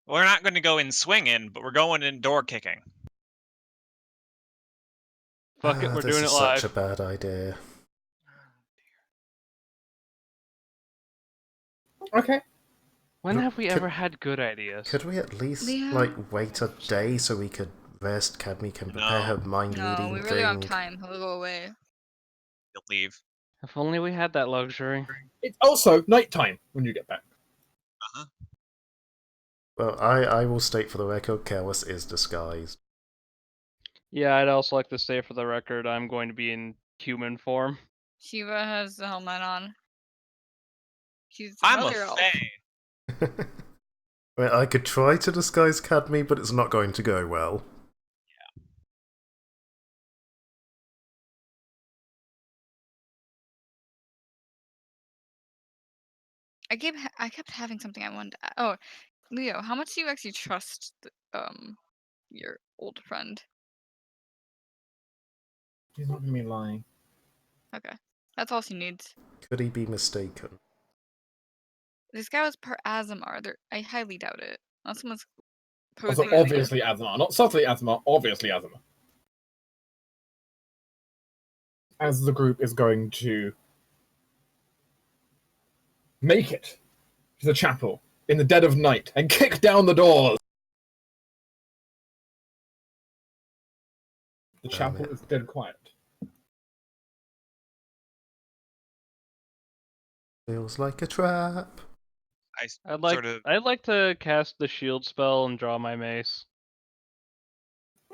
B: We're not going to go in swinging, but we're going in door kicking.
D: Fuck it, we're
C: this
D: doing
C: is
D: it live.
C: such a bad idea.
A: Okay.
D: When
C: Look,
D: have we
C: could-
D: ever had good ideas?
C: Could we at least
E: Leo?
C: wait a day so we could rest? Cadme can prepare
B: No.
C: her mind
E: No,
C: reading
E: we
C: thing.
E: really don't have time. He'll go away.
B: You'll leave.
D: If only we had that luxury.
A: It's also nighttime when you get back.
B: Uh-huh.
C: Well, I will state for the record, Kalis is disguised.
D: Yeah, I'd also like to say for the record, I'm going to be in human form.
E: Shiva has the helmet on. She's
B: I'm a
E: another elf.
B: fae.
C: Well, I could try to disguise Cadme, but it's not going to go well.
E: I kept having something I wanted to. Oh, Leo, how much do you actually trust your old friend?
A: He's not gonna be lying.
E: Okay, that's all she needs.
C: Could he be mistaken?
E: This guy was per Azamar. I highly doubt it. Unless someone's
A: Also,
E: posing.
A: obviously Azamar, not subtly Azamar, obviously Azamar. As the group is going to make it to the chapel in the dead of night and kick down the doors. The
C: Damn
A: chapel
C: it.
A: is dead quiet.
C: Feels like a trap.
B: I
D: I'd like to cast the shield spell and draw my mace.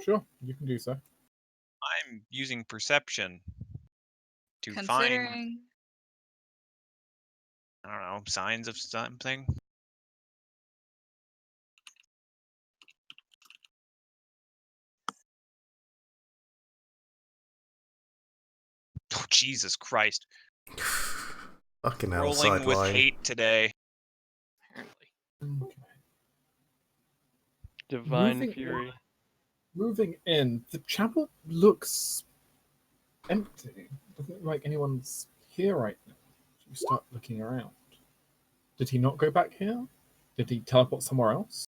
A: Sure, you can do so.
B: I'm using perception to find,
E: Considering.
B: I don't know, signs of something. Oh, Jesus Christ.
C: Fucking hell,
B: Rolling with
C: sideline.
B: hate today.
G: Apparently.
A: Okay.
D: Divine
A: Moving
D: Fury.
A: Moving in, the chapel looks empty. Doesn't look like anyone's here right now. You start looking around. Did he not go back here? Did he teleport somewhere else?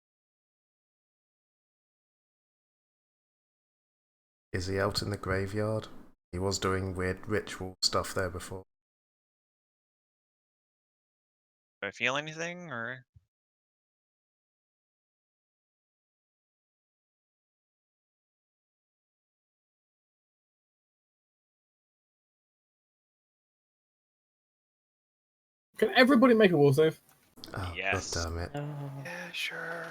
C: Is he out in the graveyard? He was doing weird ritual stuff there before.
B: Do I feel anything, or?
A: Can everybody make a will save?
C: Oh,
B: Yes.
C: God damn it.
F: No.
G: Yeah, sure.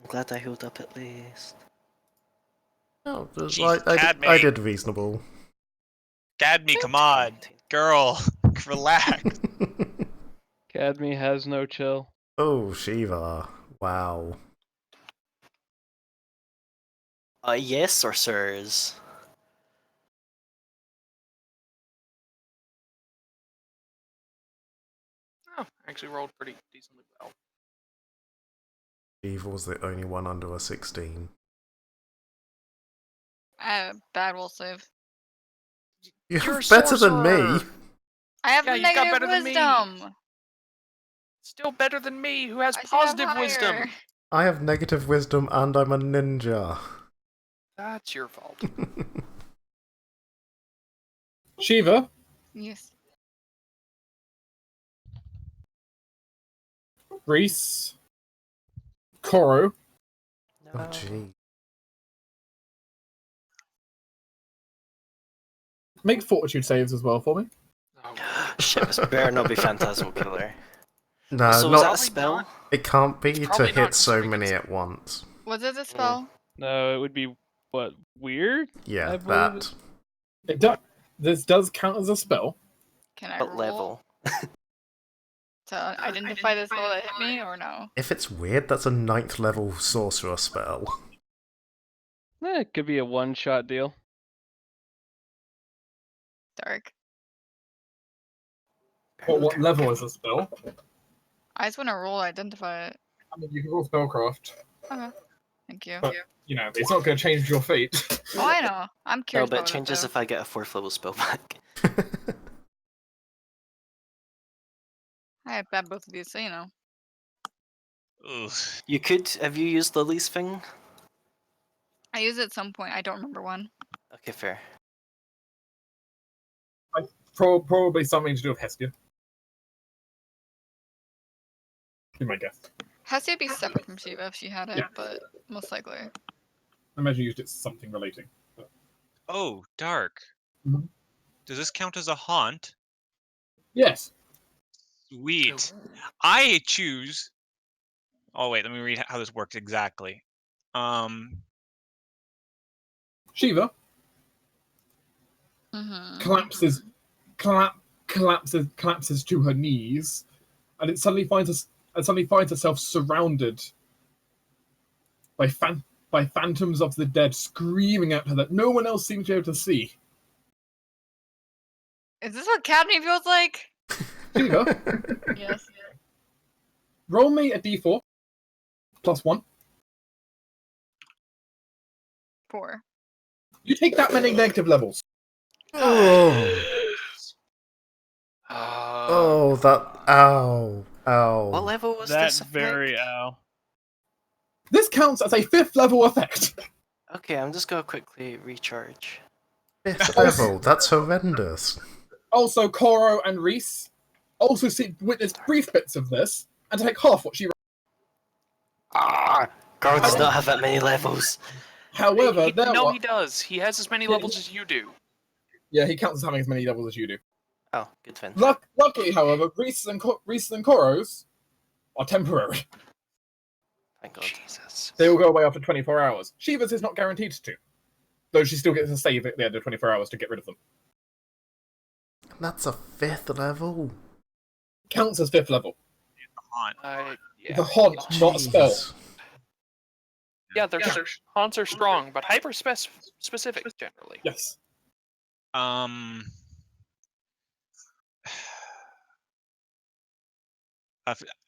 F: I'm glad I healed up at least.
C: Oh,
B: Jeez,
C: like,
B: Cadme.
C: I did reasonable.
B: Cadme, come on.
F: 19.
B: Girl, relax.
D: Cadme has no chill.
C: Oh, Shiva. Wow.
F: Yes, or sirs?
G: Oh, I actually rolled pretty decently well.
C: Eva was the only one under a 16.
E: Bad will save.
C: You're
G: You're a
C: better than me!
G: sorcerer!
E: I have
G: Yeah, you got
E: negative
G: better than me.
E: wisdom.
G: Still better than me, who has
E: I should have
G: positive
E: higher.
G: wisdom.
C: I have negative wisdom and I'm a ninja.
G: That's your fault.
A: Shiva,
E: Yes.
A: Reese, Koro,
C: Oh, gee.
A: make fortitude saves as well for me.
G: Oh,
F: Shit, this better not be Phantasmal Killer.
C: No,
F: So was that a
C: not.
F: spell?
G: not.
C: It can't be to
G: probably not
C: hit so
G: considering
C: many
G: it's-
C: at once.
E: Was it a spell?
D: No, it would be what weird.
C: Yeah,
D: I believe
C: that.
A: It does. This does count as a spell.
E: Can I
F: What
E: roll
F: level?
E: to identify the spell that hit me or no?
C: If it's weird, that's a 9th level sorcerer spell.
D: It could be a one-shot deal.
E: Dark.
A: What level is the spell?
E: I just want to roll identify it.
A: I mean, you can roll spellcraft,
E: Okay. Thank you.
A: but you know it's not going to change your fate.
E: Oh, I know. I'm
F: No,
E: curious
F: but it
E: about
F: changes
E: it,
F: if I get a 4th level spell back.
E: I have bad both of these, so you know.
B: Ugh.
F: You could. Have you used Lily's thing?
E: I use it at some point. I don't remember when.
F: Okay, fair.
A: Probably something to do with Hestia. Be my guess.
E: Hestia would be separate from Shiva if she had it,
A: Yeah.
E: but most likely.
A: I imagine you used it to something relating.
B: Oh, dark.
A: Mhm.
B: Does this count as a haunt?
A: Yes.
B: Sweet. I choose. Oh wait, let me read how this works exactly.
A: Shiva
E: Mm-hmm.
A: collapses to her knees, and it suddenly finds herself surrounded by phantoms of the dead, screaming at her that no one else seems to be able to see.
E: Is this what Cadney feels like?
A: Shiva,
E: Yes.
A: roll me a d4 plus 1.
E: 4.
A: You take that many negative levels.
C: Oh,
G: Uh,
C: oh, that. Ow. Ow.
F: What level was
D: That's
F: this effect?
D: very ow.
A: This counts as a 5th level effect.
F: Okay, I'm just gonna quickly recharge.
C: 5th level, that's horrendous.
A: Also, Koro and Reese also witness brief bits of this and take half what she.
F: Ah! Garl does not have that many levels.
A: However,
G: no, he does. He has as many levels as you do.
A: Yeah, he counts as having as many levels as you do.
F: Oh, good then.
A: Luckily, however, Reese and Koro's are temporary.
F: Thank God.
G: Jesus.
A: They will go away after 24 hours. Shiva's is not guaranteed to, though she still gets a save at the end of 24 hours to get rid of them.
C: That's a 5th level.
A: Counts as 5th level.
B: Haunt.
A: It's a haunt, not a spell.
C: Jeez.
G: Yeah, haunts are strong, but hyper specific generally.
A: Yes.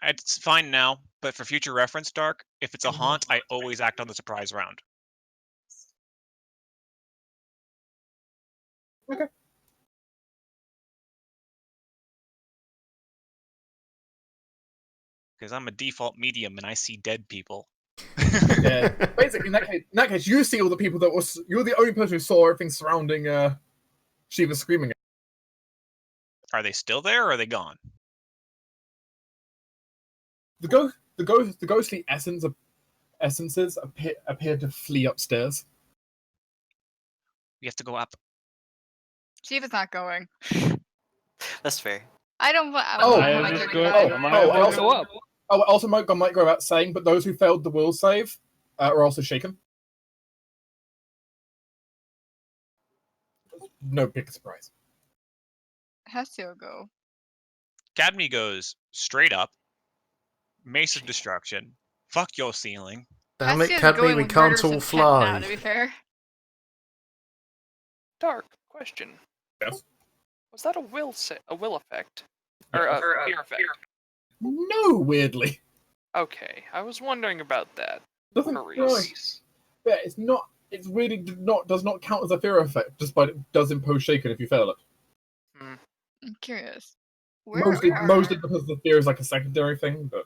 B: It's fine now, but for future reference, Dark, if it's a haunt, I always act on the surprise round.
A: Okay.
B: Because I'm a default medium and I see dead people.
A: Yeah. Basically, in that case, you see all the people you're the only person who saw everything surrounding Shiva screaming.
B: Are they still there or are they gone?
A: The ghostly essences appear to flee upstairs.
B: We have to go up.
E: Shiva's not going.
F: That's fair.
E: I don't.
A: Oh.
D: I
E: might
D: just
E: go
D: go.
E: back.
D: I might as well go up.
A: Oh, also might go without saying, but those who failed the will save are also shaken. No big surprise.
E: Hestia will go.
B: Cadme goes straight up. Mace of Destruction. Fuck your ceiling.
C: Damn it,
E: Hestia's
C: Cadme,
E: going
C: we
E: with
C: can't
E: murderous
C: all
E: intent
C: fly.
E: Now, to be fair.
G: Dark question.
A: Yes.
G: Was that a will effect? Or a fear effect?
A: No, weirdly.
G: Okay, I was wondering about that.
A: Doesn't
G: Maurice.
A: yeah, it's not. It's really does not count as a fear effect, despite it does impose shaken if you fail it.
G: Hmm.
E: I'm curious. Where
A: Mostly
E: are...
A: because the fear is like a secondary thing, but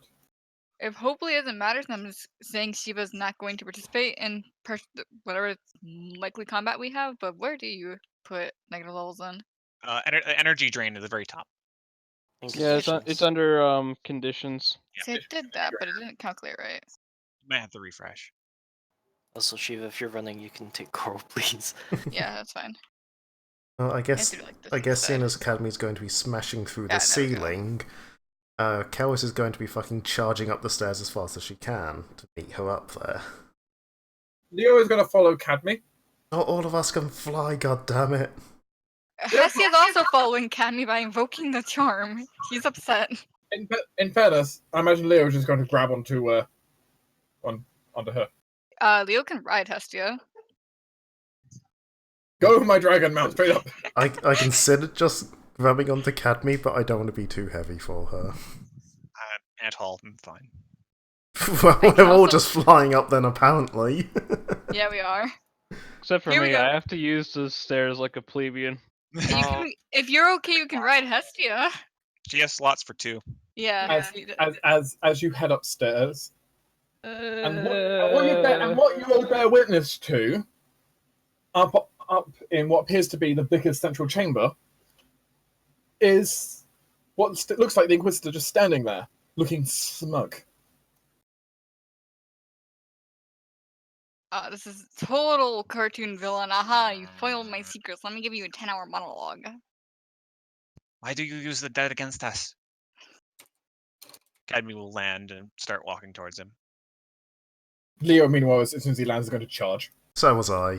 E: If hopefully it doesn't matter, then I'm just saying Shiva's not going to participate in whatever likely combat we have. But where do you put negative levels in?
B: Energy drain at the very top.
D: Yeah, it's under conditions.
E: See, I did that, but it didn't calculate right.
B: You might have to refresh.
F: Also, Shiva, if you're running, you can take Coral, please.
E: Yeah, that's fine.
C: Well, I
E: I
C: guess
E: have to do like this
C: I guess seeing
E: instead.
C: as Academy's going to be smashing through
E: Yeah,
C: the
E: there we go.
C: ceiling, Kalis is going to be fucking charging up the stairs as fast as she can to meet her up there.
A: Leo is going to follow Cadme.
C: Not all of us can fly, god damn it.
E: Hestia is also following Cadme by invoking the charm. He's upset.
A: In fairness, I imagine Leo is just going to grab onto her.
E: Leo can ride Hestia.
A: Go, my dragon, mount straight up.
C: I considered just grabbing onto Cadme, but I don't want to be too heavy for her.
B: At all, I'm fine.
C: Well,
E: I can
C: we're all
E: also-
C: just flying up then, apparently.
E: Yeah, we are.
D: Except for
E: Here we
D: me,
E: go.
D: I have to use the stairs like a plebeian.
E: You can, if you're okay, you can ride Hestia.
B: She has slots for 2.
E: Yeah.
A: As you head upstairs, and what you will bear witness to, up in what appears to be the biggest central chamber, is what looks like the Inquisitor just standing there, looking smug.
E: This is total cartoon villain. Aha, you foiled my secrets. Let me give you a 10-hour monologue.
B: Why do you use the dead against us? Cadme will land and start walking towards him.
A: Leo, meanwhile, as soon as he lands, is going to charge.
C: So was I.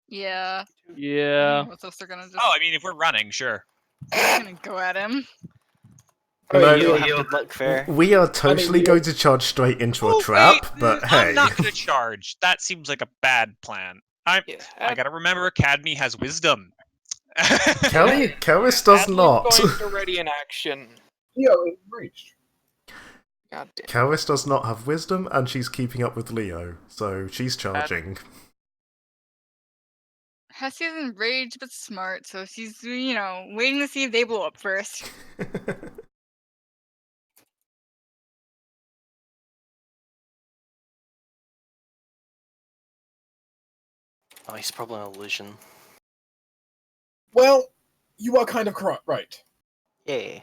E: Yeah.
D: Yeah.
E: What's else they're gonna just
B: Oh, I mean, if we're running, sure.
E: gonna go at him?
A: I mean,
F: You
A: Leo,
F: have good luck, fair.
C: We are totally
A: Leo-
C: going to charge straight into a
B: Oh,
C: trap,
B: wait,
C: but hey.
B: I'm not gonna charge. That seems like a bad plan. I gotta remember, Academy has wisdom.
C: Kalis does
G: Adler's
C: not.
G: going to ready in action.
A: Leo is reached.
G: God damn.
C: Kalis does not have wisdom, and she's keeping up with Leo, so she's charging.
E: Hestia's enraged but smart, so she's, waiting to see if they blow up first.
F: Oh, he's probably an illusion.
A: Well, you are kind of correct, right.
F: Yeah.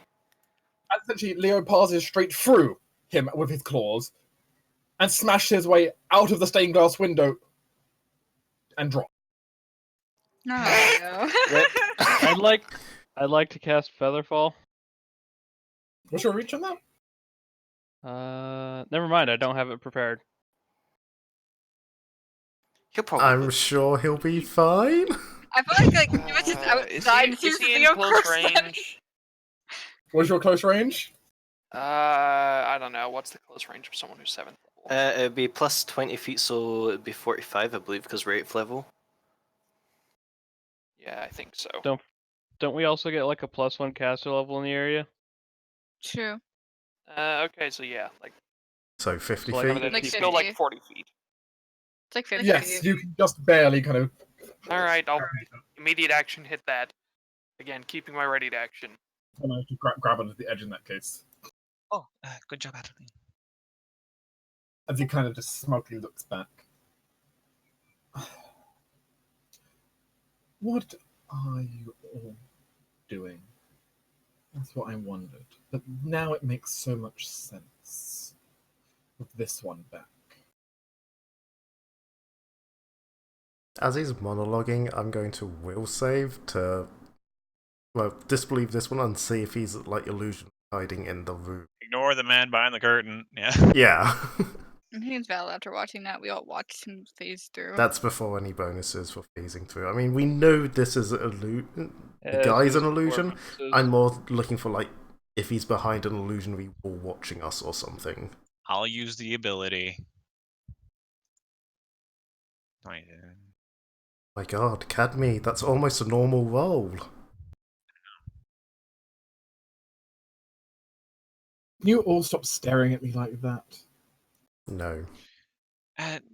A: Essentially, Leo passes straight through him with his claws and smashes his way out of the stained glass window and drops.
E: No.
D: I'd like to cast Featherfall.
A: What's your reach on that?
D: Never mind, I don't have it prepared.
F: He'll probably.
C: I'm sure he'll be fine.
E: I feel like he was just outside.
G: Is he in close range?
A: What's your close range?
G: I don't know. What's the close range of someone who's 7th level?
F: It'd be plus 20 feet, so it'd be 45, I believe, because we're 8th level.
G: Yeah, I think so.
D: Don't we also get like a +1 caster level in the area?
E: True.
G: Okay, so yeah, like
C: So 50
D: So, like,
C: feet?
D: I'm gonna
E: Like
G: he's
E: 50.
G: still like 40 feet.
E: It's like 50
A: Yes,
E: feet.
A: you can just barely kind of.
G: All right, I'll immediate action hit that. Again, keeping my ready to action.
A: manage to grab onto the edge in that case.
H: Oh, good job, Adeline.
A: As he kind of just smugly looks back. What are you all doing? That's what I wondered. But now it makes so much sense. With this one back.
C: As he's monologuing, I'm going to will save to, well, disbelieve this one and see if he's like illusion hiding in the room.
B: Ignore the man behind the curtain. Yeah.
C: Yeah.
E: I think it's valid after watching that. We all watched him phase through.
C: That's before any bonuses for phasing through. I mean, we know this is the
D: Yeah,
C: guy's
D: it's
C: an illusion.
D: performances.
C: I'm more looking for like if he's behind an illusionary wall watching us or something.
B: I'll use the ability. 20.
C: My god, Cadme, that's almost a normal roll.
A: Can you all stop staring at me like that?
C: No.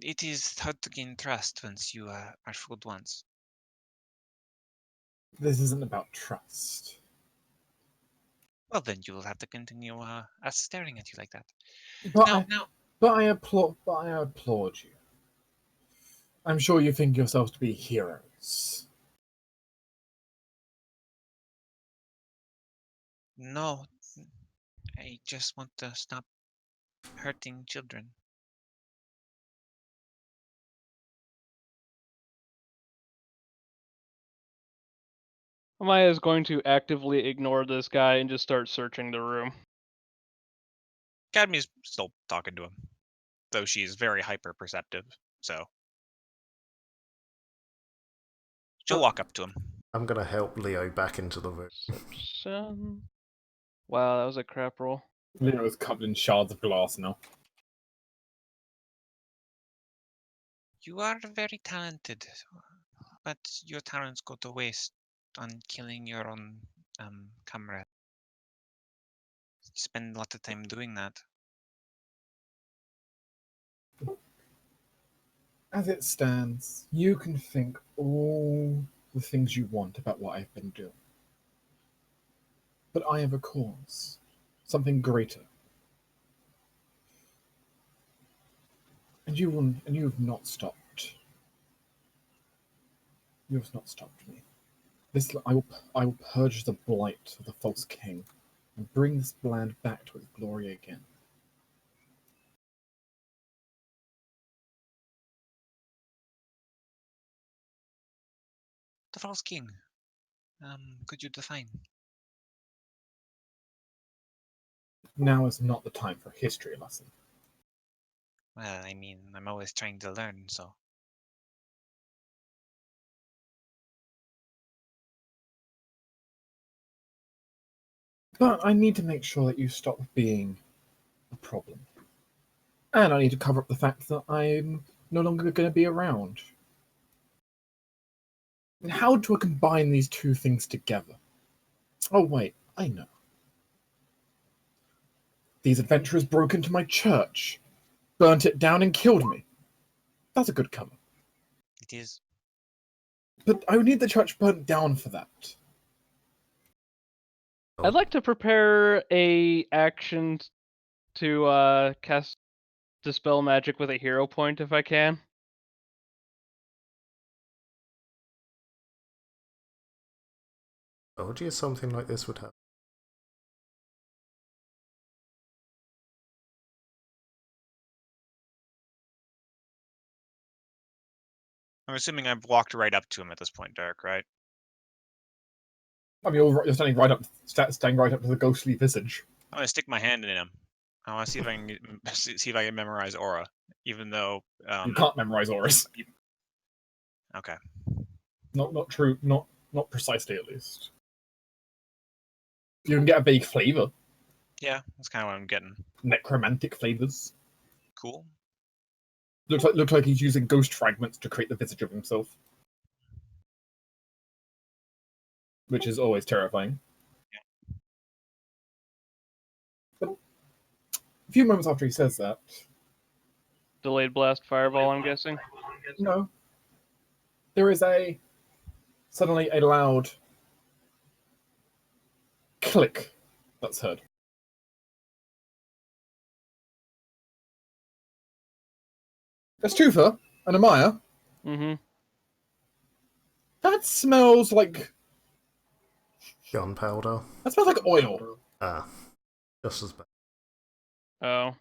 H: It is hard to gain trust once you are fooled once.
A: This isn't about trust.
H: Well, then you will have to continue us staring at you like that.
A: But I applaud you. I'm sure you think yourselves to be heroes.
H: No, I just want to stop hurting children.
D: Amaya is going to actively ignore this guy and just start searching the room.
B: Cadmy's still talking to him, though she's very hyper perceptive. So she'll walk up to him.
C: I'm gonna help Leo back into the room.
D: Perception. Wow, that was a crap roll.
A: Leo is covered in shards of glass now.
H: You are very talented, but your talents go to waste on killing your own comrade. You spend a lot of time doing that.
A: As it stands, you can think all the things you want about what I've been doing. But I have a cause, something greater. And you have not stopped. You have not stopped me. I will purge the blight of the false king and bring this land back to its glory again.
H: The false king. Could you define?
A: Now is not the time for a history lesson.
H: Well, I mean, I'm always trying to learn, so.
A: But I need to make sure that you stop being a problem. And I need to cover up the fact that I'm no longer going to be around. And how do I combine these two things together? Oh wait, I know. These adventurers broke into my church, burnt it down and killed me. That's a good cover.
H: It is.
A: But I would need the church burnt down for that.
D: I'd like to prepare a action to cast Dispel Magic with a hero point if I can.
C: Told you something like this would happen.
B: I'm assuming I've walked right up to him at this point, Derek, right?
A: I mean, you're standing right up to the ghostly visage.
B: I'm gonna stick my hand in him. I want to see if I can see if I can memorize aura, even though
A: You can't memorize auras.
B: Okay.
A: Not true. Not precisely, at least. You can get a vague flavor.
B: Yeah, that's kind of what I'm getting.
A: Necromantic flavors.
B: Cool.
A: Looks like he's using ghost fragments to create the visage of himself, which is always terrifying. But a few moments after he says that,
D: Delayed blast fireball, I'm guessing.
A: no, there is suddenly a loud click that's heard. There's Tufa and Amaya.
D: Mm-hmm.
A: That smells like
C: Gunpowder.
A: that smells like oil.
C: Ah. Just as bad.
D: Oh.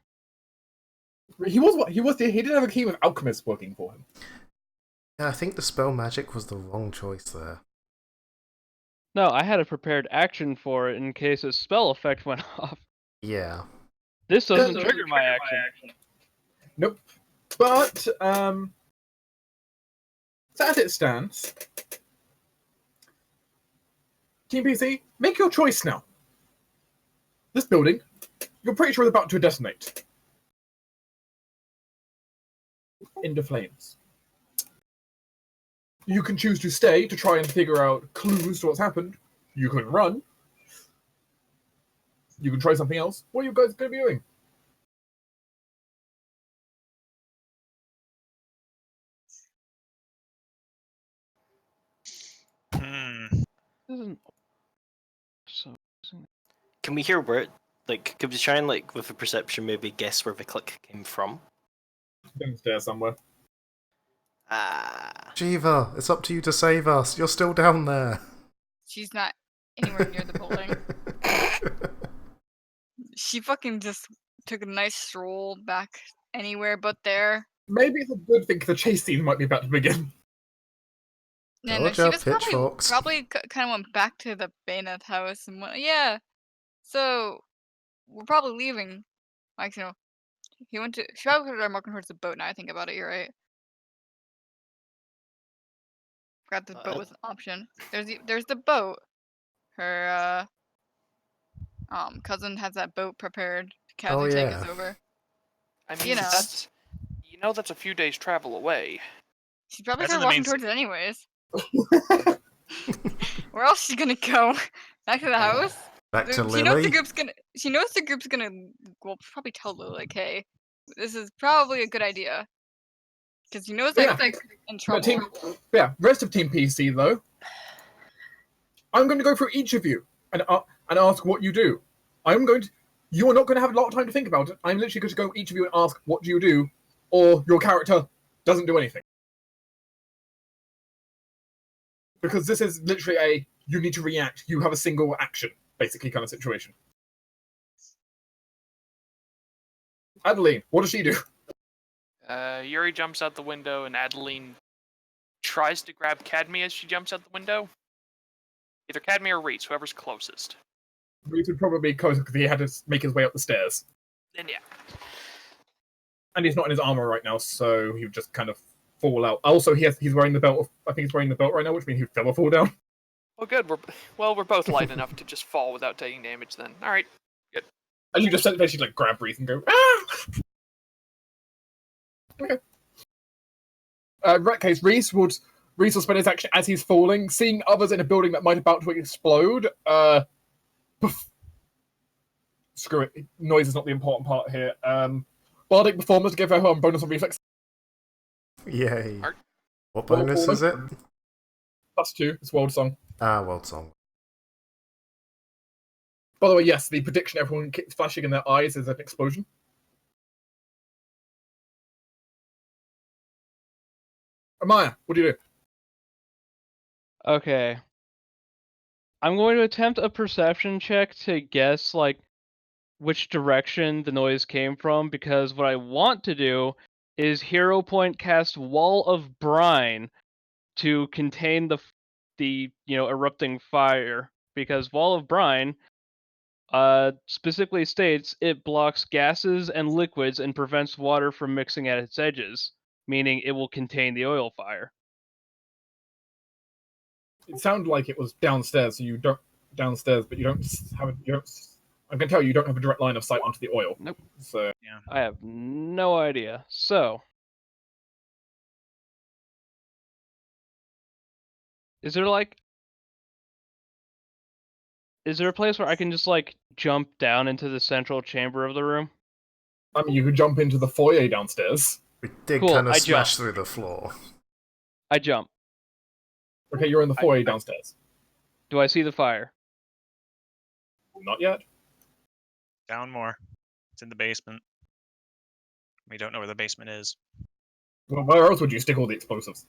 A: He didn't have a team of alchemists working for him.
C: Yeah, I think the spell magic was the wrong choice there.
D: No, I had a prepared action for it in case a spell effect went off.
C: Yeah.
D: This doesn't trigger my action.
A: Nope. But so as it stands, Team PC, make your choice now. This building, you're pretty sure is about to detonate into flames. You can choose to stay to try and figure out clues to what's happened. You can run. You can try something else. What are you guys going to be doing?
D: Isn't so.
F: Can we hear where it, like, could we try and, like, with a perception, maybe guess where the click came from?
A: Downstairs somewhere.
F: Ah.
C: Shiva, it's up to you to save us. You're still down there.
E: She's not anywhere near the building. She fucking just took a nice stroll back anywhere but there.
A: Maybe it's a good thing because the chase scene might be about to begin.
E: Yeah,
C: Told
E: no, she
C: ya,
E: was
C: pitchforks.
E: probably kind of went back to the Bayonet house and went, yeah. So we're probably leaving. Like, you know, she probably started marking towards the boat. Now I think about it, you're right. Forgot the boat was an option. There's the boat. Her cousin has that boat prepared.
C: Oh,
E: Casually take us
C: yeah.
E: over.
G: I mean,
E: You know.
G: that's a few days travel away.
E: She's probably
B: That's in
E: started
B: the
E: walking
B: main
E: towards it anyways. Where else is she gonna go? Back to the house?
C: Back to
E: She knows the
C: Lily.
E: group's gonna. She knows the group's gonna. Well, probably tell Lily like, "Hey, this is probably a good idea," because she knows
A: Yeah.
E: they're in trouble.
A: Rest of Team PC though. I'm going to go through each of you and ask what you do. You are not going to have a lot of time to think about it. I'm literally going to go each of you and ask what do you do, or your character doesn't do anything. Because this is literally you need to react. You have a single action, basically, kind of situation. Adeline, what does she do?
G: Yuri jumps out the window, and Adeline tries to grab Cadme as she jumps out the window. Either Cadme or Reese, whoever's closest.
A: Reese would probably be closer because he had to make his way up the stairs.
G: And yeah.
A: And he's not in his armor right now, so he would just kind of fall out. Also, he's wearing the belt. I think he's wearing the belt right now, which means he would fall down.
G: Well, good. We're both light enough to just fall without taking damage. Then, all right, good.
A: And you just basically like grab Reese and go, ah! Okay. In that case, Reese will spend his action as he's falling, seeing others in a building that might about to explode. Poof. Screw it. Noise is not the important part here. Bardic performers to give her a bonus on reflex.
C: Yay.
G: Art.
C: What bonus is it?
A: +2. It's World Song.
C: Ah, World Song.
A: By the way, yes, the prediction everyone keeps flashing in their eyes is an explosion. Amaya, what do you do?
D: Okay. I'm going to attempt a perception check to guess, like, which direction the noise came from, because what I want to do is hero point cast Wall of Brine to contain the erupting fire, because Wall of Brine specifically states it blocks gases and liquids and prevents water from mixing at its edges, meaning it will contain the oil fire.
A: It sounded like it was downstairs, so you don't downstairs, but you don't have I can tell you don't have a direct line of sight onto the oil.
D: Nope.
A: So
B: Yeah.
D: I have no idea. So, is there a place where I can just like jump down into the central chamber of the room?
A: I mean, you could jump into the foyer downstairs.
C: We did
D: Cool,
C: kind of
D: I
C: smash
D: jump.
C: through the floor.
D: I jump.
A: Okay, you're in the foyer downstairs.
D: Do I see the fire?
A: Not yet.
B: Down more. It's in the basement. We don't know where the basement is.
A: Well, where else would you stick all the explosives?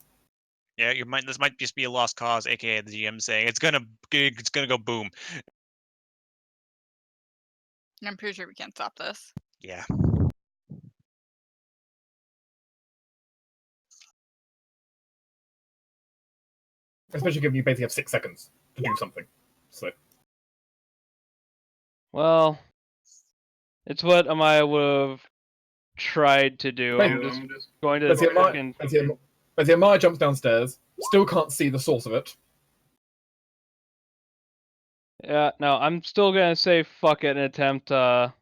B: Yeah, this might just be a lost cause, aka the GM saying it's gonna go boom.
E: I'm pretty sure we can't stop this.
B: Yeah.
A: Especially given you basically have 6 seconds to do something. So
D: Well, it's what Amaya would have tried to do.
A: Thank
D: I'm
A: you.
D: just going to
A: Basically,
D: fucking...
A: Amaya jumps downstairs, still can't see the source of it.
D: Yeah, no, I'm still gonna say fuck it and attempt Wall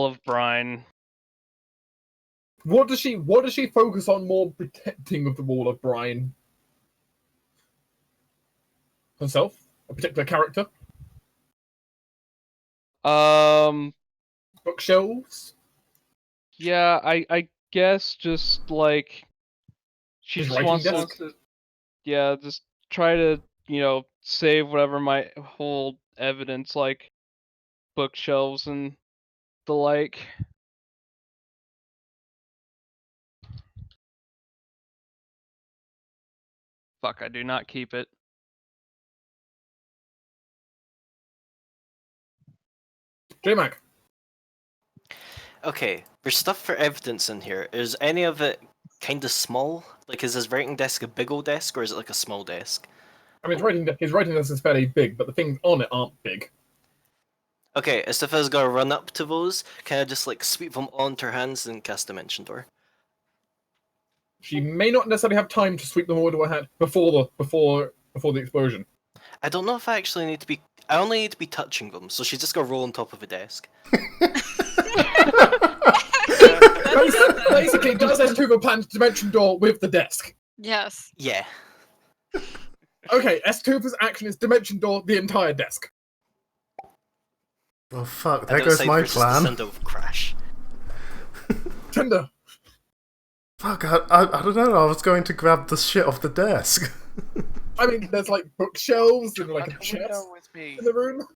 D: of Brine.
A: What does she focus on more protecting of the Wall of Brine? Herself? A particular character? Bookshelves?
D: Yeah, I guess just like she
A: His
D: just
A: writing
D: wants
A: desk?
D: to, yeah, just try to, save whatever might hold evidence, like bookshelves and the like. Fuck, I do not keep it.
A: J-Mac.
F: Okay, there's stuff for evidence in here. Is any of it kind of small? Like, is his writing desk a big old desk, or is it like a small desk?
A: I mean, his writing desk is fairly big, but the things on it aren't big.
F: Okay, Istifa's gonna run up to those, kind of just like sweep them onto her hands and cast Dimension Door.
A: She may not necessarily have time to sweep them all to her hand before the explosion.
F: I don't know if I actually need to be. I only need to be touching them, so she's just gonna roll on top of a desk.
A: Basically, does S2 plan to Dimension Door with the desk?
E: Yes.
F: Yeah.
A: Okay, S2's action is Dimension Door the entire desk.
C: Oh fuck,
F: I
C: there
F: don't
C: goes
F: say
C: my
F: versus
C: plan.
F: Descendo crash.
A: Tinder.
C: Fuck, I don't know, I was going to grab the shit off the desk.
A: I mean, there's like bookshelves and like
G: Got
A: a
G: the
A: chest
G: window with me.
A: in the room.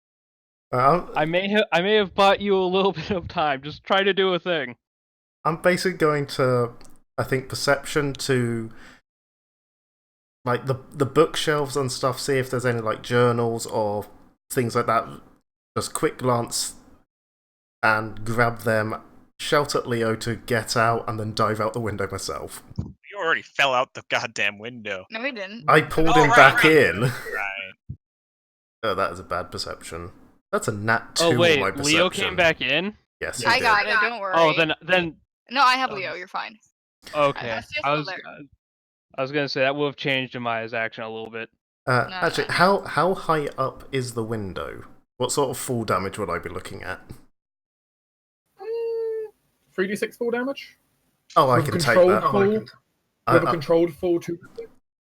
D: I may have bought you a little bit of time. Just try to do a thing.
C: I'm basically going to, I think, perception to like the bookshelves and stuff, see if there's any like journals or things like that. Just quick glance and grab them, shout at Leo to get out, and then dive out the window myself.
B: You already fell out the goddamn window.
E: No, he didn't.
C: I pulled
B: Oh,
C: him
B: right,
C: back
B: right.
C: in.
B: Right.
C: Oh, that is a bad perception. That's a nat 2
D: Oh
C: on my
D: wait,
C: perception.
D: Leo came back in.
C: Yes, he
A: Yeah.
E: I
C: did.
E: got it. Don't worry.
D: Oh, then
E: No, I have Leo. You're fine.
D: okay.
E: That's just
D: I
E: still
D: was
E: there.
D: I was gonna say that would have changed Amaya's action a little bit.
E: No,
C: Actually,
E: no.
C: how high up is the window? What sort of fall damage would I be looking at?
A: 3d6 full damage?
C: Oh, I
A: With
C: can take
A: controlled
C: that.
A: full, with a
C: I-
A: controlled full 2.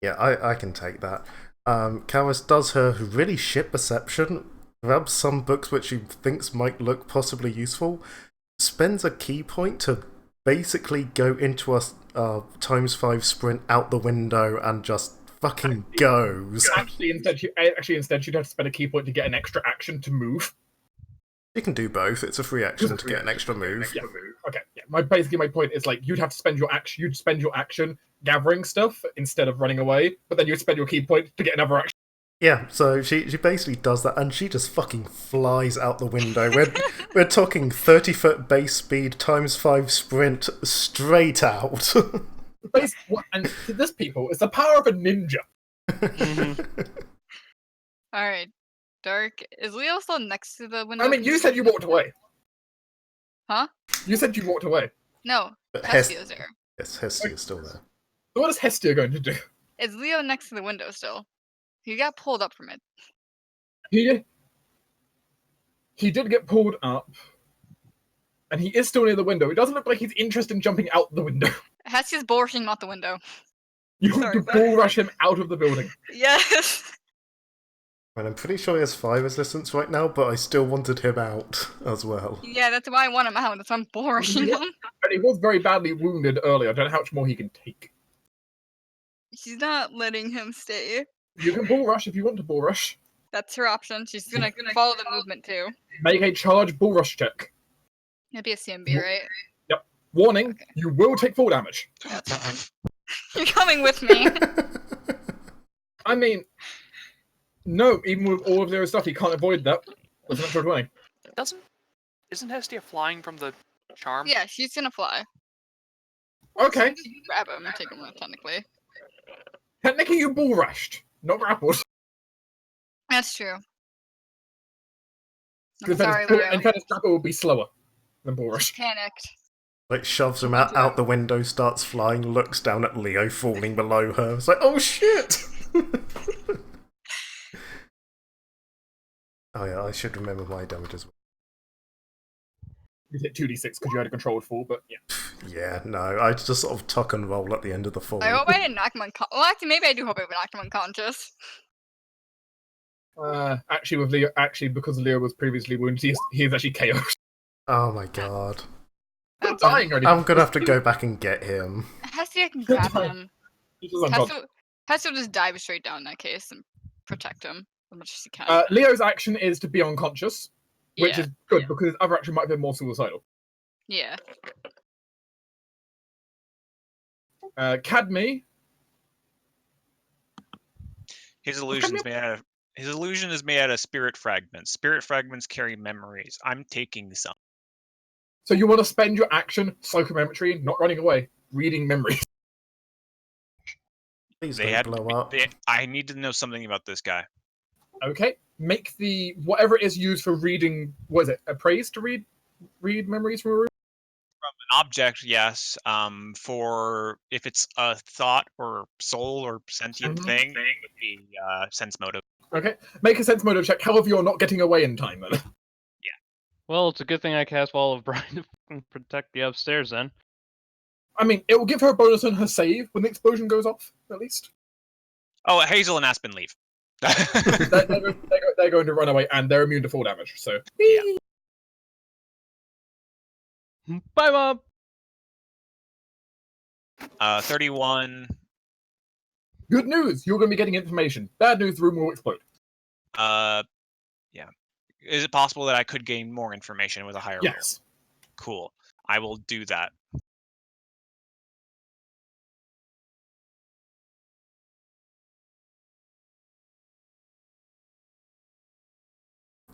C: Yeah, I can take that. Karis does her really shit perception, grabs some books which she thinks might look possibly useful, spends a key point to basically go into a ×5 sprint out the window and just fucking goes.
A: Actually, instead, she'd have to spend a key point to get an extra action to move.
C: You can do both. It's a free action to get an extra move.
A: Yeah. Okay. Yeah. Basically, my point is like you'd have to spend your action. You'd spend your action gathering stuff instead of running away, but then you'd spend your key point to get another action.
C: Yeah, so she basically does that, and she just fucking flies out the window. We're talking 30-foot base speed ×5 sprint straight out.
A: And to this people, it's the power of a ninja.
E: All right. Dark. Is Leo still next to the window?
A: I mean, you said you walked away.
E: Huh?
A: You said you walked away.
E: No.
C: But
E: Hestia's there.
C: Yes, Hestia is still there.
A: So what is Hestia going to do?
E: Is Leo next to the window still? He got pulled up from it.
A: He did get pulled up, and he is still near the window. It doesn't look like he's interested in jumping out the window.
E: Hestia's bull rushing him out the window.
A: You want to bull rush him out of the building.
E: Yes.
C: And I'm pretty sure he has 5 resistance right now, but I still wanted him out as well.
E: Yeah, that's why I want him out. That's why I'm bull rushing him.
A: And he was very badly wounded earlier. I don't know how much more he can take.
E: She's not letting him stay.
A: You can bull rush if you want to bull rush.
E: That's her option. She's gonna follow the movement too.
A: Make a charge bull rush check.
E: It'd be a CMB, right?
A: Warning,
E: Okay.
A: you will take full damage.
E: That's fine. You're coming with me.
A: I mean, no, even with all of their stuff, he can't avoid that. That's natural 20.
G: Isn't Hestia flying from the charm?
E: Yeah, she's gonna fly.
A: Okay,
E: You can grab him and take him out, technically.
A: technically you bull rushed, not grappled.
E: That's true. I'm
A: In
E: sorry,
A: fact,
E: Leo.
A: grapple would be slower than bull rush.
E: Panicked.
C: Like, shoves him out the window, starts flying, looks down at Leo falling below her. It's like, oh shit! Oh yeah, I should remember my damage as well.
A: You hit 2d6 because you had a controlled fall, but yeah.
C: Yeah, no, I just sort of tuck and roll at the end of the fall.
E: I hope I didn't knock him unconscious. Well, actually, maybe I do hope I knocked him unconscious.
A: Actually, with Leo, because Leo was previously wounded, he is actually KO'd.
C: Oh my god.
A: Not
E: That's
A: dying or anything.
C: I'm gonna have to go back and get him.
E: Hestia can grab
A: Fine.
E: him.
A: He's just unconscious.
E: Hestia will just dive straight down in that case and protect him as much as he can.
A: Leo's action is to be unconscious, which
E: Yeah.
A: is good because his other action might have been more suicidal.
E: Yeah.
A: Cadme.
B: His illusion is made out of spirit fragments. Spirit fragments carry memories. I'm taking some.
A: So you want to spend your action psychomemory, not running away, reading memories.
C: Please
B: They
C: don't
B: had
C: blow up.
B: I need to know something about this guy.
A: Okay. Make the whatever it is used for reading. What is it? Appraise to read memories from a room.
B: An object, yes. For if it's a thought or soul or sentient thing, it would be sense motive.
A: Okay. Make a sense motive check. However, you're not getting away in time then.
D: Well, it's a good thing I cast Wall of Brine to fucking protect the upstairs then.
A: I mean, it will give her a bonus on her save when the explosion goes off, at least.
B: Oh, Hazel and Aspen leave.
A: They're going to run away, and they're immune to fall damage. So
B: Yeah.
D: Bye, Mom!
B: 31.
A: Good news, you're going to be getting information. Bad news, the room will explode.
B: Yeah. Is it possible that I could gain more information with a higher roll?
A: Yes.
B: Cool. I will do that.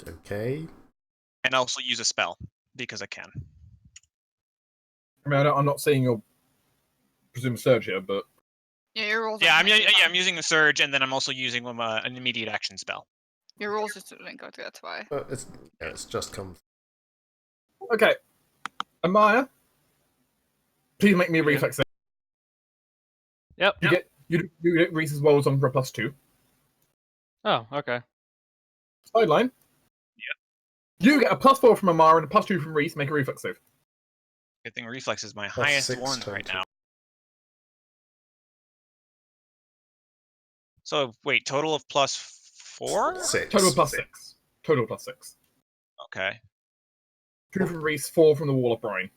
C: Okay.
B: And also use a spell because I can.
A: I mean, I'm not saying you'll presume surge here, but
E: Yeah, your rolls.
B: Yeah, I'm using a surge, and then I'm also using an immediate action spell.
E: Your rolls just didn't go through. That's why.
C: But it's just come.
A: okay. Amaya, please make me a reflex save.
D: Yep.
A: You get Reese's Rolls on for a +2.
D: Oh, okay.
A: Sideline. Yep. You get a +4 from Amara and a +2 from Reese. Make a reflex save.
B: Good thing reflex is my
C: Plus
B: highest
C: 6
B: one
C: total.
B: right now. So wait, total of +4?
C: 6.
A: Total +6. Total +6.
B: Okay.
A: 2 from Reese, 4 from the Wall of Brine.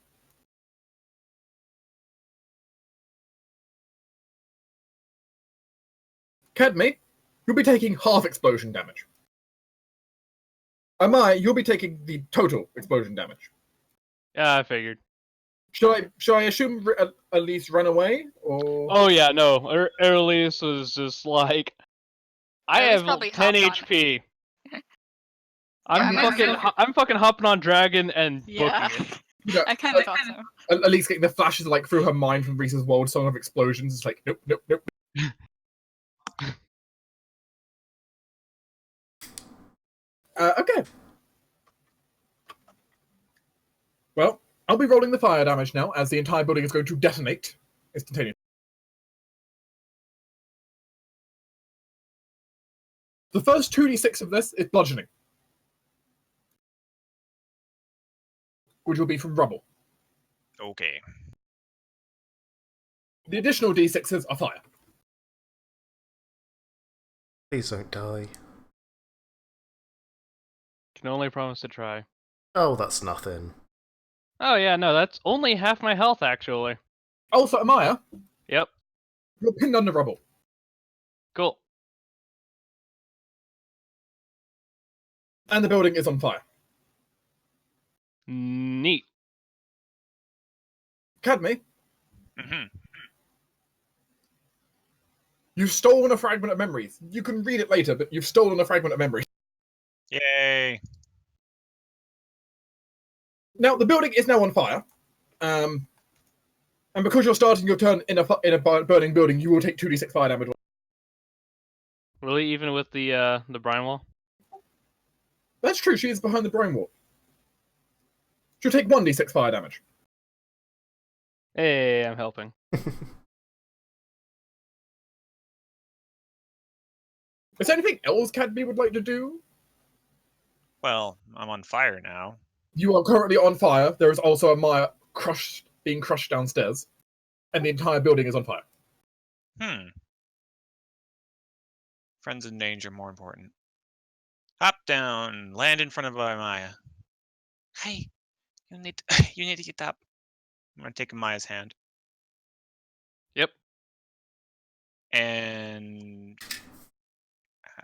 A: Cadme, you'll be taking half explosion damage. Amaya, you'll be taking the total explosion damage.
D: Yeah, I figured.
A: Should I assume at least run away, or?
D: Oh yeah, no. Elise was just like, I
E: Elise
D: have
E: probably
D: 10
E: hopped on-
D: HP.
E: I'm
D: I'm fucking hopping on dragon and
E: Yeah.
D: booking it.
A: You know,
E: I kind of thought so.
A: at least getting the flashes like through her mind from Reese's World Song of Explosions. It's like nope, nope, nope. Okay. Well, I'll be rolling the fire damage now, as the entire building is going to detonate instantaneously. The first 2d6 of this is bludgeoning, which will be from rubble.
B: Okay.
A: The additional d6s are fire.
C: Please don't die.
D: Can only promise to try.
C: Oh, that's nothing.
D: Oh yeah, no, that's only half my health actually.
A: Also, Amaya,
D: Yep.
A: you're pinned under rubble.
D: Cool.
A: And the building is on fire.
D: Neat.
A: Cadme,
B: Mm-hmm.
A: you've stolen a fragment of memories. You can read it later, but you've stolen a fragment of memories.
B: Yay.
A: Now, the building is now on fire. And because you're starting your turn in a burning building, you will take 2d6 fire damage.
D: Really, even with the brine wall?
A: That's true, she is behind the brine wall. She'll take 1d6 fire damage.
D: Hey, I'm helping.
A: Is there anything else Cadme would like to do?
B: Well, I'm on fire now.
A: You are currently on fire. There is also a Maya being crushed downstairs. And the entire building is on fire.
B: Friends in danger more important.
H: Hop down. Land in front of Maya. Hey, you need you need to get up. I'm gonna take Maya's hand
D: Yep.
H: and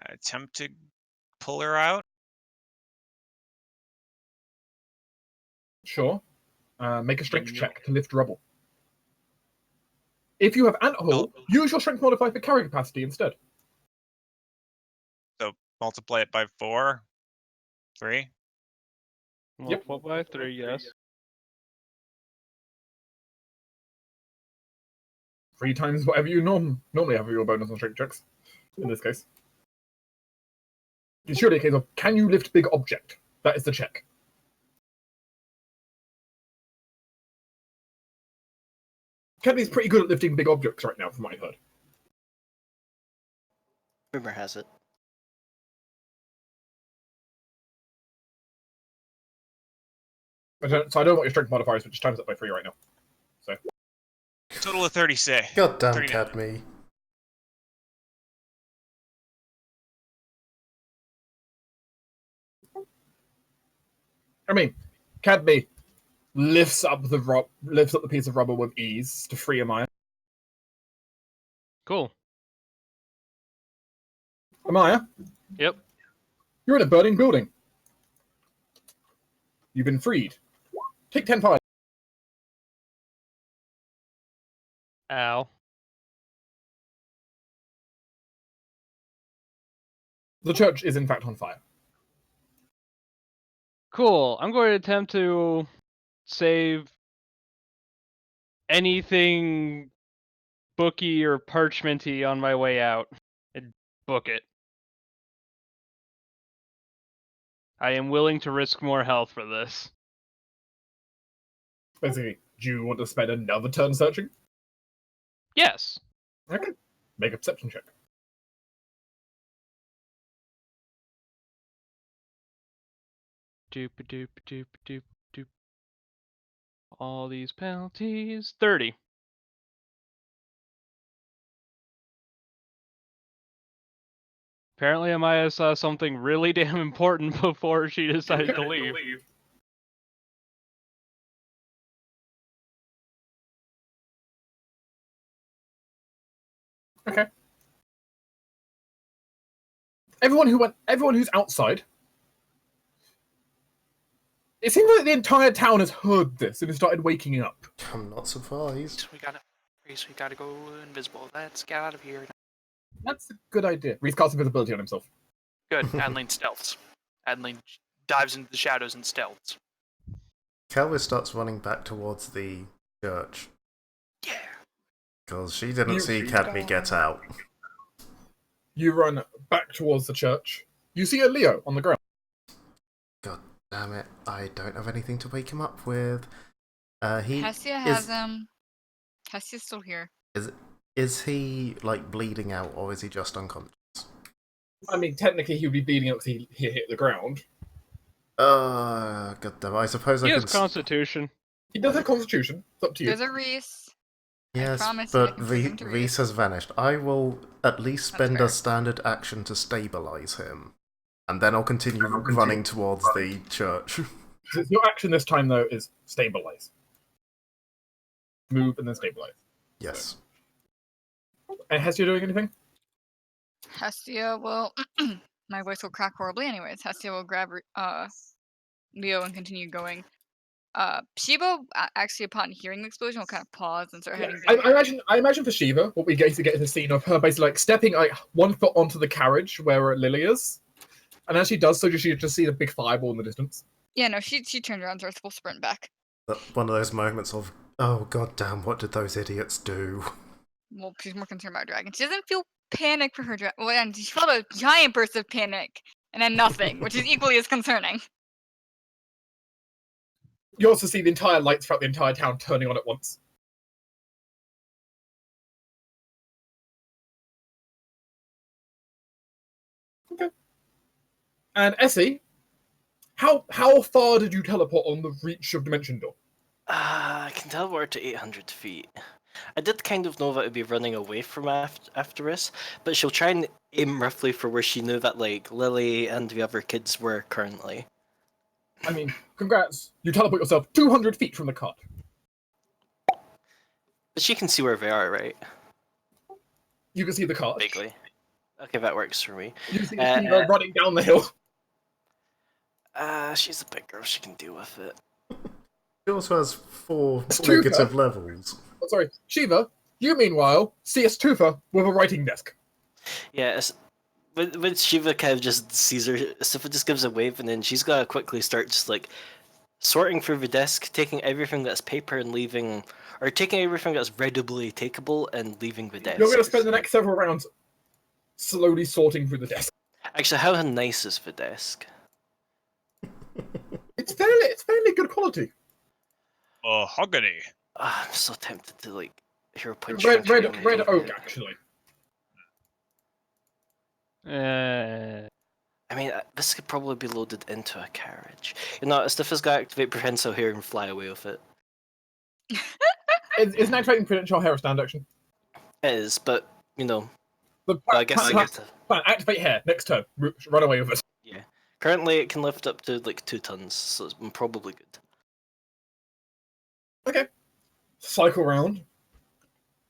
H: attempt to pull her out.
A: Sure. Make a strength
B: Nope.
A: check to lift rubble. If you have ant hole, use your strength modifier for carrying capacity instead.
H: So multiply it by 4. 3.
D: Multiple by 3, yes.
A: 3 times whatever you normally have for your bonus on strength checks. In this case, it's surely a case of can you lift big object? That is the check. Kennedy's pretty good at lifting big objects right now, from what I heard.
F: Rumor has it.
A: So I don't know what your strength modifier is, but just times that by 3 right now. So
H: Total of 36.
C: Goddamn
H: 39.
C: Cadme.
A: I mean, Cadme lifts up the piece of rubber with ease to free Amaya.
D: Cool.
A: Amaya,
D: Yep.
A: you're in a burning building. You've been freed. Take 10 fire.
D: Ow.
A: The church is in fact on fire.
D: Cool. I'm going to attempt to save anything booky or parchmenty on my way out and book it. I am willing to risk more health for this.
A: Basically, do you want to spend another turn searching?
D: Yes.
A: Okay. Make a perception check.
D: Doop doop doop doop doop. All these penalties. 30. Apparently Amaya saw something really damn important before she decided to leave.
A: Okay. Everyone who's outside. It seems like the entire town has heard this and has started waking up.
C: I'm not surprised.
G: We gotta go invisible. Let's get out of here.
A: That's a good idea. Reese casts invisibility on himself.
G: Good. Adeline stealths. Adeline dives into the shadows and stealths.
C: Kelvis starts running back towards the church.
G: Yeah.
C: Because she didn't see Cadme get out.
A: You run back towards the church. You see a Leo on the ground.
C: God damn it, I don't have anything to wake him up with.
E: Hestia has him. Hestia's still here.
C: Is he, like, bleeding out, or is he just unconscious?
A: I mean, technically he would be bleeding out because he hit the ground.
C: God damn it, I suppose
D: He
C: I
D: has
C: can...
D: Constitution.
A: He does have Constitution. It's up to you.
E: There's a Reese.
C: Yes,
E: I promise you I
C: but
E: can bring him to
C: Reese has vanished. I will at least
E: That's
C: spend
E: fair.
C: a standard action to stabilize him. And then I'll continue running towards the church.
A: Your action this time, though, is stabilize. Move and then stabilize.
C: Yes.
A: And Hestia doing anything?
E: Hestia will. My voice will crack horribly, anyways. Hestia will grab Leo and continue going. Shiva, actually, upon hearing the explosion, will kind of pause and start heading down.
A: I imagine for Shiva, what we basically get is a scene of her basically like stepping like 1 foot onto the carriage where Lily is, and as she does so, you just see the big fireball in the distance.
E: Yeah, no, she turns around, starts full sprint back.
C: One of those moments of, oh god damn, what did those idiots do?
E: Well, she's more concerned about dragon. She doesn't feel panic for her dragon. Well, and she felt a giant burst of panic and then nothing, which is equally as concerning.
A: You also see the entire lights throughout the entire town turning on at once. Okay. And Essie, how far did you teleport on the reach of Dimension Door?
F: I can teleport to 800 feet. I did kind of know that it would be running away from after us, but she'll try and aim roughly for where she knew that like Lily and the other kids were currently.
A: I mean, congrats. You teleport yourself 200 feet from the cart.
F: But she can see where they are, right?
A: You can see the cart.
F: Vaguely. Okay, that works for me.
A: You can see Shiva running down the hill.
F: She's a big girl, she can deal with it.
C: She also has 4
A: It's
C: negative
A: Tufa.
C: levels.
A: Oh, sorry, Shiva. You meanwhile see a Stufa with a writing desk.
F: Yeah, when Shiva kind of just sees her, Sifa just gives a wave, and then she's gotta quickly start just like sorting through the desk, taking everything that's paper and leaving, or taking everything that's readily takeable and leaving the desk.
A: You're going to spend the next several rounds slowly sorting through the desk.
F: Actually, how nice is the desk?
A: It's fairly good quality.
B: Mahogany.
F: I'm so tempted to like hero punch.
A: Red
F: French
A: oak, actually.
F: I mean, this could probably be loaded into a carriage. You know, Stifa's got to activate prehensile here and fly away with it.
A: Isn't activating prudential hair a stand action?
F: It is, but you know,
A: But
F: I guess I get to.
A: activate hair next turn. Run away with it.
F: Yeah. Currently, it can lift up to like 2 tons, so it's probably good.
A: Okay. Cycle round.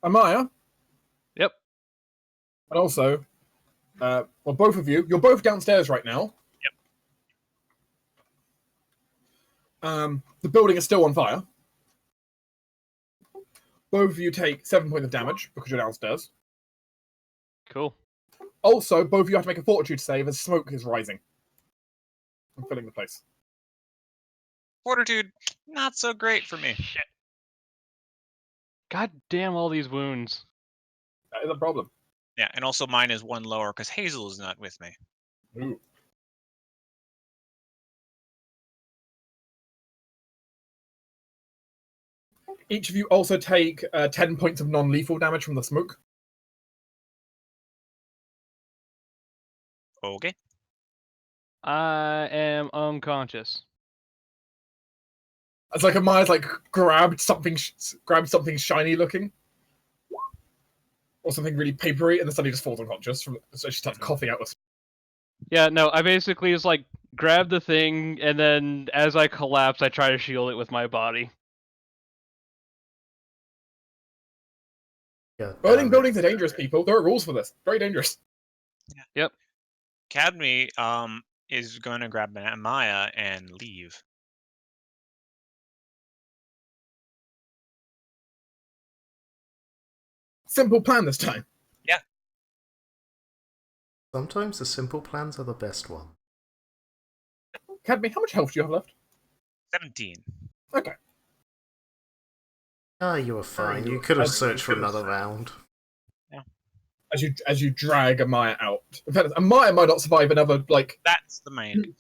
A: Amaya.
D: Yep.
A: And also, well, both of you. You're both downstairs right now. Yep. The building is still on fire. Both of you take 7 points of damage because you're downstairs.
D: Cool.
A: Also, both of you have to make a fortitude save as smoke is rising. I'm filling the place.
B: Fortitude, not so great for me.
D: Shit. God damn all these wounds.
A: That is a problem.
B: Yeah, and also mine is 1 lower because Hazel is not with me.
A: Ooh. Each of you also take 10 points of non-lethal damage from the smoke.
B: Okay.
D: I am unconscious.
A: It's like Amaya's like grabbed something shiny looking, or something really papery, and then suddenly just falls unconscious. So she starts coughing out.
D: Yeah, no, I basically just like grab the thing, and then as I collapse, I try to shield it with my body.
C: Yeah,
A: Burning buildings are dangerous, people. There are rules for this. Very dangerous.
D: Yep.
B: Cadme is going to grab Maya and leave.
A: Simple plan this time.
C: Sometimes the simple plans are the best one.
A: Cadme, how much health do you have left?
B: 17.
A: Okay.
C: Ah, you were fine. You could have searched for another round.
A: As you drag Amaya out. In fact, Amaya might not survive another
B: That's the main.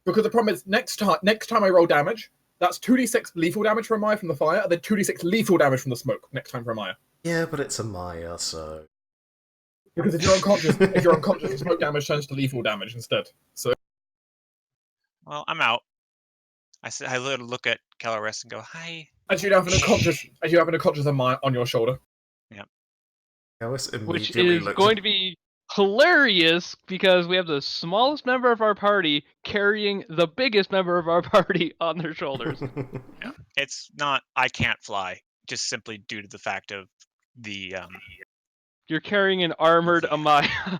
A: because the problem is next time I roll damage, that's 2d6 lethal damage for Amaya from the fire, and then 2d6 lethal damage from the smoke next time for Amaya.
C: Yeah, but it's a Maya, so...
A: Because if you're unconscious, the smoke damage turns to lethal damage instead. So
B: Well, I'm out. I look at Caloris and go, hi.
A: as you have an unconscious Amaya on your shoulder.
C: Alice
D: Which
C: immediately
D: is
C: looks
D: going to be hilarious because we have the smallest member of our party carrying the biggest member of our party on their shoulders.
B: Yeah. It's not, I can't fly, just simply due to the fact of the.
D: You're carrying an armored
B: Yeah.
D: Amaya.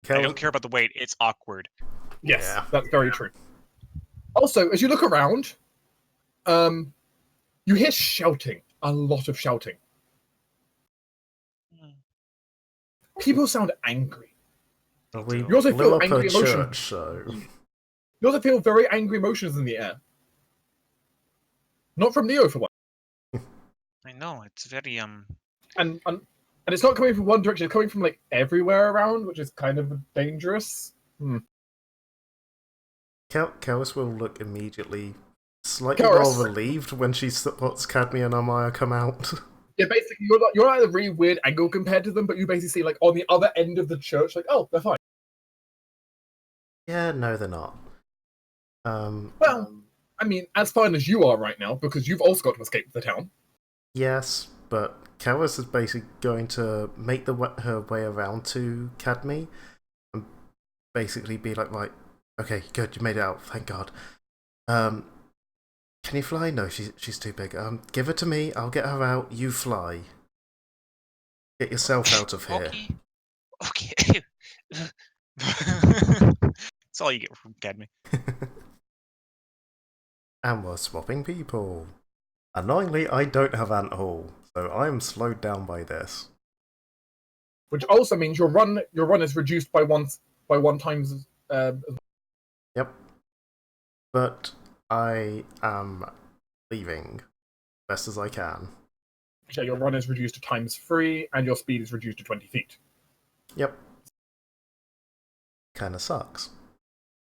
B: I don't care about the weight, it's awkward.
A: Yes,
C: Yeah.
A: that's very true. Also, as you look around, you hear shouting, a lot of shouting. People sound angry.
C: We
A: You also
C: blew
A: feel
C: up
A: angry
C: a
A: emotion.
C: church, so...
A: You also feel very angry emotions in the air. Not from Neo, for one.
B: I know, it's very,
A: And it's not coming from one direction, it's coming from like everywhere around, which is kind of dangerous.
C: Kalis will look immediately slightly
A: Karis.
C: more relieved when she spots Cadme and Amaya come out.
A: Yeah, basically, you're at a really weird angle compared to them, but you basically see, like, on the other end of the church, like, oh, they're fine.
C: Yeah, no, they're not.
A: Well, I mean, as fine as you are right now, because you've also got to escape the town.
C: Yes, but Karis is basically going to make her way around to Cadme and basically be like, right, okay, good, you made it out, thank God. Can you fly? No, she's too big. Give her to me, I'll get her out, you fly. Get yourself out of here.
H: Okay. That's all you get from Cadme.
C: And we're swapping people. Annoyingly, I don't have Ant Hall, so I am slowed down by this.
A: Which also means your run is reduced by one times.
C: Yep. But I am leaving best as I can.
A: So your run is reduced to ×3, and your speed is reduced to 20 feet.
C: Yep. Kinda sucks.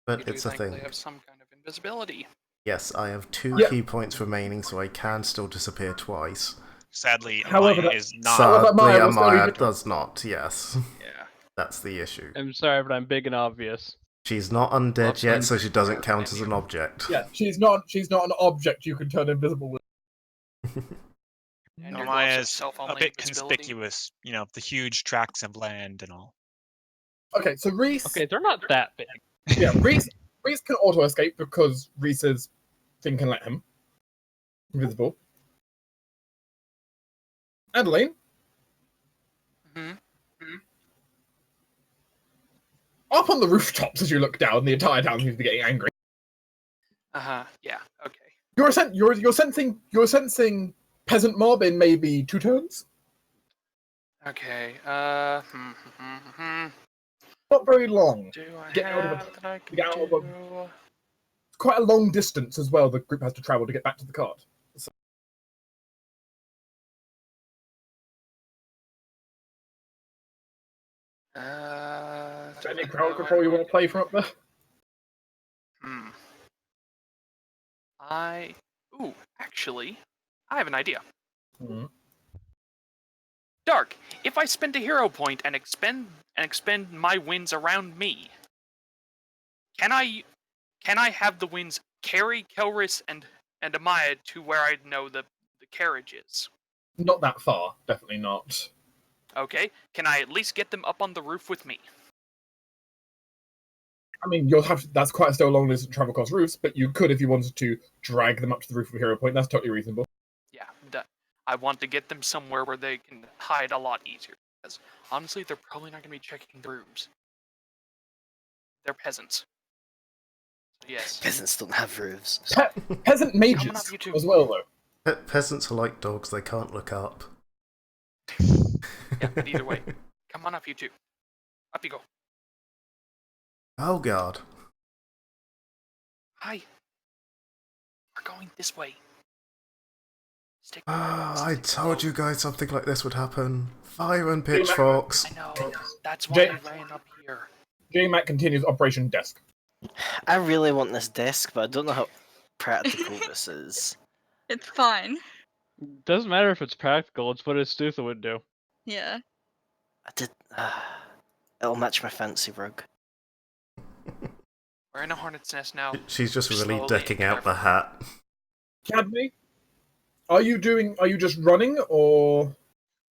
C: But it's a thing.
G: They have some kind of invisibility.
C: Yes, I have 2 key points remaining, so I can still disappear twice.
H: Sadly,
A: However,
H: Amaya is not.
C: Sadly,
A: Amaya
C: Amaya does not, yes.
G: Yeah.
C: That's the issue.
D: I'm sorry, but I'm big and obvious.
C: She's not undead yet, so she doesn't count as
G: Thank
C: an
G: you.
C: object.
A: Yeah, she's not an object you can turn invisible with.
G: And your gloves
H: Amaya
G: have
H: is a
G: self-only
H: bit
G: invisibility.
H: conspicuous. You know, the huge tracts of land and all.
A: Okay, so Reese.
D: Okay, they're not that big.
A: Yeah, Reese can auto escape because Reese's thing can let him invisible. Adeline.
G: Hmm.
A: Up on the rooftops as you look down, the entire town seems to be getting angry.
G: Yeah. Okay.
A: You're sensing peasant mob in maybe 2 turns.
G: Okay.
A: Not very long.
G: Do I
A: Get out of
G: have that I can
A: get out of the-
G: do?
A: Quite a long distance as well. The group has to travel to get back to the cart. So, is there any crowd control you want to play from up there?
G: Actually, I have an idea.
A: Mm-hmm.
G: Dark, if I spend a hero point and expend my winds around me, can I have the winds carry Kelris and Amaya to where I know the carriage is?
A: Not that far, definitely not.
G: Okay, can I at least get them up on the roof with me?
A: I mean, that's quite still a long distance travel across roofs, but you could, if you wanted to, drag them up to the roof of Hero Point. That's totally reasonable.
G: Yeah, I want to get them somewhere where they can hide a lot easier. Because honestly, they're probably not going to be checking the rooms. They're peasants. Yes.
F: Peasants don't have roofs.
A: Peasant
G: Coming
A: mages
G: up, you two.
A: as well, though.
C: Peasants are like dogs, they can't look up.
G: Yeah, but either way. Come on up, you two. Up you go.
C: Oh god.
G: Hi. We're going this way. Stick
C: I told you guys something like this would happen. Fire and pitchforks.
G: I know. That's why I ran up here.
A: J-Mac continues Operation Desk.
F: I really want this desk, but I don't know how practical this is.
E: It's fine.
D: Doesn't matter if it's practical, it's what a Stutha would do.
E: Yeah.
F: I did. It'll match my fancy rug.
G: We're in a hornet's nest now.
C: She's just really
G: Slowly
C: decking
G: and
C: out the hat.
A: Cadme, are you just running, or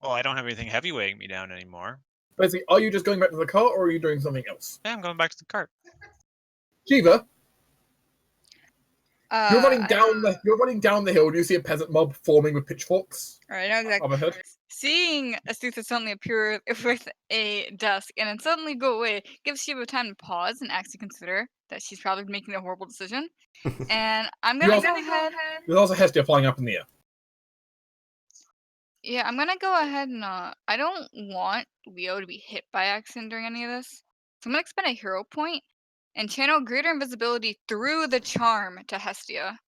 H: Well, I don't have anything heavy weighing me down anymore.
A: basically, are you just going back to the cart, or are you doing something else?
H: Yeah, I'm going back to the cart.
A: Shiva, you're running
E: I-
A: you're running down the hill. Do you see a peasant mob forming with pitchforks?
E: Alright, I know exactly.
A: Overhead?
E: Seeing Astutha suddenly appear with a desk and then suddenly go away gives Shiva time to pause and actually consider that she's probably making a horrible decision. And I'm gonna go ahead.
A: There's also Hestia flying up in the air.
E: Yeah, I'm gonna go ahead and I don't want Leo to be hit by accident during any of this. So I'm gonna expend a hero point and channel greater invisibility through the charm to Hestia.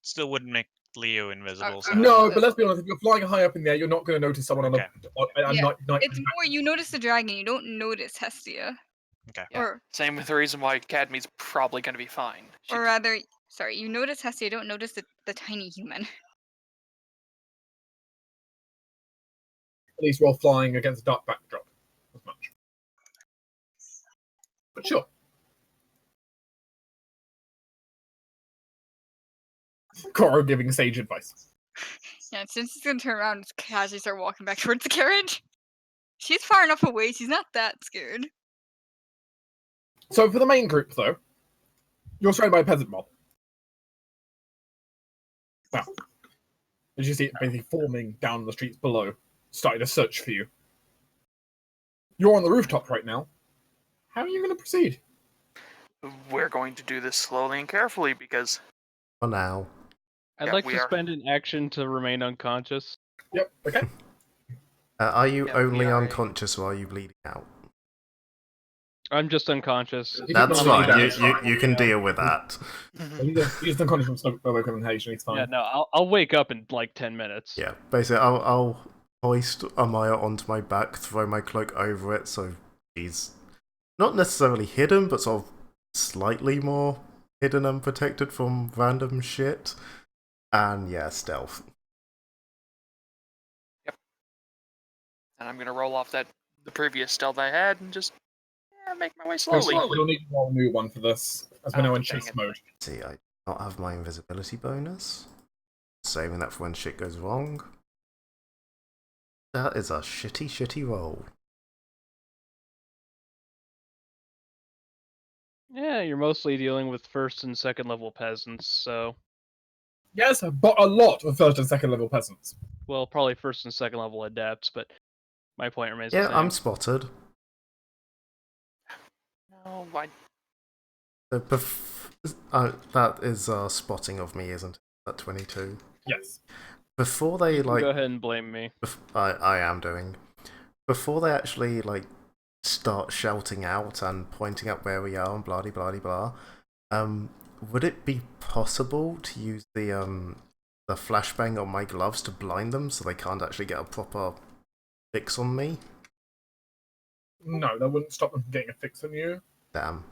H: Still wouldn't make Leo invisible. So.
A: No, but let's be honest. If you're flying high up in the air, you're not going to notice someone
H: Okay.
E: It's more you notice the dragon, you don't notice Hestia.
H: Okay.
G: Yeah.
E: Or
G: Same with the reason why Academy's probably going to be fine.
E: or rather, sorry, you notice Hestia, you don't notice the tiny human.
A: At least while flying against a dark backdrop, as much. But sure. Koro giving sage advice.
E: Yeah, since he's gonna turn around and casually start walking back towards the carriage. She's far enough away, she's not that scared.
A: So for the main group, though, you're surrounded by a peasant mob. Now, as you see it basically forming down the streets below, starting to search for you. You're on the rooftop right now. How are you going to proceed?
G: We're going to do this slowly and carefully because
C: For now.
D: I'd
G: Yeah,
D: like
G: we
D: to
G: are-
D: spend an action to remain unconscious.
A: Yep, okay.
C: Are you
G: Yeah, we
C: only
G: are a-
C: unconscious or are you bleeding out?
D: I'm just unconscious.
A: You
C: That's
A: can
C: fine.
A: damage.
C: You can deal with that.
A: He's unconscious from smoke inhalation, he's fine.
D: Yeah, no, I'll wake up in like 10 minutes.
C: Yeah, basically, I'll hoist Amaya onto my back, throw my cloak over it, so he's not necessarily hidden, but sort of slightly more hidden and protected from random shit. And yeah, stealth.
G: and I'm gonna roll off the previous stealth I had and just make my way slowly.
A: You'll need to roll a new one for this, as we're now in chase mode.
C: See, I do not have my invisibility bonus. Saving that for when shit goes wrong. That is a shitty roll.
D: Yeah, you're mostly dealing with first and second level peasants, so...
A: Yes, but a lot of first and second level peasants.
D: Well, probably first and second level adepts, but my point remains
C: Yeah,
D: the same.
C: I'm spotted.
G: No, I
C: That is spotting of me, isn't it? At 22.
A: Yes.
C: Before they,
D: Go ahead and blame me.
C: I am doing. Before they actually, start shouting out and pointing out where we are and blah blah blah would it be possible to use the flashbang on my gloves to blind them so they can't actually get a proper fix on me?
A: No, that wouldn't stop them from getting a fix on you.
C: Damn.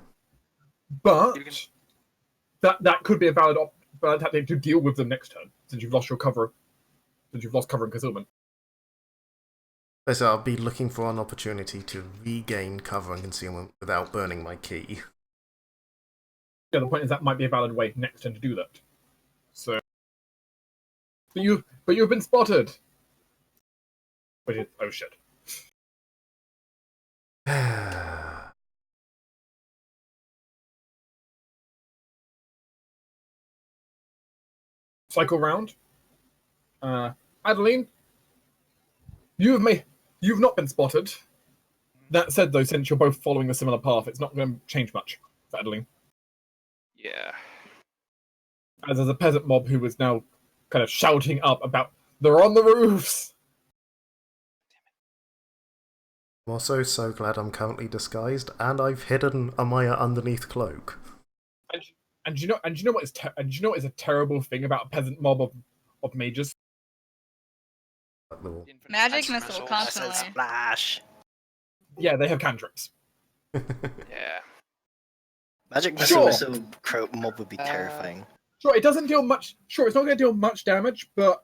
A: But
G: You can-
A: that could be a valid tactic to deal with them next turn, since you've lost your cover. Since you've lost cover and concealment.
C: So I'll be looking for an opportunity to regain cover and concealment without burning my key.
A: Yeah, the point is that might be a valid way next turn to do that. So, but you've been spotted. Oh shit. Cycle round. Adeline, you've not been spotted. That said, though, since you're both following a similar path, it's not going to change much for Adeline.
G: Yeah.
A: As there's a peasant mob who is now kind of shouting up about they're on the roofs.
C: I'm also so glad I'm currently disguised, and I've hidden Amaya underneath cloak.
A: And do you know what is a terrible thing about a peasant mob of mages?
E: Magic
G: Infinite
E: missile
G: missiles.
E: constantly.
F: Splash.
A: Yeah, they have cantrips.
G: Yeah.
F: Magic
A: Sure.
F: missile mob would be terrifying.
A: Sure, it doesn't deal much. Sure, it's not going to deal much damage, but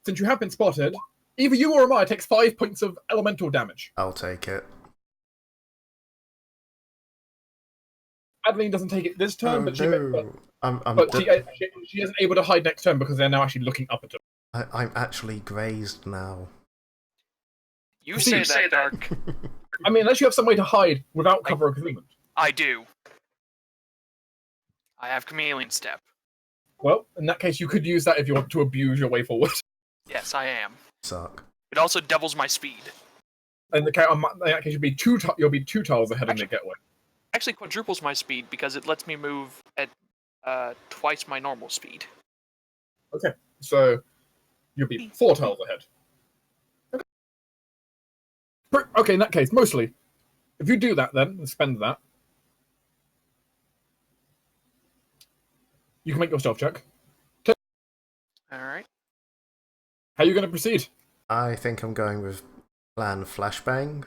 A: since you have been spotted, either you or Amaya takes 5 points of elemental damage.
C: I'll take it.
A: Adeline doesn't take it this turn, but she isn't able to hide next turn because they're now actually looking up at her.
C: I'm actually grazed now.
G: You say that, Dark.
A: I mean, unless you have some way to hide without cover or concealment.
G: I do. I have Chameleon Step.
A: Well, in that case, you could use that if you want to abuse your way forward.
G: Yes, I am.
C: Suck.
G: It also doubles my speed.
A: In that case, you'll be two tiles ahead in the getaway.
G: Actually quadruples my speed because it lets me move at twice my normal speed.
A: Okay, so you'll be 4 tiles ahead. Okay, in that case, mostly, if you do that then, and spend that, you can make your stealth check.
G: Alright.
A: How are you going to proceed?
C: I think I'm going with plan flashbang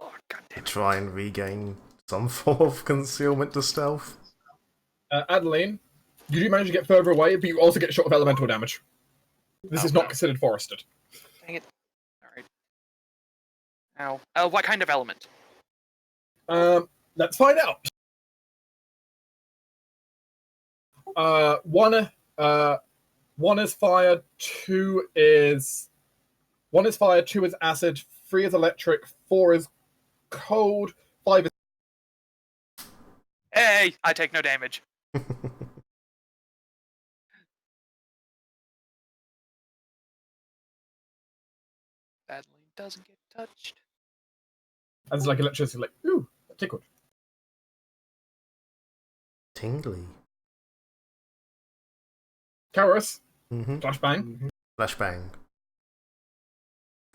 G: Oh,
C: to
G: goddamn.
C: try and regain some form of concealment to stealth.
A: Adeline, you do manage to get further away, but you also get shot with elemental damage. This
G: Oh,
A: is not
G: no.
A: considered forested.
G: Dang it. Alright. Ow. What kind of element?
A: Let's find out. One 1 is fire, 2 is acid, 3 is electric, 4 is cold, 5 is...
G: Hey, I take no damage. Adeline doesn't get touched.
A: And it's like electricity, like, ooh, that tickled.
C: Tingly.
A: Karis,
C: Mm-hmm.
A: flashbang.
C: Flashbang.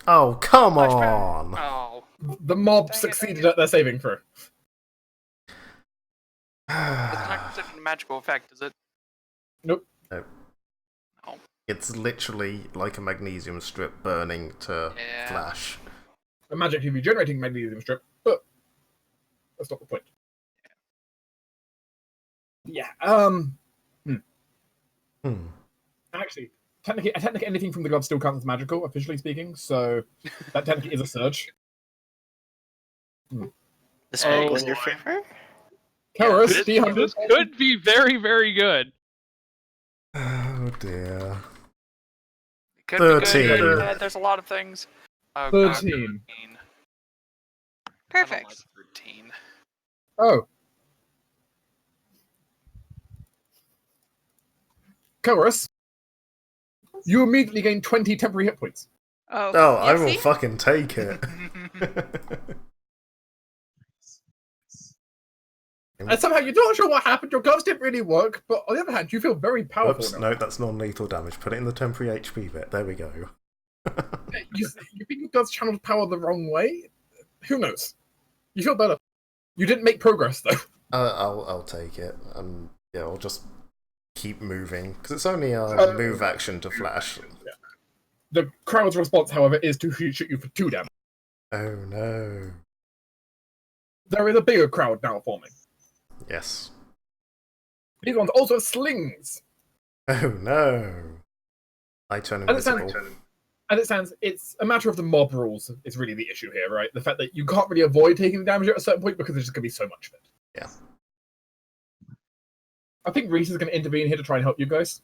C: Oh, come
G: Flashbang.
C: on!
G: Oh.
A: The mob
G: Dang it,
A: succeeded
G: dang it.
A: at their saving throw.
G: It's not considered a magical effect, is it?
A: Nope.
C: No.
G: No.
C: It's literally like a magnesium strip burning to
G: Yeah.
C: flash.
A: A magically regenerating magnesium strip, but that's not the point. Yeah, actually, technically anything from the gloves still counts as magical, officially speaking, so that technically is a surge.
F: The
D: Oh,
F: spell in your
D: boy.
F: favor?
A: Karis,
D: This,
A: D100.
D: this could be very, very good.
C: Oh dear.
G: It could be good,
C: 13.
G: bad, there's a lot of things. Oh, God,
A: 13.
G: I don't
E: Perfect.
G: like 13.
A: Oh. Karis, you immediately gain 20 temporary hit points.
E: Oh,
C: Oh, I will
E: Yessie?
C: fucking take it.
A: And somehow you're not sure what happened, your gloves didn't really work, but on the other hand, you feel very powerful
C: Oops,
A: now.
C: no, that's non-lethal damage. Put it in the temporary HP bit. There we go.
A: You think your gloves channeled power the wrong way? Who knows? You feel better. You didn't make progress, though.
C: I'll take it. Yeah, I'll just keep moving because it's only a move action to flash.
A: The crowd's response, however, is to shoot you for 2 damage.
C: Oh no.
A: There is a bigger crowd now forming.
C: Yes.
A: These ones also have slings.
C: Oh no. I turn invisible.
A: As it stands, it's a matter of the mob rules is really the issue here, right? The fact that you can't really avoid taking the damage at a certain point because there's just going to be so much of it.
C: Yeah.
A: I think Reese is going to intervene here to try and help you guys.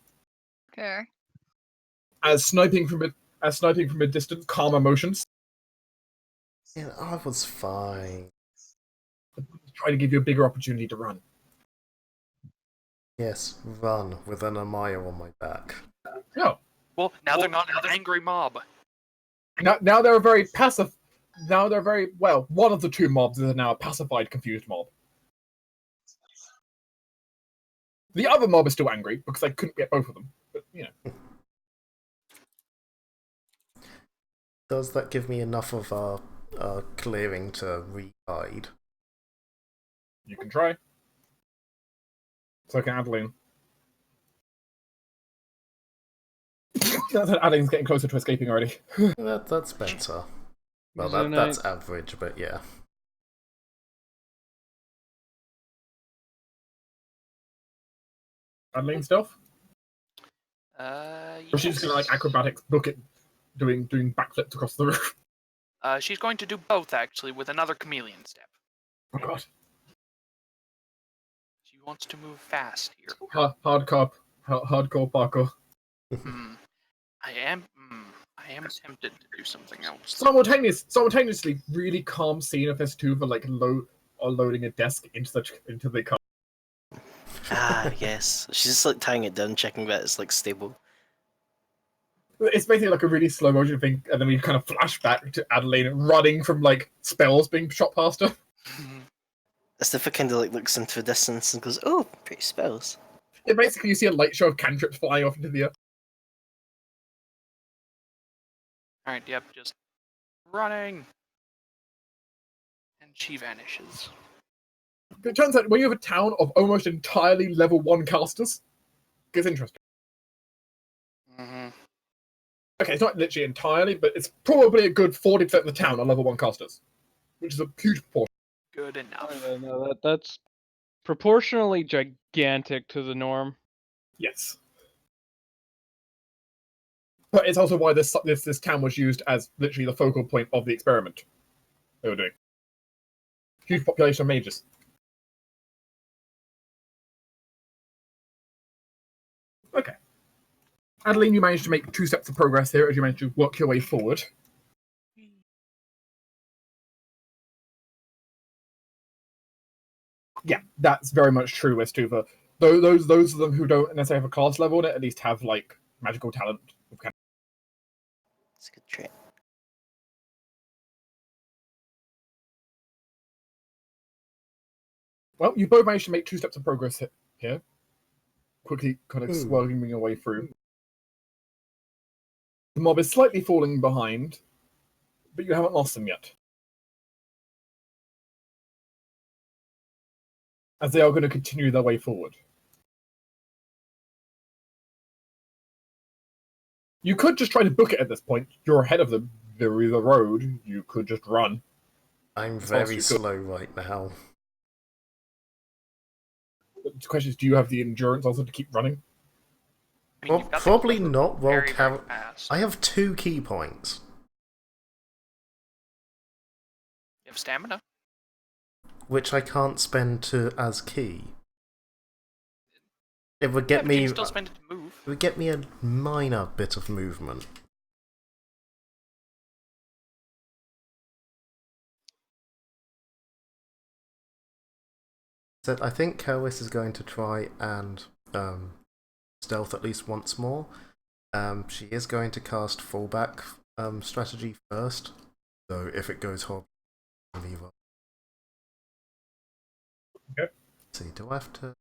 E: Fair.
A: As sniping from a distance, calm emotions.
C: Yeah, I was fine.
A: Try to give you a bigger opportunity to run.
C: Yes, run with an Amaya on my back.
A: No.
G: Well, now they're not an angry mob.
A: Now they're a very passive. Now they're very well. One of the 2 mobs is now a pacified, confused mob. The other mob is still angry because I couldn't get both of them. But you know,
C: Does that give me enough of clearing to re-hide?
A: you can try. So can Adeline. Adeline's getting closer to escaping already.
C: That's better. Well,
D: Zonite.
C: that's average, but yeah.
A: Adeline stealth?
G: Yes.
A: Or she's gonna like acrobatics, book it, doing backflips across the roof.
G: She's going to do both, actually, with another chameleon step.
A: Oh god.
G: She wants to move fast here.
A: Hardcore parkour.
G: I am tempted to do something else.
A: Simultaneously, really calm scene of this too, for like loading a desk into the car.
F: Ah, yes. She's just like tying it down, checking that it's like stable.
A: It's basically like a really slow motion thing, and then we kind of flash back to Adelaide running from like spells being shot past her.
F: Astifa kind of like looks into the distance and goes, "Oh, pretty spells."
A: Yeah, basically you see a light show of cantrips flying off into the air.
G: Alright, yep, just running. And she vanishes.
A: It turns out when you have a town of almost entirely level 1 casters, it gets interesting. Okay, it's not literally entirely, but it's probably a good 40% of the town are level 1 casters, which is a huge proportion.
G: Good enough.
D: No, that's proportionally gigantic to the norm.
A: Yes. But it's also why this town was used as literally the focal point of the experiment they were doing. Huge population of mages. Okay. Adeline, you managed to make 2 steps of progress here as you managed to work your way forward. Yeah, that's very much true, Westuva. Those of them who don't necessarily have a class level in it at least have like magical talent.
F: It's a good trait.
A: Well, you both managed to make 2 steps of progress here. Quickly kind of swirling your way through. The mob is slightly falling behind, but you haven't lost them yet. As they are going to continue their way forward. You could just try to book it at this point. You're ahead of them. There is a road. You could just run.
C: I'm very slow right now.
A: The question is, do you have the endurance also to keep running?
G: I mean,
C: Well,
G: you've got the
C: probably
G: clipper
C: not. Well,
G: very, very fast.
C: I have 2 key points.
G: You have stamina.
C: Which I can't spend to as key. It would get
G: Yeah, but
C: me.
G: you can still spend it to move.
C: It would get me a minor bit of movement. So I think Kelwis is going to try and stealth at least once more. She is going to cast fallback strategy first. So if it goes horribly, leave her.
A: Okay.
C: Let's see, do I have to?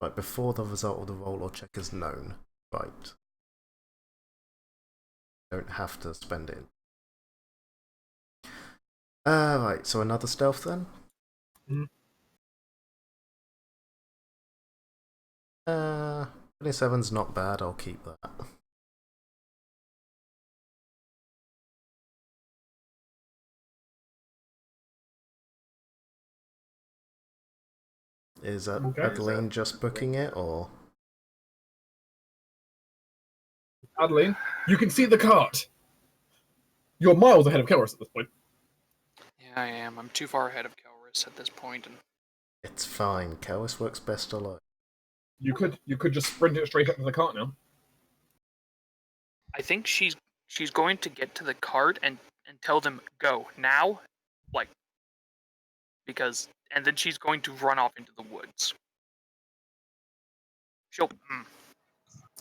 C: Right, before the result of the roll or check is known. Right. Don't have to spend it. Right, so another stealth then? 27's not bad, I'll keep that. Is Adeline just booking it, or?
A: Adeline, you can see the cart. You're miles ahead of Kelris at this point.
G: Yeah, I am. I'm too far ahead of Kelris at this point, and
C: It's fine. Kelris works best alone.
A: You could just sprint it straight up to the cart now.
G: I think she's going to get to the cart and tell them go now, like, because, and then she's going to run off into the woods. She'll.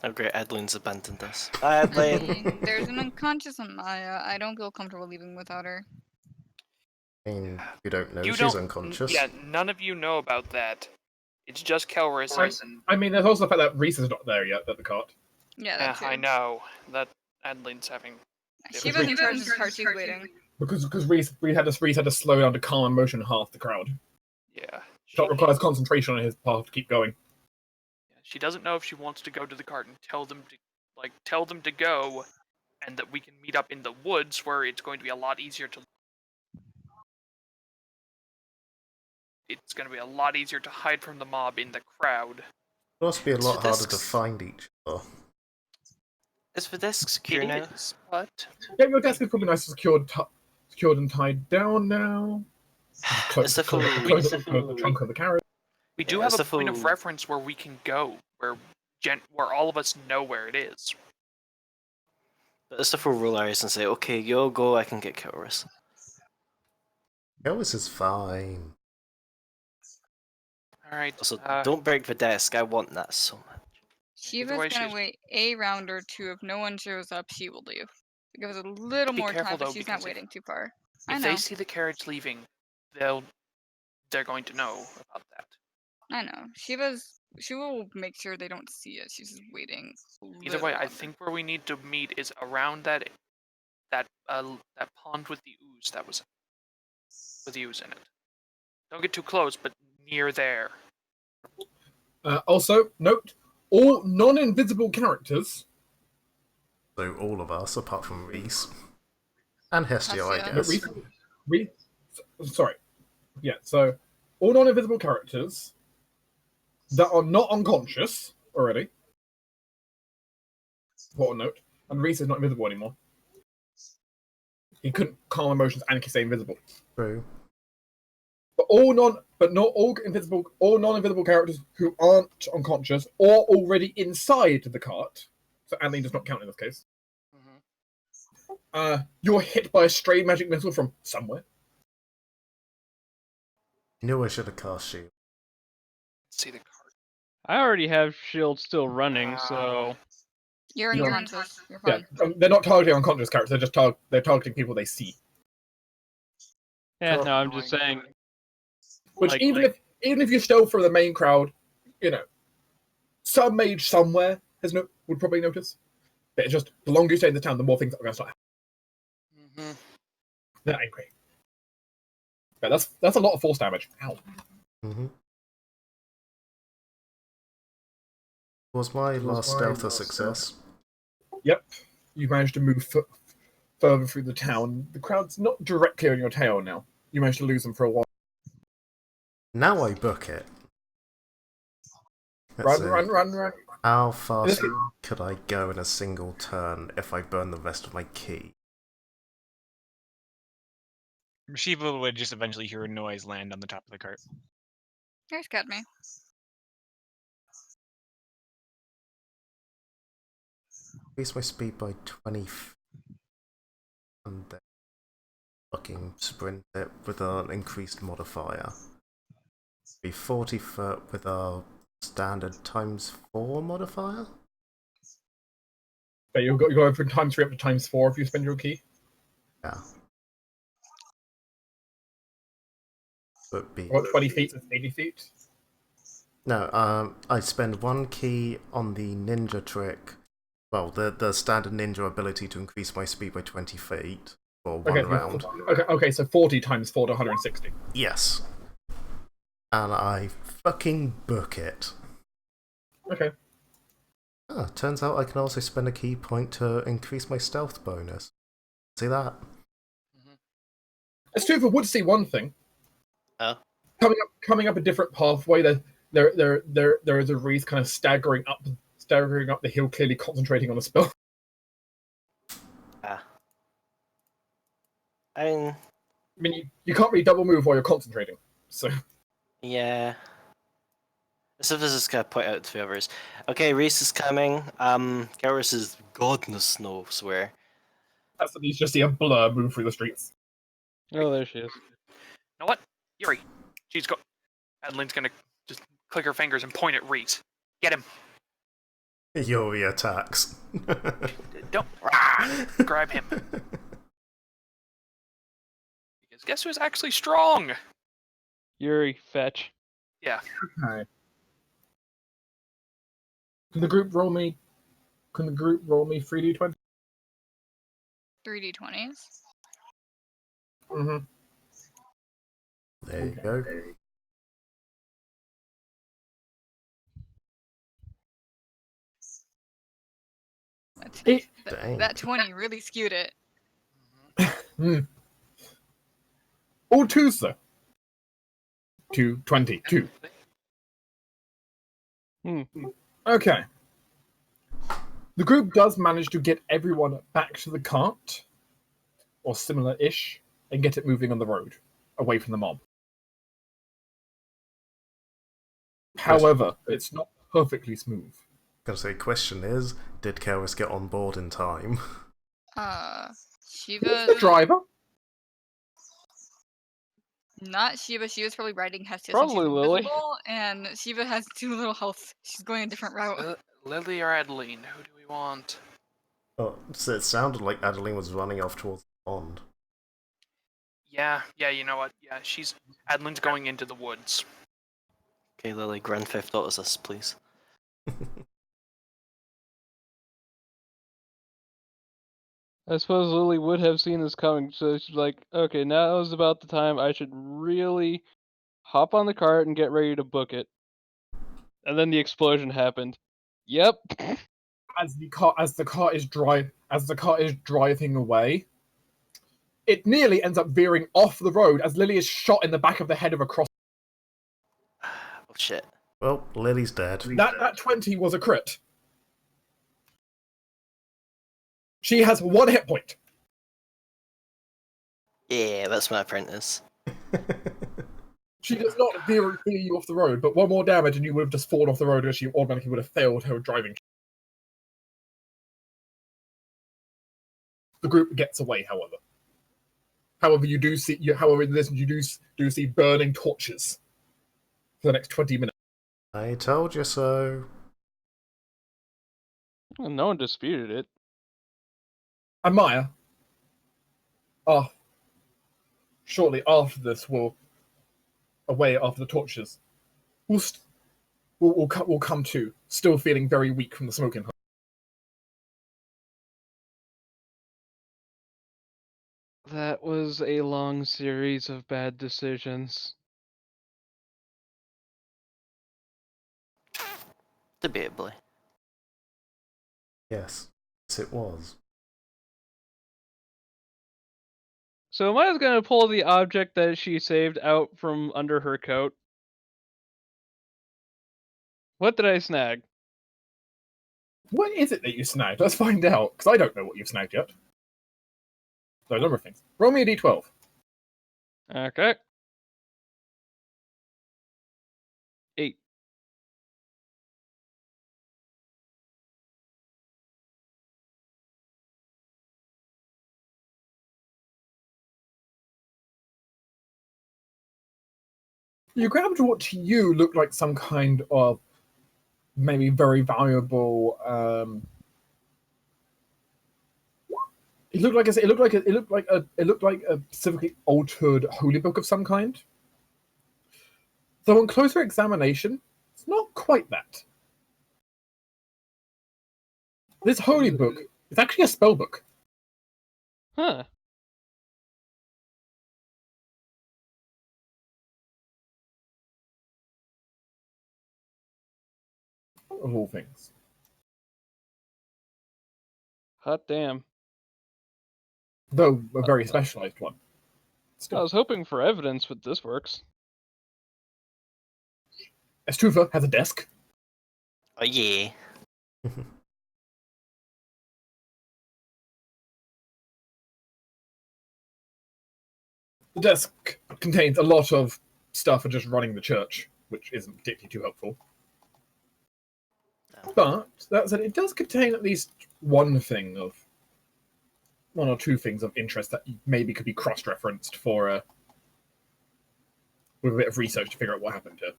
F: Oh great, Adeline's abandoned us. Bye, Adeline.
E: There's an unconscious on Maya. I don't feel comfortable leaving without her.
C: I mean, you don't know
G: You
C: she's
G: don't.
C: unconscious.
G: Yeah, none of you know about that. It's just Kelris.
A: I mean, there's also the fact that Reese is not there yet at the cart.
E: Yeah, that's
G: I know that Adeline's having.
E: Shiva's in charge of the cart. She's waiting.
A: Because Reese had to slow down to calm and motion half the crowd.
G: Yeah.
A: That requires concentration on his part to keep going.
G: She doesn't know if she wants to go to the cart and tell them to go, and that we can meet up in the woods where it's going to be a lot easier to. It's going to be a lot easier to hide from the mob in the crowd.
C: It must be a lot harder to
F: discs.
C: find each other.
F: Is the desk secure now?
G: Is, but
A: Yeah, your desk is probably nice and secured and tied down now. Close the trunk of the carriage.
G: we do have a point of reference where we can go, where all of us know where it is.
F: But it's the full roll eyes and say, okay, you'll go, I can get Kelris.
C: Kelris is fine.
G: Alright.
F: Also, don't break the desk, I want that so much.
E: Shiva's gonna wait a round or two. If no one shows up, she will leave. Give us a little more time, but she's not waiting too far.
G: If they see the carriage leaving, they're going to know about that.
E: I know. She will make sure they don't see it. She's just waiting.
G: Either way, I think where we need to meet is around that pond with the ooze with the ooze in it. Don't get too close, but near there.
A: Also, note, all non-invisible characters.
C: So all of us, apart from Reese. And Hestio, I
E: Hestia.
C: guess.
A: No, Reese, sorry. Yeah, so all non-invisible characters that are not unconscious already. What a note. And Reese is not invisible anymore. He couldn't calm emotions and stay invisible.
C: True.
A: but not all non-invisible characters who aren't unconscious or already inside the cart. So Adeline does not count in this case. You're hit by a stray magic missile from somewhere.
C: Knew I should have cast Shield.
G: See the card.
D: I already have shield still running, so
E: You're
A: You're-
E: unconscious. You're
A: Yeah,
E: fine.
A: they're not targeting unconscious characters. They're just they're targeting people they see.
D: yeah. No, I'm just saying.
A: Which
D: Like-
A: even if you're still for the main crowd, some mage somewhere would probably notice. But it's just the longer you stay in the town, the more things are going to start happening. They're angry. But that's a lot of force damage. Ow.
C: Mm-hmm. Was my last stealth a success?
A: Yep. You managed to move further through the town. The crowd's not directly on your tail now. You managed to lose them for a while.
C: Now I book it. Let's see.
A: Run.
C: How fast could I go in a single turn if I burn the rest of my key?
B: Shiva would just eventually hear a noise land on the top of the cart.
E: Here's Cadme.
C: Increase my speed by 20 and then fucking sprint it with an increased modifier. Be 40 foot with our standard ×4 modifier?
A: But you're going from ×3 up to ×4 if you spend your key.
C: Yeah. Would be...
A: What, 20 feet is 80 feet?
C: No, I spend one key on the ninja trick. Well, the standard ninja ability to increase my speed by 20 feet for one round.
A: Okay, so 40 ×4 to 160.
C: Yes. And I fucking book it.
A: Okay.
C: Ah, turns out I can also spend a key point to increase my stealth bonus. See that?
A: It's true, would see one thing.
F: Oh.
A: Coming up a different pathway, there is a wreath kind of staggering up the hill, clearly concentrating on a spell.
F: I
A: mean, you can't really double move while you're concentrating, so...
F: Yeah. So this is gonna point out to the others. Okay, Reese is coming. Garrus is godness knows where.
A: That's when you just see a blur move through the streets.
D: Oh, there she is.
G: You know what? Yuri. Adeline's gonna just click her fingers and point at Reese. Get him.
C: Yuri attacks.
G: Don't grab him. Because guess who's actually strong?
D: Yuri, fetch.
G: Yeah.
A: Okay. Can the group roll me 3d20?
E: 3d20s.
A: Mm-hmm.
C: There you go.
E: That 20 really skewed it.
A: All twos, though. 222. Okay. The group does manage to get everyone back to the cart, or similar-ish, and get it moving on the road, away from the mob. However, it's not perfectly smooth.
C: Gonna say, question is, did Karis get on board in time?
E: Shiva...
A: Driver?
E: Not Shiva. Shiva's probably riding Hestia.
D: Probably
E: she's
D: Lily.
E: invisible, and Shiva has 2 little health. She's going a different route.
G: Lily or Adeline? Who do we want?
C: Oh, so it sounded like Adeline was running off towards the pond.
G: Yeah, you know what? Yeah, Adeline's going into the woods.
F: Okay, Lily, Grand Theft Auto us, please.
D: I suppose Lily would have seen this coming, so she's like, okay, now is about the time I should really hop on the cart and get ready to book it. And then the explosion happened. Yep.
A: As the car is driving away, it nearly ends up veering off the road as Lily is shot in the back of the head of a cross.
F: Oh shit.
C: Well, Lily's dead.
A: That 20 was a crit. She has 1 hit point.
F: Yeah, that's my apprentice.
A: She does not veer you off the road, but one more damage and you would have just fallen off the road, and she automatically would have failed her driving. The group gets away, however. However, you do see. However, in this, you do see burning torches for the next 20 minutes.
C: I told you so.
D: Well, no one disputed it.
A: And Maya, shortly after this, will away after the torches. We'll come to, still feeling very weak from the smoking.
D: That was a long series of bad decisions.
F: Debatably.
C: Yes, it was.
D: So Maya's gonna pull the object that she saved out from under her coat. What did I snag?
A: What is it that you snagged? Let's find out, because I don't know what you've snagged yet. There are a number of things. Roll me a d12.
D: Okay. 8.
A: You grabbed what to you looked like some kind of maybe very valuable. It looked like a specifically altered holy book of some kind. Though on closer examination, it's not quite that. This holy book is actually a spell book.
D: Huh.
A: Of all things.
D: Hot damn.
A: Though a very specialized one.
D: I
A: Still.
D: was hoping for evidence, but this works.
A: Estufa has a desk.
F: Oh yeah.
A: The desk contains a lot of stuff for just running the church, which isn't particularly too helpful. But that said, it does contain at least one or two things of interest that maybe could be cross-referenced for with a bit of research to figure out what happened here.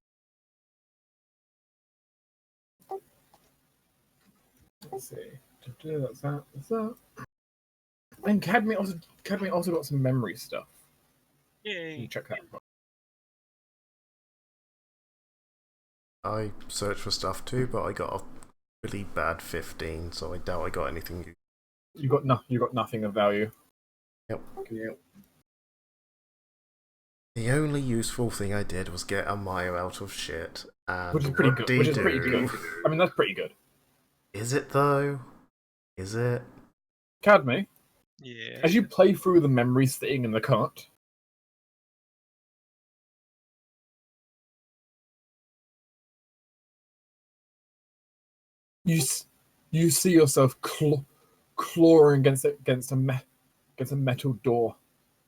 A: Let's see. That's that. That's that. And Cadme also got some memory stuff.
H: Yay.
A: You check that out.
C: I searched for stuff too, but I got a really bad 15, so I doubt I got anything.
A: You got nothing of value.
C: Yep.
A: Yep.
C: The only useful thing I did was get a Maya out of shit, and
A: Which is pretty good.
C: whoop-de-doo.
A: Which is pretty good. I mean, that's pretty good.
C: Is it though? Is it?
A: Cadme,
H: Yeah.
A: as you play through the memories thing in the cart, you see yourself clawing against a metal door,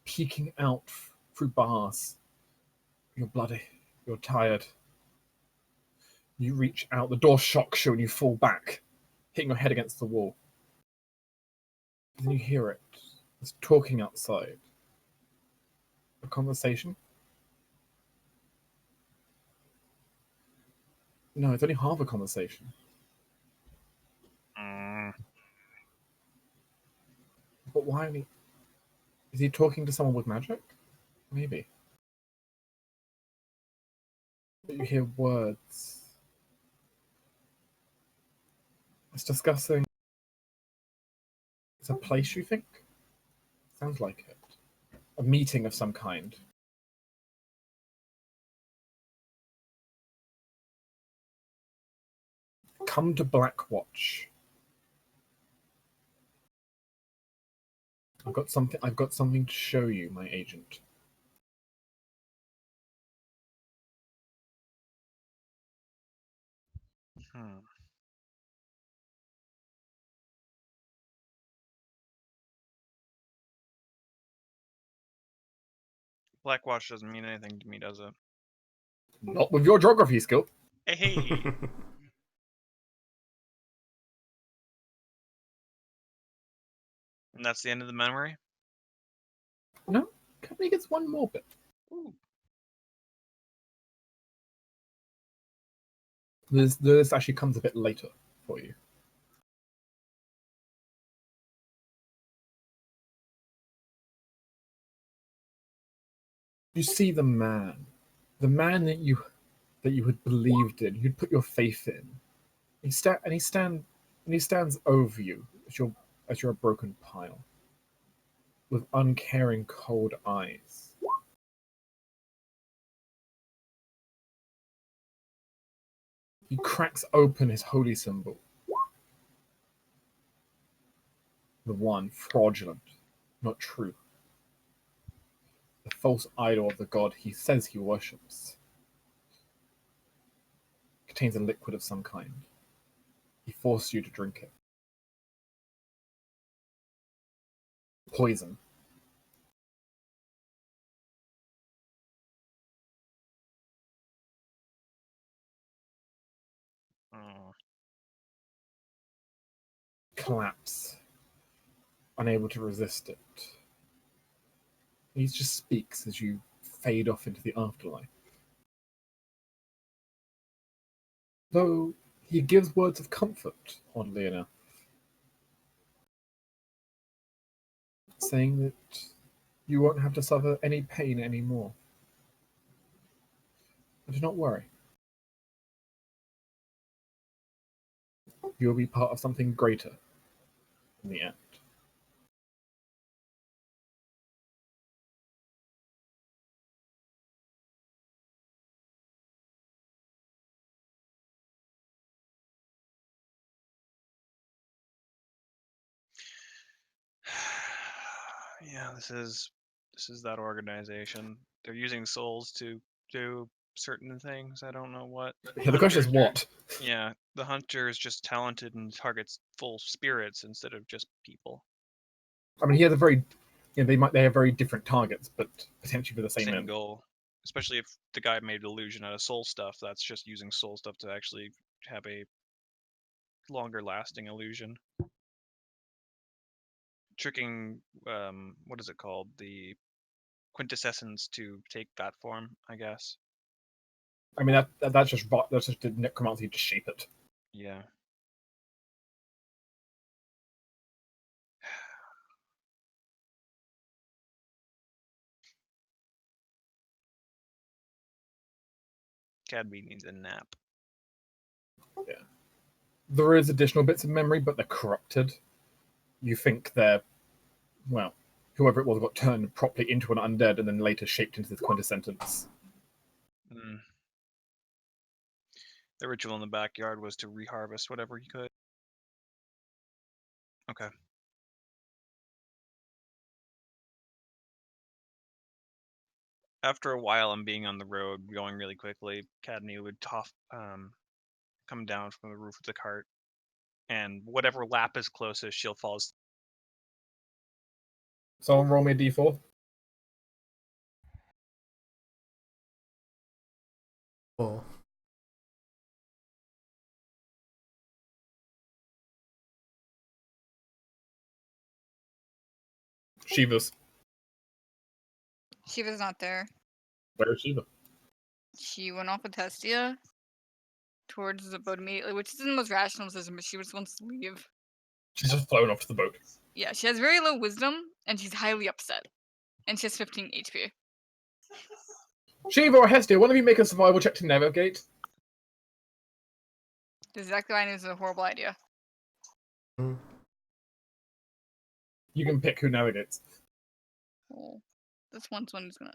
A: peeking out through bars. You're bloody. You're tired. You reach out. The door shocks you, and you fall back, hitting your head against the wall. Then you hear it. It's talking outside. A conversation. No, it's only half a conversation. But why only? Is he talking to someone with magic? Maybe. But you hear words. It's discussing. It's a place, you think? Sounds like it. A meeting of some kind. Come to Blackwatch. I've got something to show you, my agent.
B: Blackwatch doesn't mean anything to me, does it?
A: Not with your geography skill.
B: Hey. And that's the end of the memory?
A: No, Cadme gets one more bit.
B: Ooh.
A: This actually comes a bit later for you. You see the man that you had believed in, you'd put your faith in. He stands over you as you're a broken pile, with uncaring, cold eyes. He cracks open his holy symbol. The one fraudulent, not true. The false idol of the god he says he worships. Contains a liquid of some kind. He forced you to drink it. Poison.
B: Oh.
A: Collapse. Unable to resist it. He just speaks as you fade off into the afterlife. Though he gives words of comfort, oddly enough, saying that you won't have to suffer any pain anymore. But do not worry. You'll be part of something greater in the end.
B: Yeah, this is that organization. They're using souls to do certain things. I don't know what.
A: Yeah, the question is what?
B: Yeah, the hunter is just talented and targets full spirits instead of just people.
A: I mean, they have very different targets, but potentially for the same end.
B: Goal. Especially if the guy made illusion out of soul stuff, that's just using soul stuff to actually have a longer lasting illusion. Tricking, what is it called? The quintessence to take that form, I guess.
A: I mean, that's just the necromancy to shape it.
B: Yeah. Cadby needs a nap.
A: Yeah. There is additional bits of memory, but they're corrupted. You think they're, well, whoever it was got turned properly into an undead and then later shaped into this quintessence.
B: Mm. The ritual in the backyard was to reharvest whatever he could. Okay. After a while and being on the road, going really quickly, Cadney would come down from the roof of the cart, and whatever lap is closest, she'll fall asleep.
A: Someone roll me a d4.
C: Or
A: Shiva's.
E: Shiva's not there.
A: Where is Shiva?
E: She went off with Hestia towards the boat immediately, which isn't the most rational decision, but she just wants to leave.
A: She's just flown off to the boat.
E: Yeah, she has very low wisdom, and she's highly upset. And she has 15 HP.
A: Shiva or Hestia, one of you make a survival check to navigate.
E: That's exactly why I knew this was a horrible idea.
A: You can pick who navigates.
E: Well, this one's one who's gonna.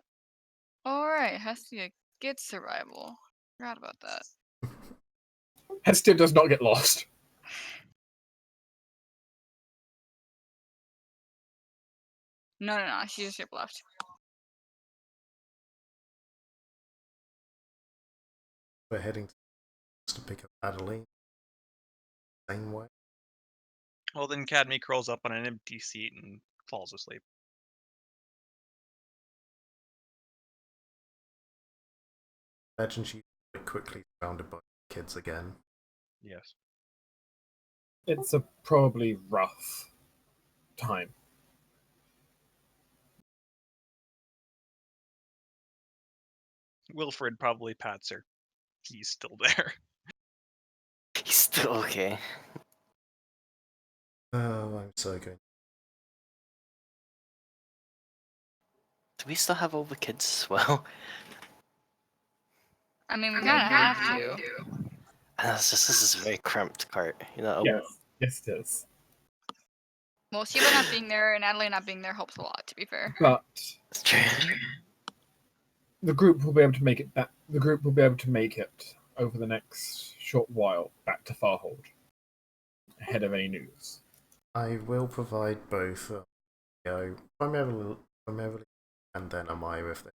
E: Alright, Hestia gets survival. Forgot about that.
A: Hestia does not get lost.
E: No, she just ship left.
C: we're heading to pick up Adeline. Same way.
B: Well, then Cadmy curls up on an empty seat and falls asleep.
C: imagine she's quickly surrounded by kids again.
B: Yes.
A: It's a probably rough time.
B: Wilfred probably pats her. He's still there.
F: He's still okay.
C: Oh, I'm so good.
F: Do we still have all the kids as well?
E: I mean, we kind of have to.
F: And it's just, this is a very cramped cart. You know,
A: Yes, it is.
E: Well, Sheba not being there and Adelaide not being there helps a lot, to be fair.
A: But
F: it's true.
A: the group will be able to make it back. The group will be able to make it over the next short while back to Farhold, ahead of any news.
C: I will provide both, primarily, and then Amaya if they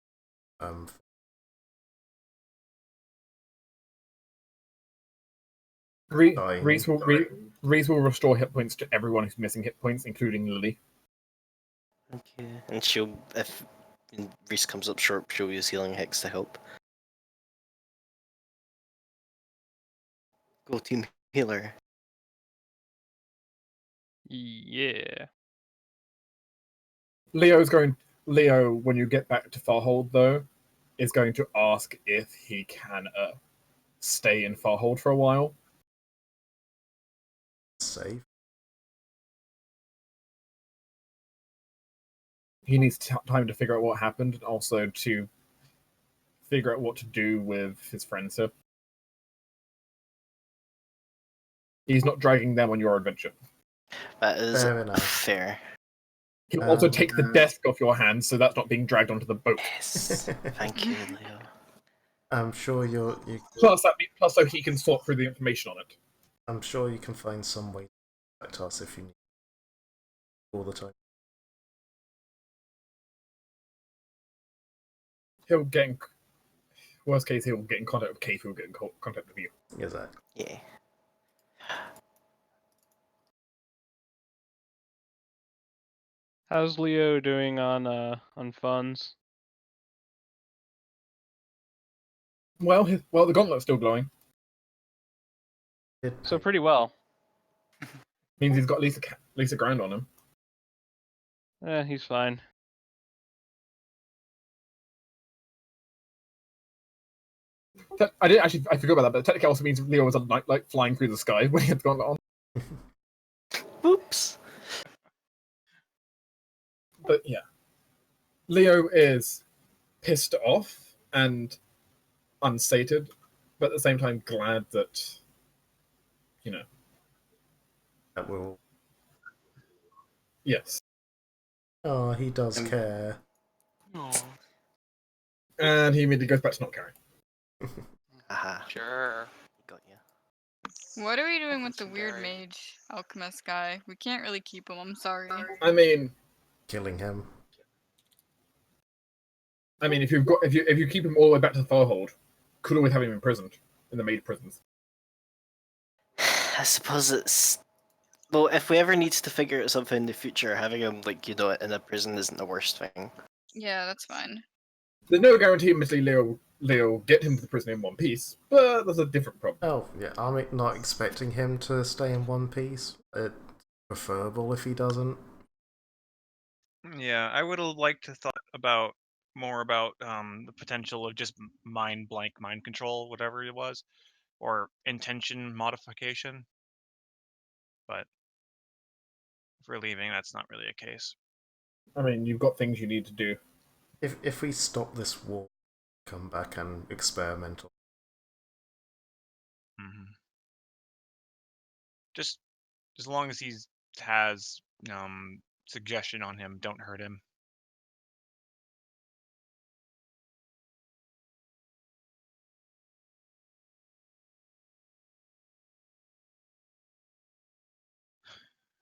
A: Reese will restore hit points to everyone who's missing hit points, including Lily.
F: Okay. And she'll, if Reese comes up short, she'll use Healing Hex to help. Go team healer.
D: Yeah.
A: Leo, when you get back to Farhold, though, is going to ask if he can stay in Farhold for a while.
C: save.
A: He needs time to figure out what happened, and also to figure out what to do with his friends here. He's not dragging them on your adventure.
F: That is
C: Fair enough.
F: fair.
A: He'll also take the desk off your hands, so that's not being dragged onto the boat.
F: Yes. Thank you, Leo.
C: I'm sure you.
A: Plus, so he can sort through the information on it.
C: I'm sure you can find some way to contact us if you need all the time.
A: He'll get in, worst case, he'll get in contact with Keith, who'll get in contact with you.
C: Exactly.
F: Yeah.
D: How's Leo doing on funds?
A: Well, the gauntlet's still glowing.
D: So pretty well.
A: Means he's got at least a grand on him.
D: He's fine.
A: I forgot about that, but technically also means Leo was a night light flying through the sky when he had the gauntlet on.
F: Oops.
A: But yeah, Leo is pissed off and unsated, but at the same time glad that,
C: That will.
A: Yes.
C: Oh, he does care.
G: Oh,
A: And he immediately goes back to not caring.
F: Aha.
G: sure.
F: Got you.
E: What are we doing with the
G: Listen,
E: weird
G: Gary.
E: mage alchemist guy? We can't really keep him. I'm sorry.
A: I mean,
C: Killing him.
A: if you keep him all the way back to the Farhold, could always have him imprisoned in the maid prisons.
F: I suppose it's. Well, if we ever need to figure out something in the future, having him, in a prison isn't the worst thing.
E: Yeah, that's fine.
A: There's no guarantee, obviously, Leo get him to the prison in one piece, but that's a different problem.
C: Oh, yeah, I'm not expecting him to stay in one piece. It's preferable if he doesn't.
B: Yeah, I would have liked to thought about more about the potential of just mind control, whatever it was, or intention modification. But if we're leaving, that's not really a case.
A: You've got things you need to do.
C: If we stop this war, come back and experiment.
B: Mm-hmm. Just as long as he has suggestion on him, don't hurt him.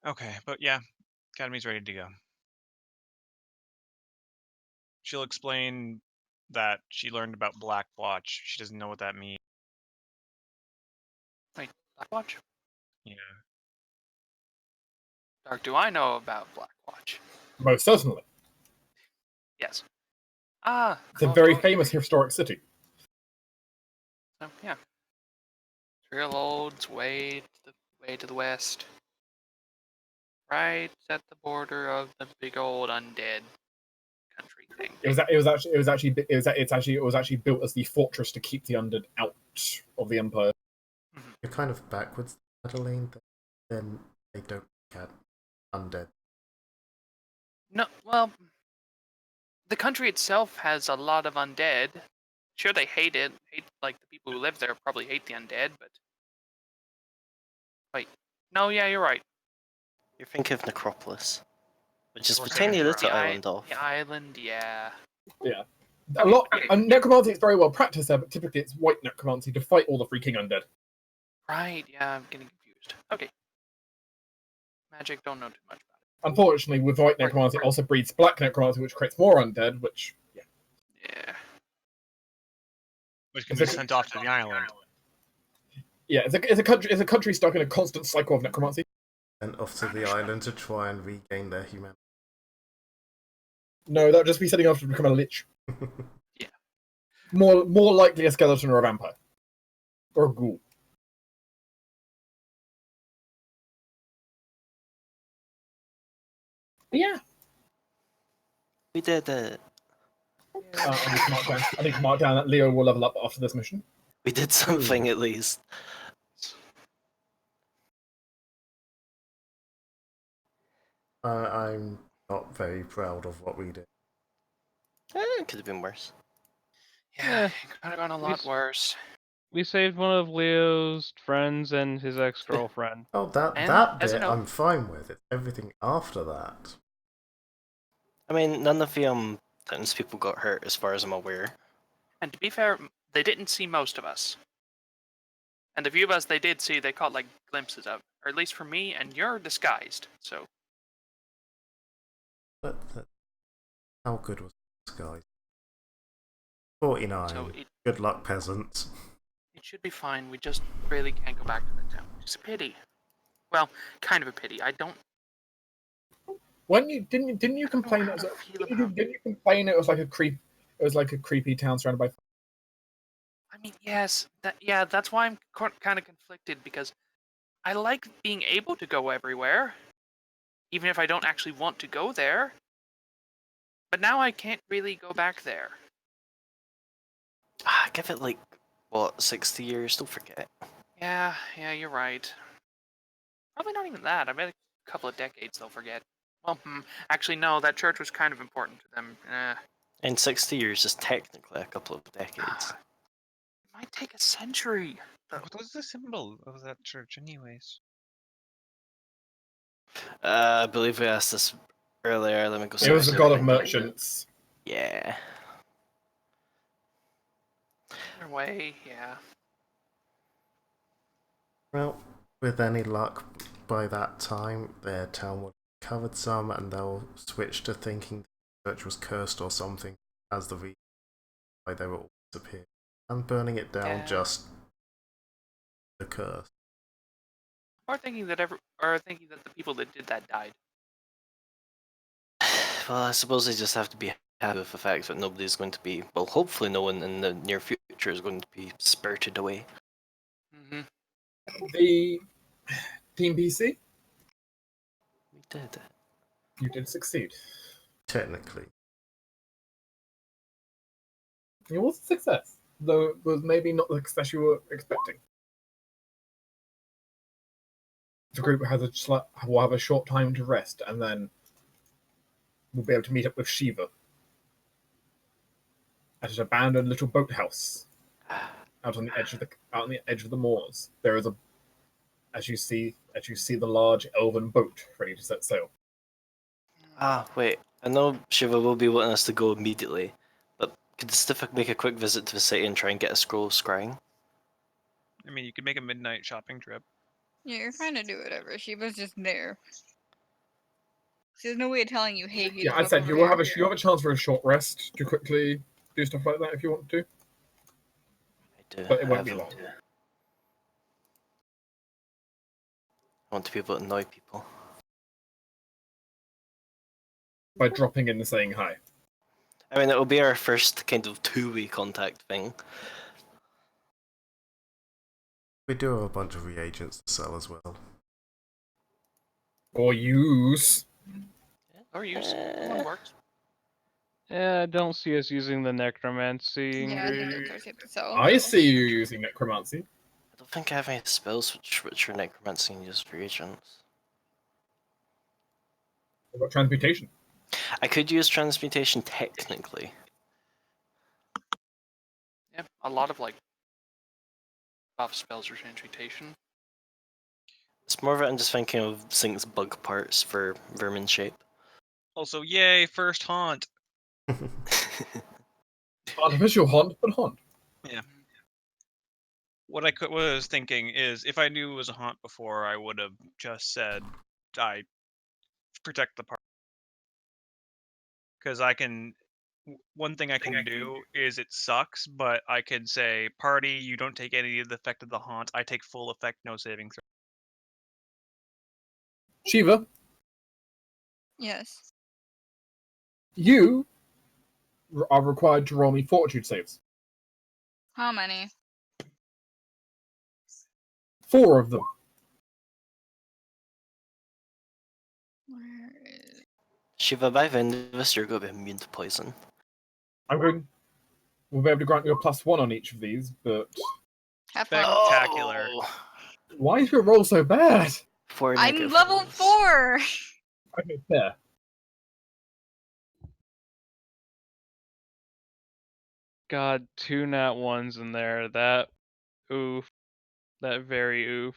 B: Okay, but yeah, Academy's ready to go. She'll explain that she learned about Black Watch. She doesn't know what that means.
G: Wait, Blackwatch?
B: Yeah.
G: Dark, do I know about Blackwatch?
A: Most certainly.
G: Yes. Ah.
A: It's a very famous historic city.
G: So yeah, Trailloads way to the west, right at the border of the big old undead country thing.
A: It was actually built as the fortress to keep the undead out of the empire.
C: You're kind of backwards, Adeline. Then they don't get undead.
G: No, well, the country itself has a lot of undead. Sure, they hate it. Like the people who live there probably hate the undead, but wait, no, yeah, you're right.
F: You're thinking of Necropolis, which is
B: Or
F: the tiny
B: Sandra.
F: little island off.
G: The island, yeah.
A: Yeah. A lot. And necromancy is very well practiced there, but typically it's white necromancy to fight all the freaking undead.
G: Right, yeah, I'm getting confused. Okay. Magic, don't know too much about it.
A: Unfortunately, with white necromancy, it also breeds black necromancy, which creates more undead, which, yeah.
G: Yeah.
B: Which can be sent off to the island.
A: Yeah, it's a country stuck in a constant cycle of necromancy.
C: And off to the island to try and regain their humanity.
A: No, that would just be setting off to become a lich.
G: Yeah.
A: More likely a skeleton or a vampire. Or a ghoul. Yeah.
F: We did it.
A: I need to mark down that Leo will level up after this mission.
F: We did something at least.
C: I'm not very proud of what we did.
F: It could have been worse.
G: Yeah, it could have gone a lot
D: s-
G: worse.
D: We saved one of Leo's friends and his ex-girlfriend.
C: Oh, that
G: And, as a
C: bit
G: note-
C: I'm fine with. It's everything after that.
F: I mean, none of the townspeople got hurt, as far as I'm aware.
G: And to be fair, they didn't see most of us. And the few of us they did see, they caught like glimpses of. Or at least for me, and you're disguised, so.
C: But how good was this guy? 49.
G: So
C: Good luck, peasants.
G: it should be fine. We just really can't go back to the town. It's a pity. Well, kind of a pity. I don't.
A: When you didn't you complain?
G: how to feel
A: Didn't
G: about
A: you complain it was like a creep? It was like a creepy town surrounded by.
G: I mean, yes, that's why I'm kind of conflicted, because I like being able to go everywhere, even if I don't actually want to go there. But now I can't really go back there.
F: Give it like, 60 years? Don't forget.
G: Yeah, you're right. Probably not even that. I bet a couple of decades they'll forget. Well, actually, no, that church was kind of important to them.
F: And 60 years is technically a couple of decades.
G: It might take a century.
B: What was the symbol of that church, anyways?
F: I believe we asked this earlier. Let me go.
A: It was the
F: search
A: god of
F: it.
A: merchants.
F: Yeah.
G: Either way, yeah.
C: Well, with any luck, by that time, their town will have covered some, and they'll switch to thinking the church was cursed or something as the reason why they were all disappeared. And burning it down
G: Yeah.
C: just the curse.
G: Or thinking that the people that did that died.
F: Well, I suppose they just have to be happy with the fact that nobody's going to be. Well, hopefully, no one in the near future is going to be spirited away.
G: Mm-hmm.
A: The Team PC,
F: We did.
A: you did succeed.
C: Technically.
A: It was a success, though it was maybe not the success you were expecting. The group will have a short time to rest, and then we'll be able to meet up with Shiva at an abandoned little boathouse out on the edge of the moors. There is as you see the large elven boat ready to set sail.
F: Wait. I know Shiva will be wanting us to go immediately, but could Stifik make a quick visit to the city and try and get a scroll of scrying?
B: I mean, you could make a midnight shopping trip.
E: Yeah, you're fine to do whatever. She was just there. There's no way of telling you, hey,
A: Yeah, I said you will have a chance for a short rest to quickly do stuff like that if you want to.
F: I do.
A: But it won't
F: I
A: be
F: have-
A: long.
F: I want to be able to annoy people.
A: By dropping in and saying hi.
F: I mean, it will be our first kind of two-way contact thing.
C: We do have a bunch of reagents to sell as well.
A: Or use.
G: Or use. One works.
D: Yeah, I don't see us using the necromancy
E: Yeah, I think
D: ingredient.
E: that's our safe to sell.
A: I see you using necromancy.
F: I don't think I have any spells which are necromancy and use reagents.
A: What about transmutation?
F: I could use transmutation technically.
G: Yeah, a lot of like buff spells are transmutation.
F: It's more of it I'm just thinking of Sync's bug parts for vermin shape.
B: Also, yay, first haunt.
A: Artificial haunt, but haunt.
B: What I was thinking is, if I knew it was a haunt before, I would have just said, "I protect the party." Because I can. One thing I can do is it sucks, but I can say, "Party, you don't take any of the effect of the haunt. I take full effect, no saving throw."
A: Shiva,
E: Yes.
A: you are required to roll me fortitude saves.
E: How many?
A: 4 of them.
E: Where is...
F: Shiva, by the end of this, you're going to be immune to poison.
A: We'll be able to grant you a +1 on each of these, but
E: Have fun.
B: Spectacular.
A: why is your roll so bad?
F: 4
E: I'm
F: negative
E: level
F: rolls.
E: 4!
A: Okay, fair.
D: God, 2 nat 1s in there. That oof. That very oof.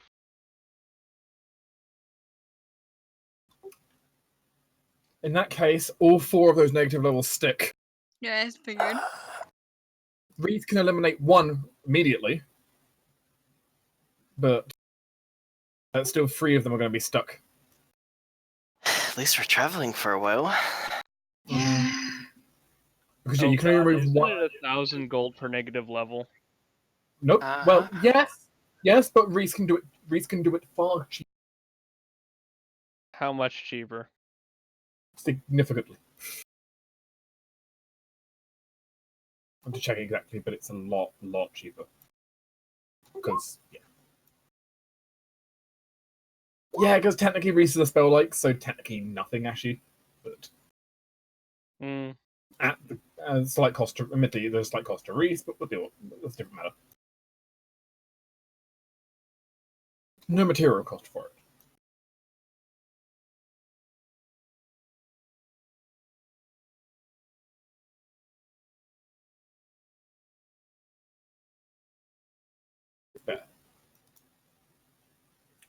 A: In that case, all 4 of those negative levels stick.
E: Yeah, I figured.
A: Reese can eliminate 1 immediately, but still 3 of them are going to be stuck.
F: At least we're traveling for a while.
E: Yeah.
A: Because
D: Oh
A: you can only
D: God,
A: remove
D: isn't
A: 1.
D: it 1,000 gold per negative level?
A: Nope.
F: Uh-huh.
A: Well, yes, but Reese can do it. Reese can do it far cheaper,
D: How much cheaper?
A: significantly. I'm to check exactly, but it's a lot cheaper. Because because technically Reese is a spell like, so technically nothing actually, but
D: Hmm.
A: at the slight cost to admittedly there's a slight cost to Reese, but we'll deal with it. That's a different matter. No material cost for it. Fair.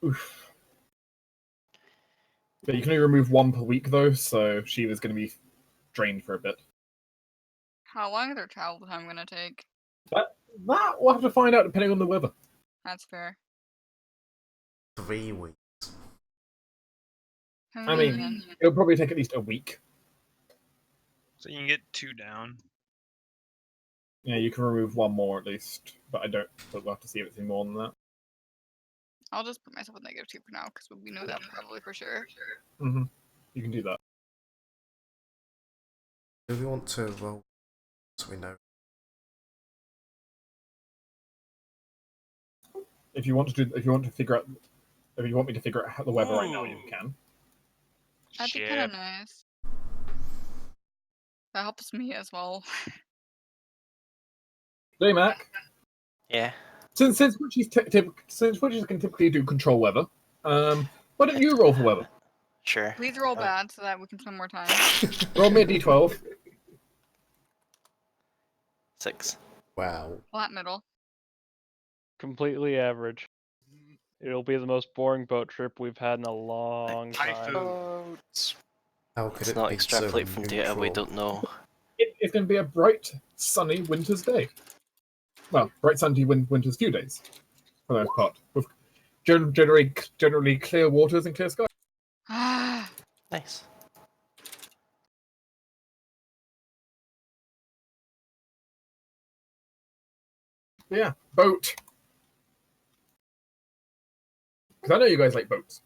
A: Oof. But you can only remove 1 per week though, so she was going to be drained for a bit.
E: How long is their travel time gonna take?
A: That we'll have to find out depending on the weather.
E: That's fair.
C: 3 weeks.
A: I mean, it'll probably take at least a week.
B: So you can get 2 down.
A: Yeah, you can remove 1 more at least, but we'll have to see if it's any more than that.
E: I'll just put myself at -2 for now, because we know that probably for sure.
A: Mm-hmm. You can do that.
C: Do we want to roll so we know?
A: If you want to figure out, if you want me to figure out the weather right now, you can.
E: That'd be kind of nice. That helps me as well.
A: Hey, Mac.
F: Yeah.
A: Since witches can typically do control weather, why don't you roll for weather?
F: Sure.
E: Please roll bad so that we can spend more time.
A: Roll me a d12.
F: 6.
C: Wow.
E: Flat middle.
D: Completely average. It'll be the most boring boat trip we've had in a long time.
B: Typhoon.
G: Boats.
C: How could
F: Let's
C: it
F: not
C: be
F: extrapolate
C: so
F: from data we
C: neutral?
F: don't know.
A: It's going to be a bright, sunny winter's day. Well, bright, sunny winter's few days, for the most part, with generally clear waters and clear skies.
E: Ah,
F: Nice.
A: Yeah, boat. Because I know you guys like boats.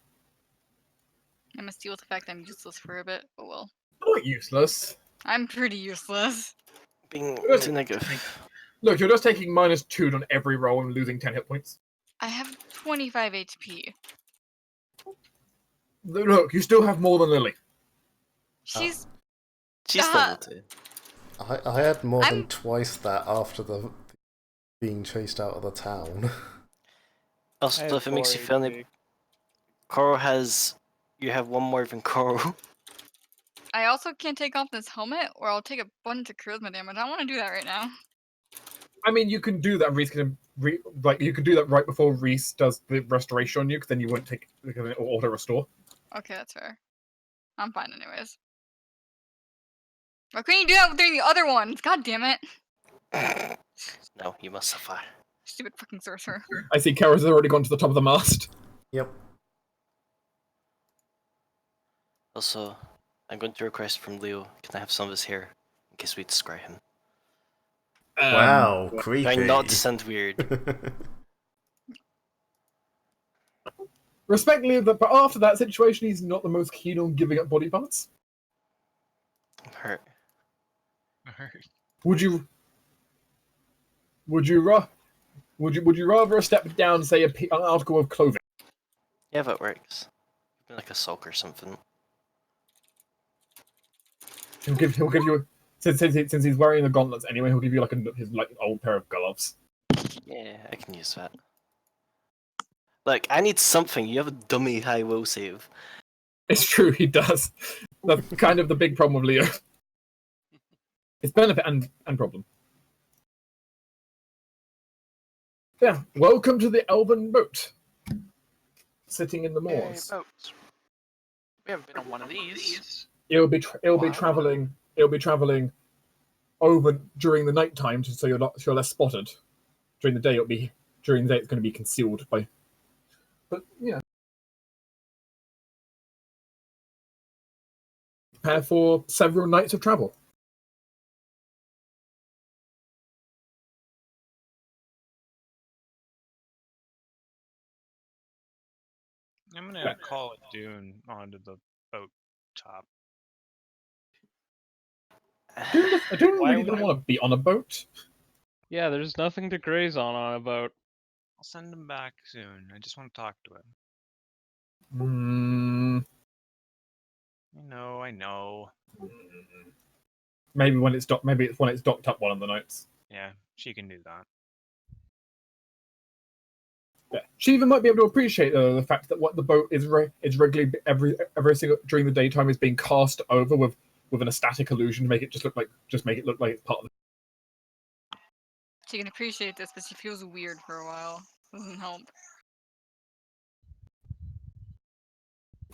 E: I must deal with the fact I'm useless for a bit. Oh well.
A: Not useless.
E: I'm pretty useless.
F: Being
A: Good.
F: too negative.
A: Look, you're just taking -2 on every roll and losing 10 hit points.
E: I have 25 HP.
A: Look, you still have more than Lily.
E: She's
F: She's
E: Ah.
F: level 2.
C: I had more than
E: I'm-
C: twice that after the being chased out of the town.
D: I
F: Also,
D: have
F: if it makes you
D: 4
F: feel
D: HP.
F: any... Coral has... You have one more than Coral.
E: I also can't take off this helmet, or I'll take a bunch of charisma damage. I don't want to do that right now.
A: I mean, you can do that. Reese can you can do that right before Reese does the restoration on you, because then you won't take auto restore.
E: Okay, that's fair. I'm fine anyways. Why couldn't you do that during the other ones? God damn it.
F: No, you must suffer.
E: Stupid fucking sorcerer.
A: I see Kara's already gone to the top of the mast.
C: Yep.
F: Also, I'm going to request from Leo, can I have some of his hair? In case we describe him.
C: Wow, creepy.
F: Trying not to sound weird.
A: Respectfully, but after that situation, he's not the most keen on giving up body parts.
F: I'm hurt.
A: Would you rather a step down, say an article of clothing?
F: Yeah, that works. Like a sock or something.
A: He'll give you since he's wearing the gauntlets anyway. He'll give you his old pair of gloves.
F: Yeah, I can use that. Look, I need something. You have a dummy high will save.
A: It's true, he does. That's kind of the big problem with Leo. It's benefit and problem. Yeah, welcome to the Elven boat. Sitting in the
G: Yay,
A: moors.
G: boats. We haven't been on one of these.
A: It'll be traveling over during the night time, so you're less spotted. During the day it's going to be concealed by. But yeah. Prepare for several nights of travel.
H: I'm gonna call it Dune onto the boat top.
A: Dune
D: Why
A: really
D: would
A: don't
D: I-
A: want to be on a boat.
D: Yeah, there's nothing to graze on a boat.
H: I'll send him back soon. I just want to talk to him. I know.
A: Maybe when it's docked. Maybe it's when it's docked up one of the nights.
H: Yeah, she can do that.
A: Yeah. She even might be able to appreciate the fact that what the boat is regularly every single during the daytime is being cast over with an static illusion to make it look like it's part of the.
E: She can appreciate this, but she feels weird for a while. Doesn't help.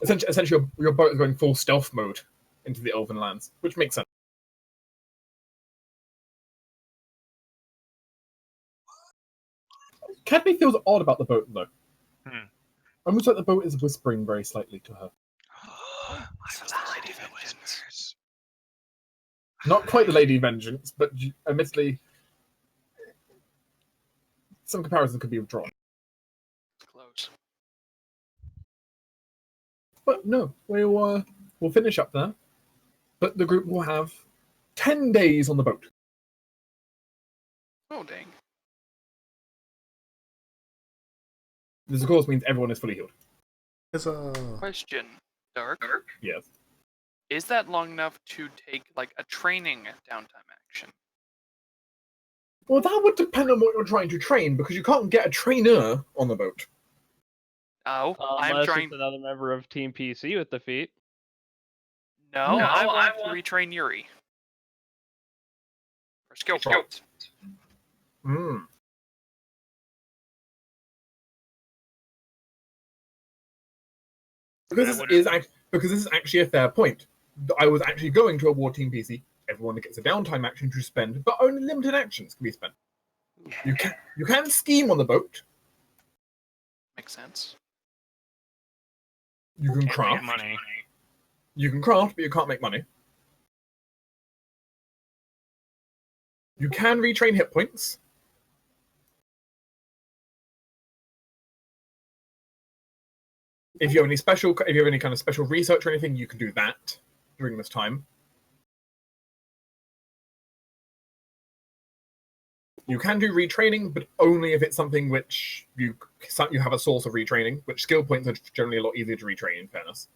A: Essentially, your boat is going full stealth mode into the Elven lands, which makes sense. Cadme feels odd about the boat, though. Almost like the boat is whispering very slightly to her.
H: I was the lady that whispers.
A: Not quite the Lady Vengeance, but admittedly, some comparison could be drawn.
G: Close.
A: But no, we'll finish up there. But the group will have 10 days on the boat.
G: Oh, dang.
A: This, of course, means everyone is fully healed.
C: Huzzah.
G: Question, Dark.
A: Yes.
G: Is that long enough to take, like, a training downtime action?
A: Well, that would depend on what you're trying to train, because you can't get a trainer on the boat.
G: Oh, I'm
D: Unless
G: trying.
D: it's another member of Team PC with the feat.
G: No, I want to retrain Yuri. For skill points.
A: Because this is actually a fair point. I was actually going to award Team PC. Everyone gets a downtime action to spend, but only limited actions can be spent. You can scheme on the boat.
G: Makes sense.
A: You can
H: Can't
A: craft.
H: make money.
A: You can craft, but you can't make money. You can retrain hit points. If you have any kind of special research or anything, you can do that during this time. You can do retraining, but only if it's something which you have a source of retraining, which skill points are generally a lot easier to retrain, in fairness.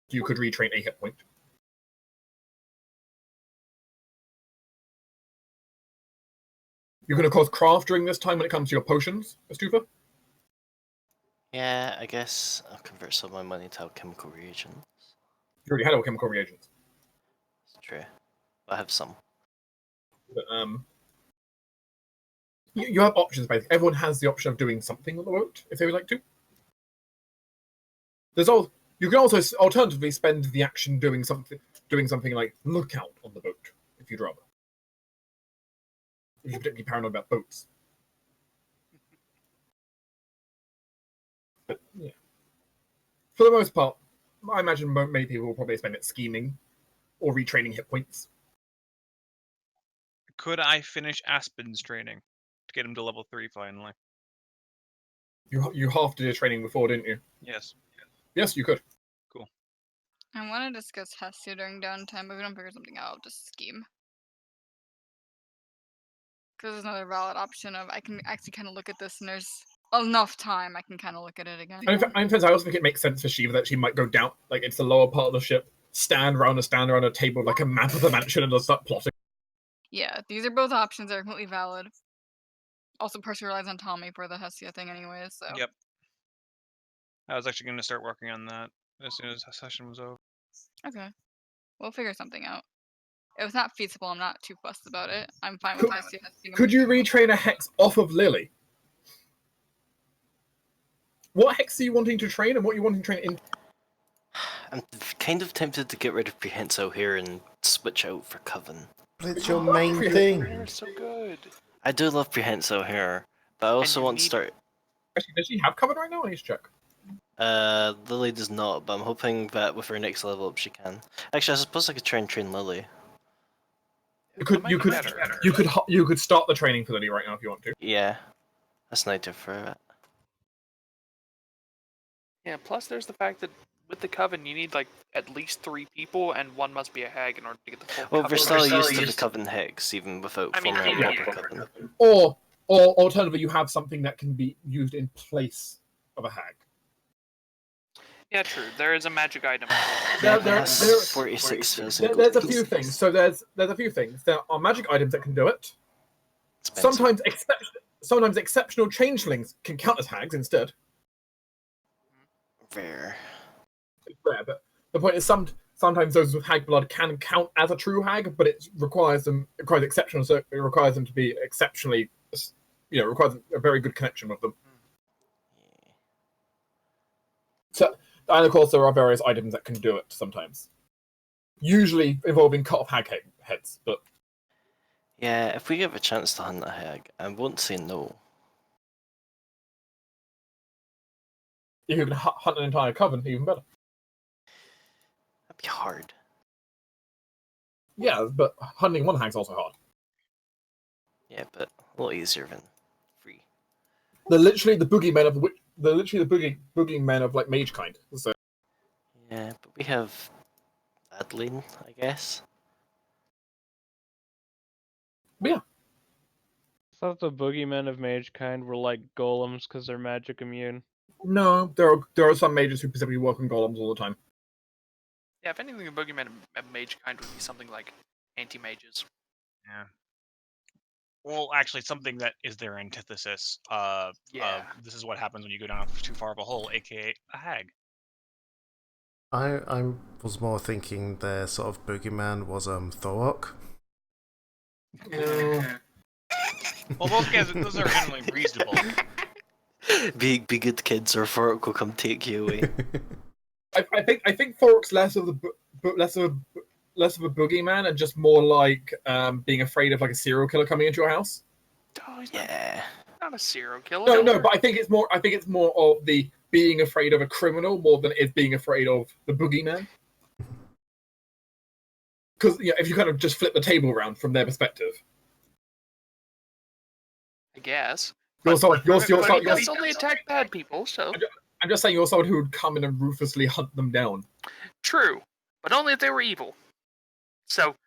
A: You could retrain a hit point. You can, of course, craft during this time when it comes to your potions, Astufa.
F: Yeah, I guess I'll convert some of my money to alchemical reagents.
A: You already had alchemical reagents.
F: It's true. I have some.
A: But, you have options, basically. Everyone has the option of doing something on the boat, if they would like to. You can also alternatively spend the action doing something like lookout on the boat, if you'd rather. If you're particularly paranoid about boats. But, yeah. For the most part, I imagine many people will probably spend it scheming or retraining hit points.
B: Could I finish Aspen's training to get him to level 3 finally?
A: You half did your training before, didn't you?
B: Yes.
A: Yes, you could.
B: Cool.
E: I want to discuss Hestia during downtime, but if we don't figure something out, I'll just scheme. Because there's another valid option of I can actually kind of look at this and there's enough time I can kind of look at it again.
A: In fact, I also think it makes sense for Shiva that she might go down, like it's the lower part of the ship, stand around a table like a map of the mansion and just start plotting.
E: Yeah, these are both options that are completely valid. Also, Percy relies on Tommy for the Hestia thing anyways, so.
B: Yep. I was actually going to start working on that as soon as the session was over.
E: Okay. We'll figure something out. If it's not feasible, I'm not too fussed about it. I'm fine with Hestia.
A: Could you retrain a hex off of Lily? What hex are you wanting to train and what are you wanting to train in?
F: I'm kind of tempted to get rid of Prehensile here and switch out for Coven.
C: But it's your main thing.
G: They're so good.
F: I do love Prehensile here, but I also want to start...
A: Actually, does she have Coven right now? I need to check.
F: Lily does not, but I'm hoping that with her next level up she can. Actually, I suppose I could try and train Lily.
A: You could start the training for Lily right now if you want to.
F: Yeah, that's an idea for it.
G: Yeah, plus there's the fact that with the Coven you need like at least 3 people and one must be a hag in order to get the full
F: Well,
G: Coven.
F: we're still used to the Coven Hex, even without forming a proper Coven.
A: Or alternatively, you have something that can be used in place of a hag.
G: Yeah, true. There is a magic item.
F: There's 46 physical.
A: There's a few things. So there's a few things. There are magic items that can do it.
F: Expensive.
A: Sometimes exceptional changelings can count as hags instead.
F: Rare.
A: It's rare, but the point is sometimes those with hag blood can count as a true hag, but it requires exceptional. So it requires them to be exceptionally, requires a very good connection with them. So, and of course, there are various items that can do it sometimes. Usually involving cut off hag heads, but.
F: Yeah, if we give a chance to hunt a hag, I won't say no.
A: If you can hunt an entire coven, even better.
F: That'd be hard.
A: Yeah, but hunting one hag's also hard.
F: Yeah, but a lot easier than free.
A: They're literally the boogeymen of like mage kind. So.
F: Yeah, but we have Adeline, I guess.
A: But yeah.
D: I thought the boogeymen of mage kind were like golems because they're magic immune.
A: No, there are some mages who specifically work on golems all the time.
G: Yeah, if anything, the boogeyman of mage kind would be something like anti-mages.
B: Yeah. Well, actually, something that is their antithesis. This is what happens when you go down too far of a hole, aka a hag.
C: I was more thinking their sort of boogeyman was Thorok.
B: Well, those are generally reasonable.
F: Be good kids, or Thorok will come take you away.
A: I think Thorok's less of a boogeyman and just more like being afraid of like a serial killer coming into your house.
G: Oh, he's
F: not
G: a serial killer.
A: No, but I think it's more of the being afraid of a criminal more than it's being afraid of the boogeyman. Because if you kind of just flip the table around from their perspective.
G: I guess.
A: You're
G: only attack bad people, so.
A: I'm just saying you're someone who would come in and ruthlessly hunt them down.
G: True, but only if they were evil. So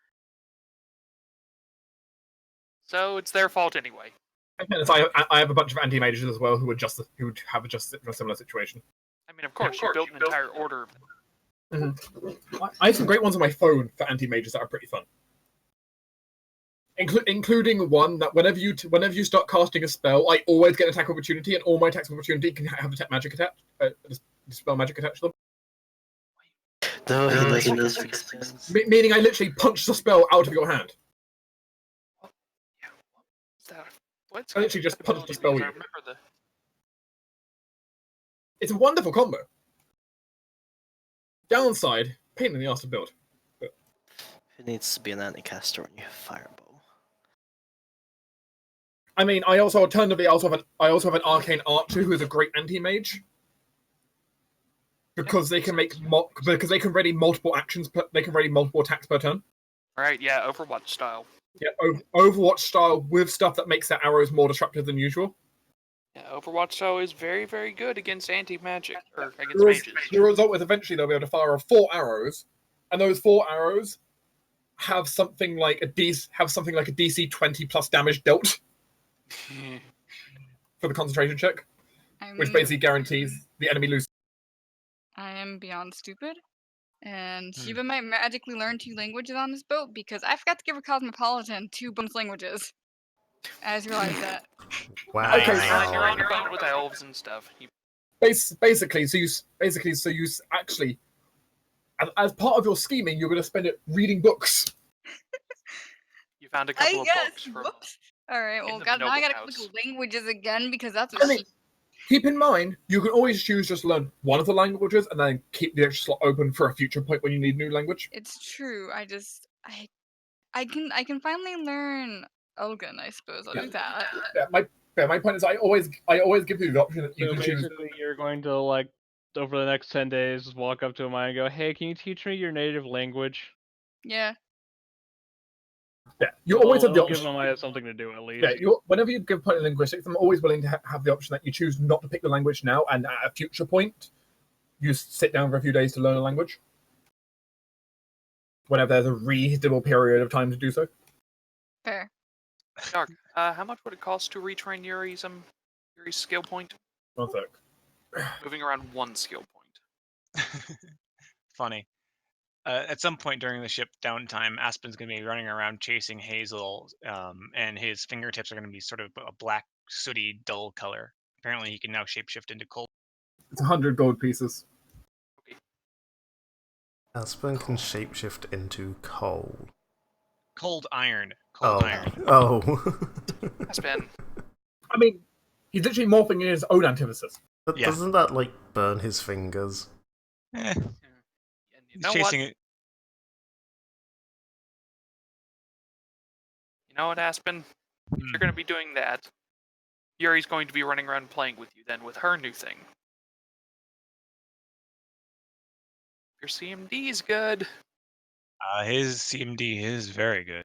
G: So it's their fault anyway.
A: And so I have a bunch of anti-mages as well who have just a similar situation.
G: I mean, of course, you built an entire order of them.
A: I have some great ones on my phone for anti-mages that are pretty fun. Including one that whenever you start casting a spell, I always get an attack opportunity, and all my attacks of opportunity can have magic attached, dispel magic attached to them.
F: No, he doesn't fix spells.
A: Meaning I literally punch the spell out of your hand.
G: Yeah. What's that? What's
A: I literally just punch the spell
G: I
A: you.
G: remember the.
A: It's a wonderful combo. Downside, pain in the ass to build.
F: Who needs to be an anti-caster when you have Fireball?
A: I mean, I also have an arcane archer who is a great anti-mage. Because they can ready multiple actions. They can ready multiple attacks per turn.
G: Right, yeah, Overwatch style.
A: Yeah, Overwatch style with stuff that makes their arrows more disruptive than usual.
G: Yeah, Overwatch style is very, very good against anti-magic or against
A: The
G: mages.
A: result is eventually they'll be able to fire off 4 arrows, and those 4 arrows have something like a DC 20 plus damage dealt for the concentration check, which basically guarantees the enemy loses.
E: I am beyond stupid. And Shiva might magically learn 2 languages on this boat because I forgot to give her Cosmopolitan 2 bonus languages. I just realized that.
C: Wow.
A: Okay,
G: You're on a boat with elves and stuff.
A: Basically, actually, as part of your scheming, you're going to spend it reading books.
G: You found a couple of books from.
E: Whoops. All right. Well,
G: the
E: now I gotta
G: noble
E: click languages again because that's
A: I mean, keep in mind, you can always choose just learn one of the languages and then keep the extra slot open for a future point when you need a new language.
E: It's true. I can finally learn Elgin. I suppose I'll do that.
A: My point is, I always give you the option that you
D: So
A: can choose.
D: basically, you're going to like over the next 10 days, just walk up to him and go, "Hey, can you teach me your native language?"
E: Yeah.
A: Yeah, you always have the
D: Give
A: option.
D: them I have something to do at least.
A: Yeah, whenever you give a point in linguistics, I'm always willing to have the option that you choose not to pick the language now, and at a future point, you sit down for a few days to learn a language. Whenever there's a reasonable period of time to do so.
E: Fair.
G: Dark. How much would it cost to retrain Yuri's skill point?
A: 1 sec.
G: Moving around 1 skill point.
B: Funny. At some point during the ship downtime, Aspen's going to be running around chasing Hazel, and his fingertips are going to be sort of a black, sooty, dull color. Apparently, he can now shapeshift into cold.
A: It's 100 gold pieces.
C: Aspen can shapeshift into coal.
B: Cold iron. Cold iron.
C: Oh.
G: Aspen.
A: I mean, he's literally morphing in his own antithesis.
C: But
B: Yeah.
C: doesn't that, like, burn his fingers?
B: Eh,
G: You know
B: he's
G: what?
B: chasing it.
G: You know what, Aspen? If you're going to be doing that, Yuri's going to be running around playing with you then with her new thing. Your CMD is good.
B: His CMD is very good.